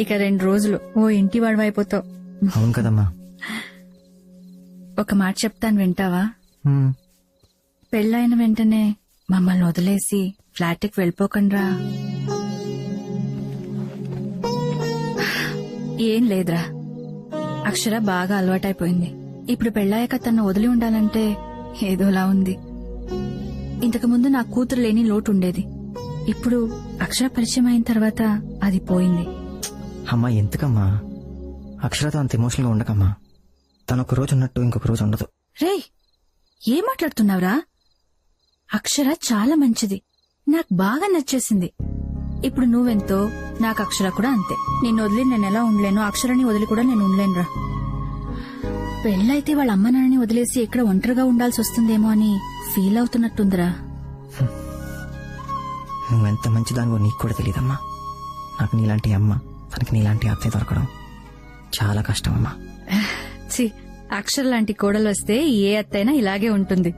ఇక 2 రోజులు ఓ ఇంటి వాడివైపోతావు. అవును కదమ్మా. ఒక మాట చెప్తాను వింటావా? పెళ్ళైన వెంటనే మమ్మల్ని వదిలేసి ఫ్లాట్కి వెళ్ళిపోకండ్రా. ఏం లేదురా, అక్షర బాగా అలవాటైపోయింది. ఇప్పుడు పెళ్ళాక తను వదిలి ఉండాలంటే ఏదోలా ఉంది. ఇంతకు ముందు నా కూతురు లేని లోటు ఉండేది. ఇప్పుడు అక్షర పరిచయం అయిన తర్వాత అది పోయింది. అమ్మా ఎందుకమ్మా అక్షరతో అంత ఎమోషనల్ గా ఉండకమ్మా. తను ఒక రోజు ఉన్నట్టు ఇంకొక రోజు ఉండదు. రేయ్, ఏం మాట్లాడుతున్నావురా? అక్షర చాలా మంచిది, నాకు బాగా నచ్చేసింది. ఇప్పుడు నువ్వెంతో నాకు అక్షర కూడా అంతే. నిన్ను వదిలి నేను ఎలా ఉండలేను, అక్షరాన్ని వదిలి కూడా నేను ఉండలేనురా. పెళ్ళైతే వాళ్ళ అమ్మ నాన్నని వదిలేసి ఇక్కడ ఒంటరిగా ఉండాల్సి వస్తుందేమో అని ఫీల్ అవుతున్నట్టుందిరా. నువ్వెంత మంచిదానివో నీకు కూడా తెలియదమ్మా. నాకు నీలాంటి అమ్మ, తనకి నీలాంటి అత్తయ్య దొరకడం చాలా కష్టం అమ్మా. ఛీ, అక్షర లాంటి కోడలు వస్తే ఏ అత్తైనా ఇలాగే ఉంటుంది.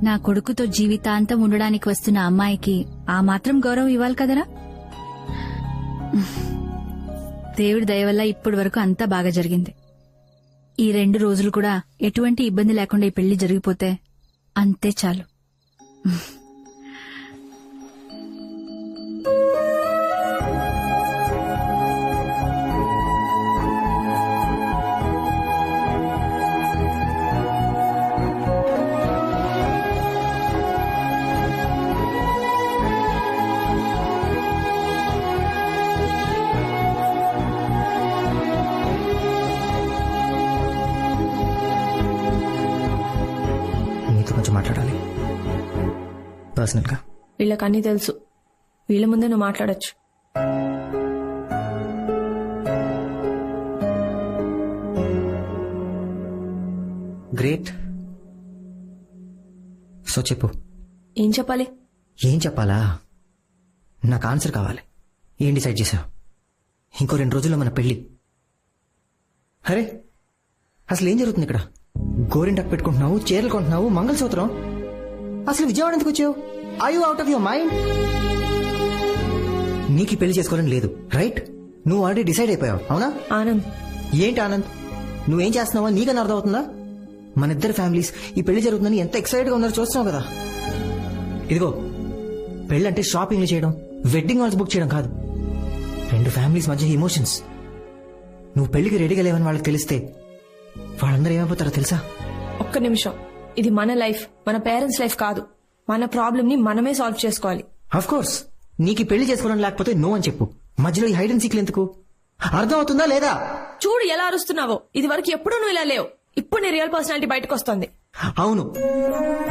నా కొడుకుతో జీవితాంతం ఉండడానికి వస్తున్న అమ్మాయికి ఆ మాత్రం గౌరవం ఇవ్వాలి కదరా. దేవుడి దయ వల్ల ఇప్పటి వరకు అంతా బాగా జరిగింది. ఈ 2 రోజులు కూడా ఎటువంటి ఇబ్బంది లేకుండా ఈ పెళ్లి జరిగిపోతే అంతే చాలు. నీతో కొంచెం మాట్లాడాలి పర్సనల్ గా. వీళ్ళకి అన్నీ తెలుసు, వీళ్ళ ముందే నువ్వు మాట్లాడొచ్చు. గ్రేట్. సో చెప్పు. ఏం చెప్పాలి? ఏం చెప్పాలా? నాకు ఆన్సర్ కావాలి. ఏం డిసైడ్ చేశావు? ఇంకో 2 రోజుల్లో మన పెళ్లి. అరే అసలు ఏం జరుగుతుంది ఇక్కడ? గోరింటాకు పెట్టుకుంటున్నావు, చీరలు కొంటున్నావు, మంగళసూత్రం. అసలు విజయవాడ ఎందుకు వచ్చావు? Are you out of your mind? నీకు పెళ్లి చేసుకోవాలని లేదు, రైట్? నువ్వు ఆల్రెడీ డిసైడ్ అయిపోయావు, అవునా? ఆనంద్, ఏంటి ఆనంద్? నువ్వేం చేస్తున్నావో నీకన్నా అర్థం అవుతుందా? మన ఇద్దరు ఫ్యామిలీస్ ఈ పెళ్లి జరుగుతుందని ఎంత ఎక్సైటెడ్ గా ఉన్నారో చూస్తున్నావు కదా. ఇదిగో, పెళ్ళంటే షాపింగ్లు చేయడం, వెడ్డింగ్ హాల్స్ బుక్ చేయడం కాదు. 2 ఫ్యామిలీస్ మధ్య ఎమోషన్స్. నువ్వు పెళ్లికి రెడీగా లేవని వాళ్ళకి తెలిస్తే వాళ్ళందరూ ఏమైపోతారో తెలుసా? ఒక్క నిమిషం. ఇది మన లైఫ్, మన పేరెంట్స్ లైఫ్ కాదు. మన ప్రాబ్లం ని మనమే సాల్వ్ చేసుకోవాలి. Of course. నీకు పెళ్లి చేసుకోవాలని లేకపోతే నో అని చెప్పు. మధ్యలో ఈ హైడ్ అండ్ సీక్లు ఎందుకు? అర్థం అవుతుందా లేదా? చూడు ఎలా అరుస్తున్నావో. ఇది వరకు ఎప్పుడూ నువ్వు ఇలా లేవు. ఇప్పుడు నీ రియల్ పర్సనాలిటీ బయటకు వస్తుంది. అవును,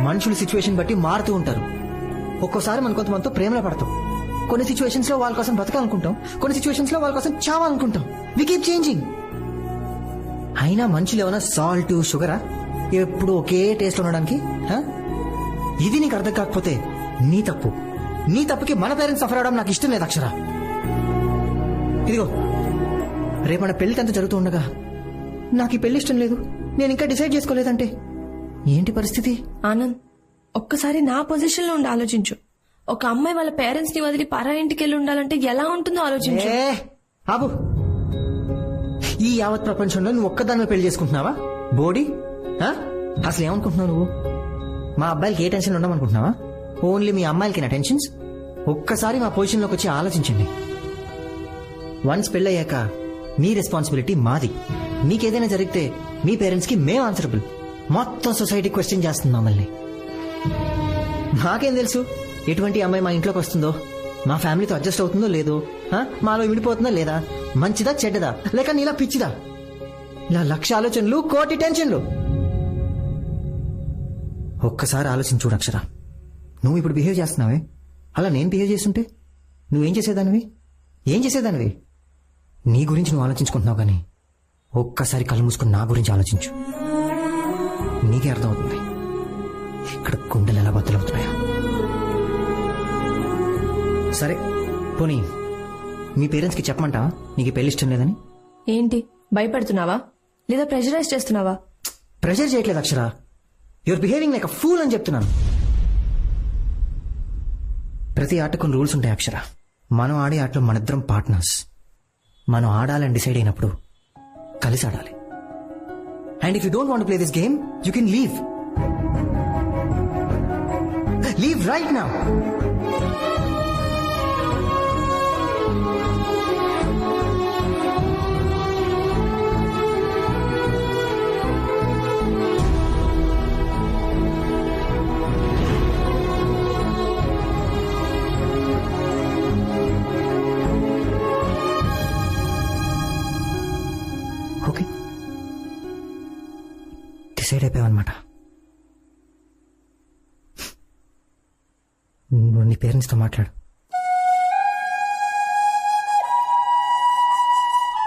మనుషులు సిచ్యువేషన్ బట్టి మారుతూ ఉంటారు. ఒక్కోసారి మన కొంతమందితో ప్రేమలో పడతాం. కొన్ని సిచ్యువేషన్స్ లో వాళ్ళ కోసం బతకాలనుకుంటాం, కొన్ని సిచ్యువేషన్స్ లో వాళ్ళ కోసం చావాలనుకుంటాం. We keep changing. అయినా మనుషులు ఏమైనా సాల్ట్ షుగరా ఎప్పుడు ఒకే టేస్ట్ ఉండడానికి? ఇది నీకు అర్థం కాకపోతే నీ తప్పు. నీ తప్పుకి మన పేరెంట్స్ సఫర్ అవడం నాకు ఇష్టం లేదు అక్షర. ఇదిగో, రేపు మన పెళ్లి అంతా జరుగుతూ ఉండగా నాకు ఈ పెళ్లి ఇష్టం లేదు, నేను ఇంకా డిసైడ్ చేసుకోలేదంటే ఏంటి పరిస్థితి? ఆనంద్, ఒక్కసారి నా పొజిషన్ లో ఉండి ఆలోచించు. ఒక అమ్మాయి వాళ్ళ పేరెంట్స్ ని వదిలి పరా ఇంటికి వెళ్ళి ఉండాలంటే ఎలా ఉంటుందో ఆలోచించు. ఆబు, ఈ యావత్ ప్రపంచంలో నువ్వు ఒక్కదాన్ని పెళ్లి చేసుకుంటున్నావా బోడీ? అసలు ఏమనుకుంటున్నావు నువ్వు? మా అబ్బాయిలకి ఏ టెన్షన్ ఉండమనుకుంటున్నావా? ఓన్లీ మీ అమ్మాయిలకి నా టెన్షన్స్? ఒక్కసారి మా పొజిషన్ లోకి వచ్చి ఆలోచించండి. వన్స్ పెళ్ళయ్యాక మీ రెస్పాన్సిబిలిటీ మాది. మీకేదైనా జరిగితే మీ పేరెంట్స్ కి మేము ఆన్సరబుల్. మొత్తం సొసైటీ క్వశ్చన్ చేస్తుంది మమ్మల్ని. నాకేం తెలుసు ఎటువంటి అమ్మాయి మా ఇంట్లోకి వస్తుందో, మా ఫ్యామిలీతో అడ్జస్ట్ అవుతుందో లేదో, మాలో విడిపోతుందో లేదా, మంచిదా చెడ్డదా, లేక నీలా పిచ్చిదా? ఇలా 1,00,000 ఆలోచనలు, 1,00,00,000 టెన్షన్లు. ఒక్కసారి ఆలోచించు అక్షర. నువ్వు ఇప్పుడు బిహేవ్ చేస్తున్నావే, అలా నేను బిహేవ్ చేస్తుంటే నువ్వేం చేసేదానివి? ఏం చేసేదానివి? నీ గురించి నువ్వు ఆలోచించుకుంటున్నావు కానీ ఒక్కసారి కళ్ళు మూసుకుని నా గురించి ఆలోచించు. నీకే అర్థమవుతుంది ఇక్కడ గుండెలు ఎలా బద్దలవుతున్నాయో. సరే పోనీ మీ పేరెంట్స్ కి చెప్పమంటావా నీకు పెళ్లి ఇష్టం లేదని? ఏంటి భయపడుతున్నావా లేదా ప్రెషరైజ్ చేస్తున్నావా? ప్రెషర్ చేయట్లేదు Akshara. Your behaving like a fool అని చెప్తున్నాను. ప్రతి ఆటకు రూల్స్ ఉంటాయి అక్షర. మనం ఆడే ఆటలో మనిద్దరం పార్ట్నర్స్. మనం ఆడాలని డిసైడ్ అయినప్పుడు కలిసి ఆడాలి. And if you don't want to play this game you can leave. Leave right now. Decide అయిపోయావన్నమాట. నువ్వు నీ పేరెంట్స్తో మాట్లాడు.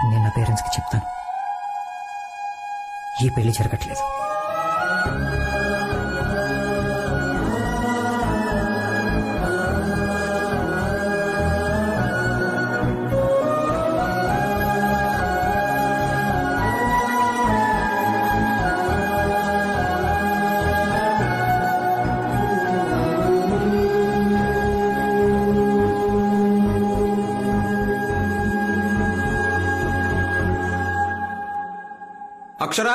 నేను నా పేరెంట్స్కి చెప్తాను ఈ పెళ్లి జరగట్లేదు. అక్షరా,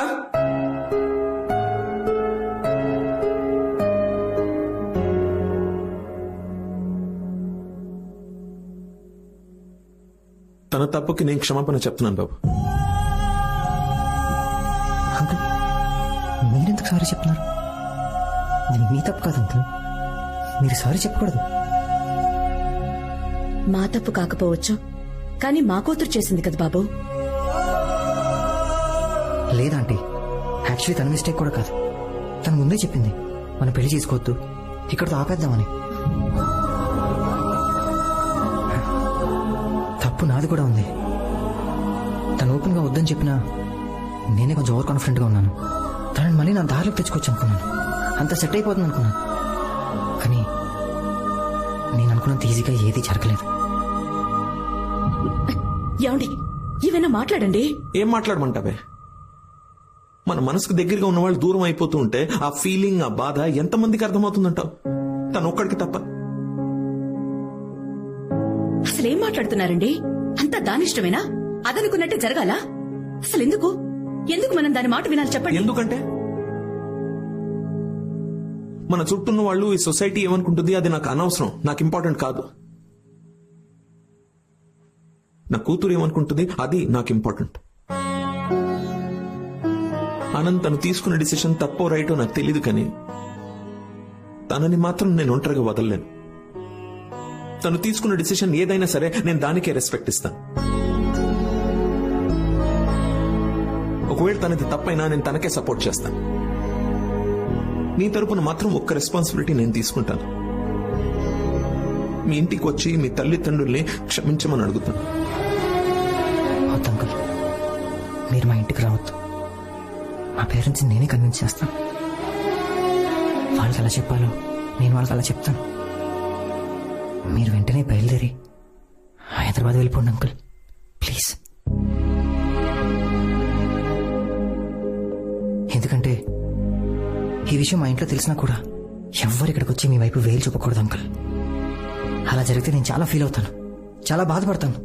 తన తప్పుకి నేను క్షమాపణ చెప్తున్నాను బాబు. అంకుల్ మీరెందుకు సారీ చెప్తున్నారు? ఇది మీ తప్పు కాదు అంకుల్, మీరు సారీ చెప్పకూడదు. మా తప్పు కాకపోవచ్చు, కానీ మా కూతురు చేసింది కదా బాబు. లేదాంటీ, యాక్చువల్లీ తన మిస్టేక్ కూడా కాదు. తను ముందే చెప్పింది మనం పెళ్లి చేసుకోవద్దు, ఇక్కడతో ఆపేద్దామని. తప్పు నాది కూడా ఉంది. తను ఓపెన్ గా వద్దని చెప్పినా నేనే కొంచెం ఓవర్ కాన్ఫిడెంట్ గా ఉన్నాను. తనని మళ్ళీ నా దారిలోకి తెచ్చుకోవచ్చు అనుకున్నాను, అంత సెట్ అయిపోతుంది అనుకున్నాను. కానీ నేను అనుకున్నంత ఈజీగా ఏది జరగలేదు. ఏమండి, ఏమైనా మాట్లాడండి. ఏం మాట్లాడమంటావే? మన మనసుకు దగ్గరగా ఉన్న వాళ్ళు దూరం అయిపోతూ ఉంటే ఆ ఫీలింగ్, ఆ బాధ ఎంతమందికి అర్థమవుతుందంటావు? తను ఒక్కడికి తప్ప. అసలేం మాట్లాడుతున్నారండి? అంతా దానిష్టమేనా? అదనుకున్నట్టే జరగాల? అసలు ఎందుకు ఎందుకు మనం దాని మాట వినాలి చెప్పండి. ఎందుకంటే మన చుట్టూన్న వాళ్ళు, ఈ సొసైటీ ఏమనుకుంటుంది అది నాకు అనవసరం, నాకు ఇంపార్టెంట్ కాదు. నా కూతురు ఏమనుకుంటుంది అది నాకు ఇంపార్టెంట్. ఆనంద్ తను తీసుకున్న డిసిషన్ తప్పో రైటో నాకు తెలీదు, కానీ తనని మాత్రం నేను ఒంటరిగా వదలలేను. తను తీసుకున్న డిసిషన్ ఏదైనా సరే నేను దానికే రెస్పెక్ట్ ఇస్తాను. ఒకవేళ తనది తప్పైనా నేను తనకే సపోర్ట్ చేస్తాను. నీ తరపున మాత్రం ఒక్క రెస్పాన్సిబిలిటీ నేను తీసుకుంటాను. మీ ఇంటికి వచ్చి మీ తల్లిదండ్రుల్ని క్షమించమని అడుగుతాను. అంకుల్, మీరు మా ఇంటికి రావద్దు. మా పేరెంట్స్ నేనే కన్విన్స్ చేస్తాను. వాళ్ళకి ఎలా చెప్పాలో నేను వాళ్ళకి అలా చెప్తాను. మీరు వెంటనే బయలుదేరి హైదరాబాద్ వెళ్ళిపోండి అంకుల్, ప్లీజ్. ఎందుకంటే ఈ విషయం మా ఇంట్లో తెలిసినా కూడా ఎవ్వరు ఇక్కడికి వచ్చి మీ వైపు వేలు చూపకూడదు అంకుల్. అలా జరిగితే నేను చాలా ఫీల్ అవుతాను, చాలా బాధపడతాను.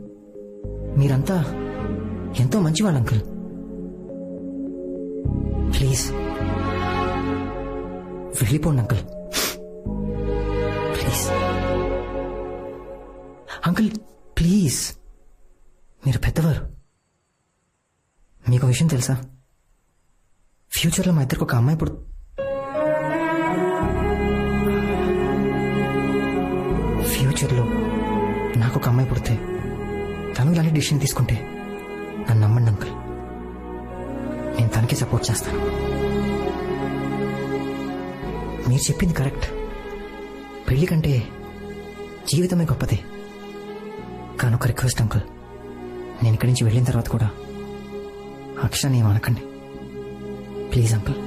మీరంతా ఎంతో మంచివాళ్ళు అంకుల్. ప్లీజ్ వెళ్ళిపోండి అంకుల్, ప్లీజ్. అంకుల్ ప్లీజ్, మీరు పెద్దవారు. మీకు విషయం తెలుసా? ఫ్యూచర్లో మా ఇద్దరికి ఒక అమ్మాయి ఫ్యూచర్లో నాకు ఒక అమ్మాయి పుడితే తను ఇలాంటి డిసిషన్ తీసుకుంటే నన్ను నమ్మండి అంకుల్, నేను తనకి సపోర్ట్ చేస్తాను. మీరు చెప్పింది కరెక్ట్. పెళ్లి కంటే జీవితమే గొప్పదే. కానీ ఒక రిక్వెస్ట్ అంకుల్, నేను ఇక్కడి నుంచి వెళ్ళిన తర్వాత కూడా అక్షరాన్ని ఏమనకండి ప్లీజ్ అంకుల్.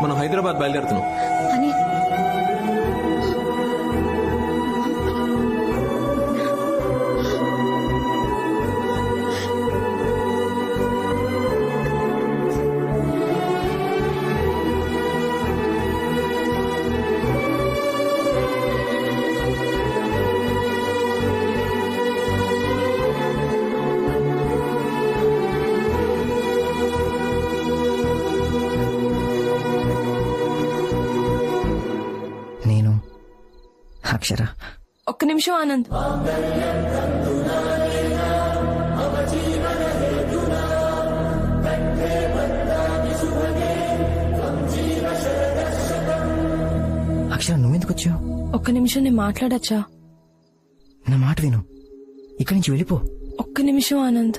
మనం హైదరాబాద్ బయలుదేరుతున్నాం. అని అక్షర, ఒక్క నిమిషం ఆనంద్. ఎందుకు వచ్చావు? ఒక్క నిమిషం నేను మాట్లాడచ్చా? నా మాట విను, ఇక్కడి నుంచి వెళ్ళిపో. ఒక్క నిమిషం ఆనంద్.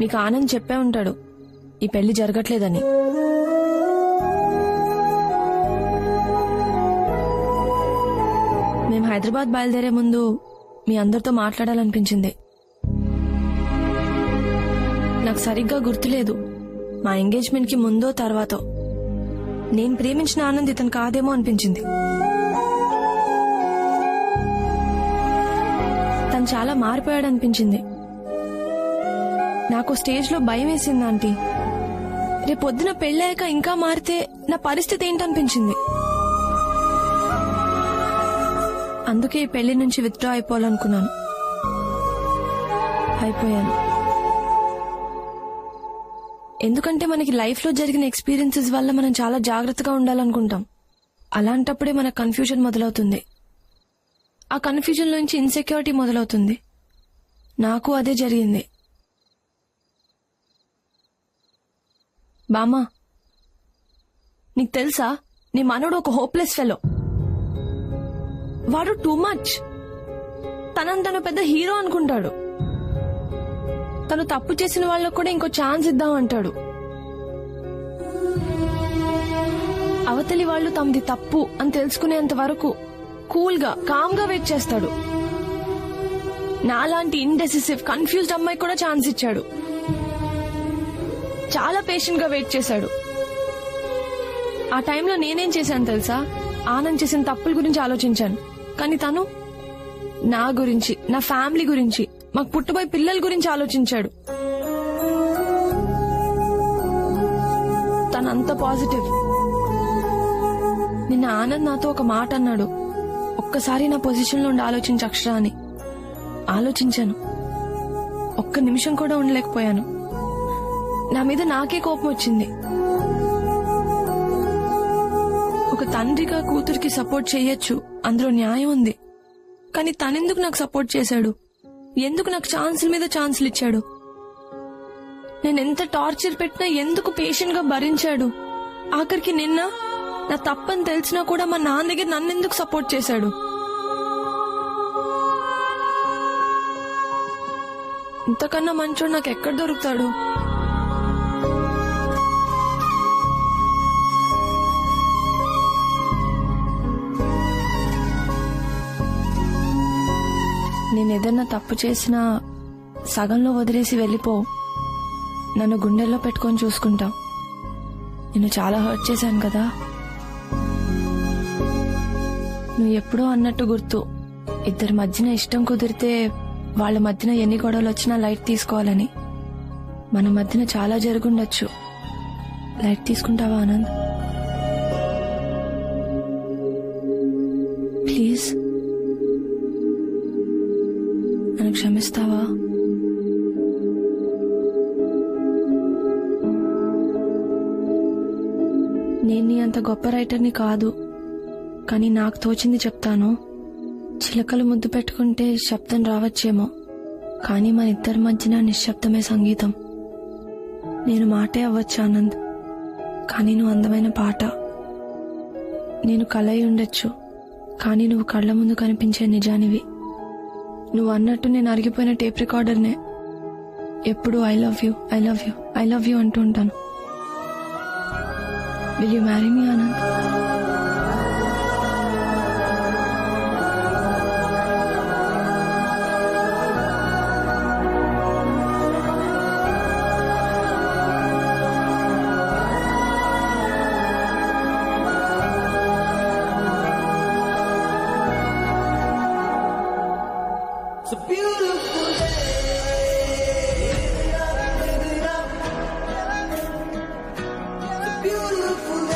నీకు ఆనంద్ చెప్పే ఉంటాడు ఈ పెళ్లి జరగట్లేదని. మేము హైదరాబాద్ బయలుదేరే ముందు మీ అందరితో మాట్లాడాలనిపించింది. నాకు సరిగ్గా గుర్తులేదు మా ఎంగేజ్మెంట్ కి ముందో తర్వాతో. నేను ప్రేమించిన ఆనంద్ ఇతను కాదేమో అనిపించింది. తను చాలా మారిపోయాడు అనిపించింది. నాకు స్టేజ్ లో భయం వేసింది ఆంటీ. రేపొద్దున పెళ్ళాక ఇంకా మారితే నా పరిస్థితి ఏంటనిపించింది. అందుకే ఈ పెళ్లి నుంచి విత్డ్రా అయిపోవాలనుకున్నాను. అయిపోయాను. ఎందుకంటే మనకి లైఫ్ లో జరిగిన ఎక్స్పీరియన్సెస్ వల్ల మనం చాలా జాగ్రత్తగా ఉండాలనుకుంటాం. అలాంటప్పుడే మన కన్ఫ్యూజన్ మొదలవుతుంది. ఆ కన్ఫ్యూజన్ నుంచి ఇన్సెక్యూరిటీ మొదలవుతుంది. నాకు అదే జరిగింది. బామ్మా, నీకు తెలుసా నీ మనోడు ఒక హోప్లెస్ ఫెలో. వాడు టూ మచ్. తను పెద్ద హీరో అనుకుంటాడు. తను తప్పు చేసిన వాళ్ళకు కూడా ఇంకో ఛాన్స్ ఇద్దాం అంటాడు. అవతలి వాళ్ళు తమది తప్పు అని తెలుసుకునేంత వరకు కూల్ గా కామ్ గా వెయిట్ చేస్తాడు. నాలాంటి ఇండెసిసివ్ కన్ఫ్యూజ్డ్ అమ్మాయి కూడా ఛాన్స్ ఇచ్చాడు. చాలా పేషెంట్ గా వెయిట్ చేశాడు. ఆ టైంలో నేనేం చేశాను తెలుసా? ఆనంద్ చేసిన తప్పుల గురించి ఆలోచించాను. కానీ తను నా గురించి, నా ఫ్యామిలీ గురించి, మాకు పుట్టబోయే పిల్లల గురించి ఆలోచించాడు. తనంత పాజిటివ్. నిన్న ఆనంద్ నాతో ఒక మాట అన్నాడు. ఒక్కసారి నా పొజిషన్ లో ఉండి ఆలోచించు అక్షర అని. ఆలోచించాను. ఒక్క నిమిషం కూడా ఉండలేకపోయాను. నా మీద నాకే కోపం వచ్చింది. ఒక తండ్రిగా కూతురికి సపోర్ట్ చేయొచ్చు, అందులో న్యాయం ఉంది. కానీ తనెందుకు నాకు సపోర్ట్ చేశాడు? ఎందుకు నాకు ఛాన్సుల మీద ఛాన్సులు ఇచ్చాడు? నేను ఎంత టార్చర్ పెట్టినా ఎందుకు పేషెంట్ గా భరించాడు? ఆఖరికి నిన్న నా తప్పని తెలిసినా కూడా మా నాన్న దగ్గర నన్నెందుకు సపోర్ట్ చేశాడు? ఇంతకన్నా మంచోడు నాకు ఎక్కడ దొరుకుతాడు? నేనేదన్నా తప్పు చేసినా సగంలో వదిలేసి వెళ్ళిపో. నన్ను గుండెల్లో పెట్టుకొని చూసుకుంటావు. నేను చాలా హర్ట్ చేశాను కదా. నువ్వు ఎప్పుడో అన్నట్టు గుర్తు, ఇద్దరి మధ్యన ఇష్టం కుదిరితే వాళ్ళ మధ్యన ఎన్ని గొడవలు వచ్చినా లైట్ తీసుకోవాలని. మన మధ్యన చాలా జరుగుండొచ్చు. లైట్ తీసుకుంటావా ఆనంద్? ప్లీజ్ నన్ను క్షమిస్తావా? నేను నీ అంత గొప్ప రైటర్ని కాదు, కానీ నాకు తోచింది చెప్తాను. చిలకలు ముద్దు పెట్టుకుంటే శబ్దం రావచ్చేమో, కానీ మన ఇద్దరి మధ్యన నిశ్శబ్దమే సంగీతం. నేను మాటే అవ్వచ్చు ఆనంద్, కానీ నువ్వు అందమైన పాట. నేను కలై ఉండొచ్చు, కానీ నువ్వు కళ్ళ ముందు కనిపించే నిజానివి. నువ్వు అన్నట్టు నేను అరిగిపోయిన టేప్ రికార్డర్నే. ఎప్పుడు I love you, I love you, I love you అంటూ ఉంటాను. Will you marry me Anand? Beautiful day.